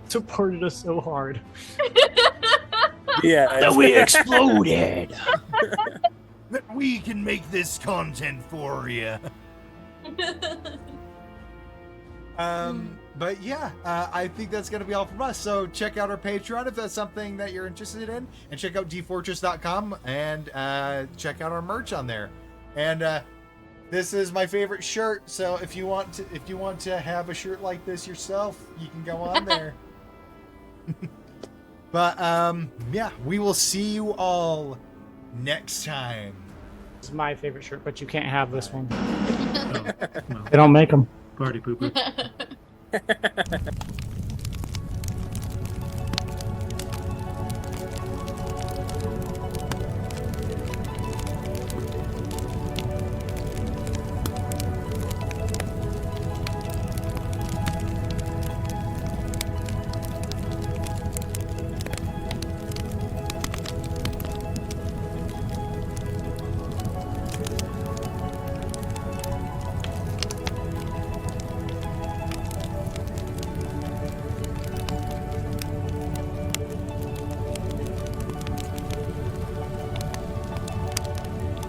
Supported us so hard. Yeah. That we exploded. that we can make this content for you. But yeah, I think that's going to be all from us. So check out our Patreon if that's something that you're interested in, and check out D-Fourtress.com and check out our merch on there. And this is my favorite shirt. So if you want to have a shirt like this yourself, you can go on there. But yeah, we will see you all next time. This is my favorite shirt, but you can't have this one. Oh, no. They don't make them. Party pooper.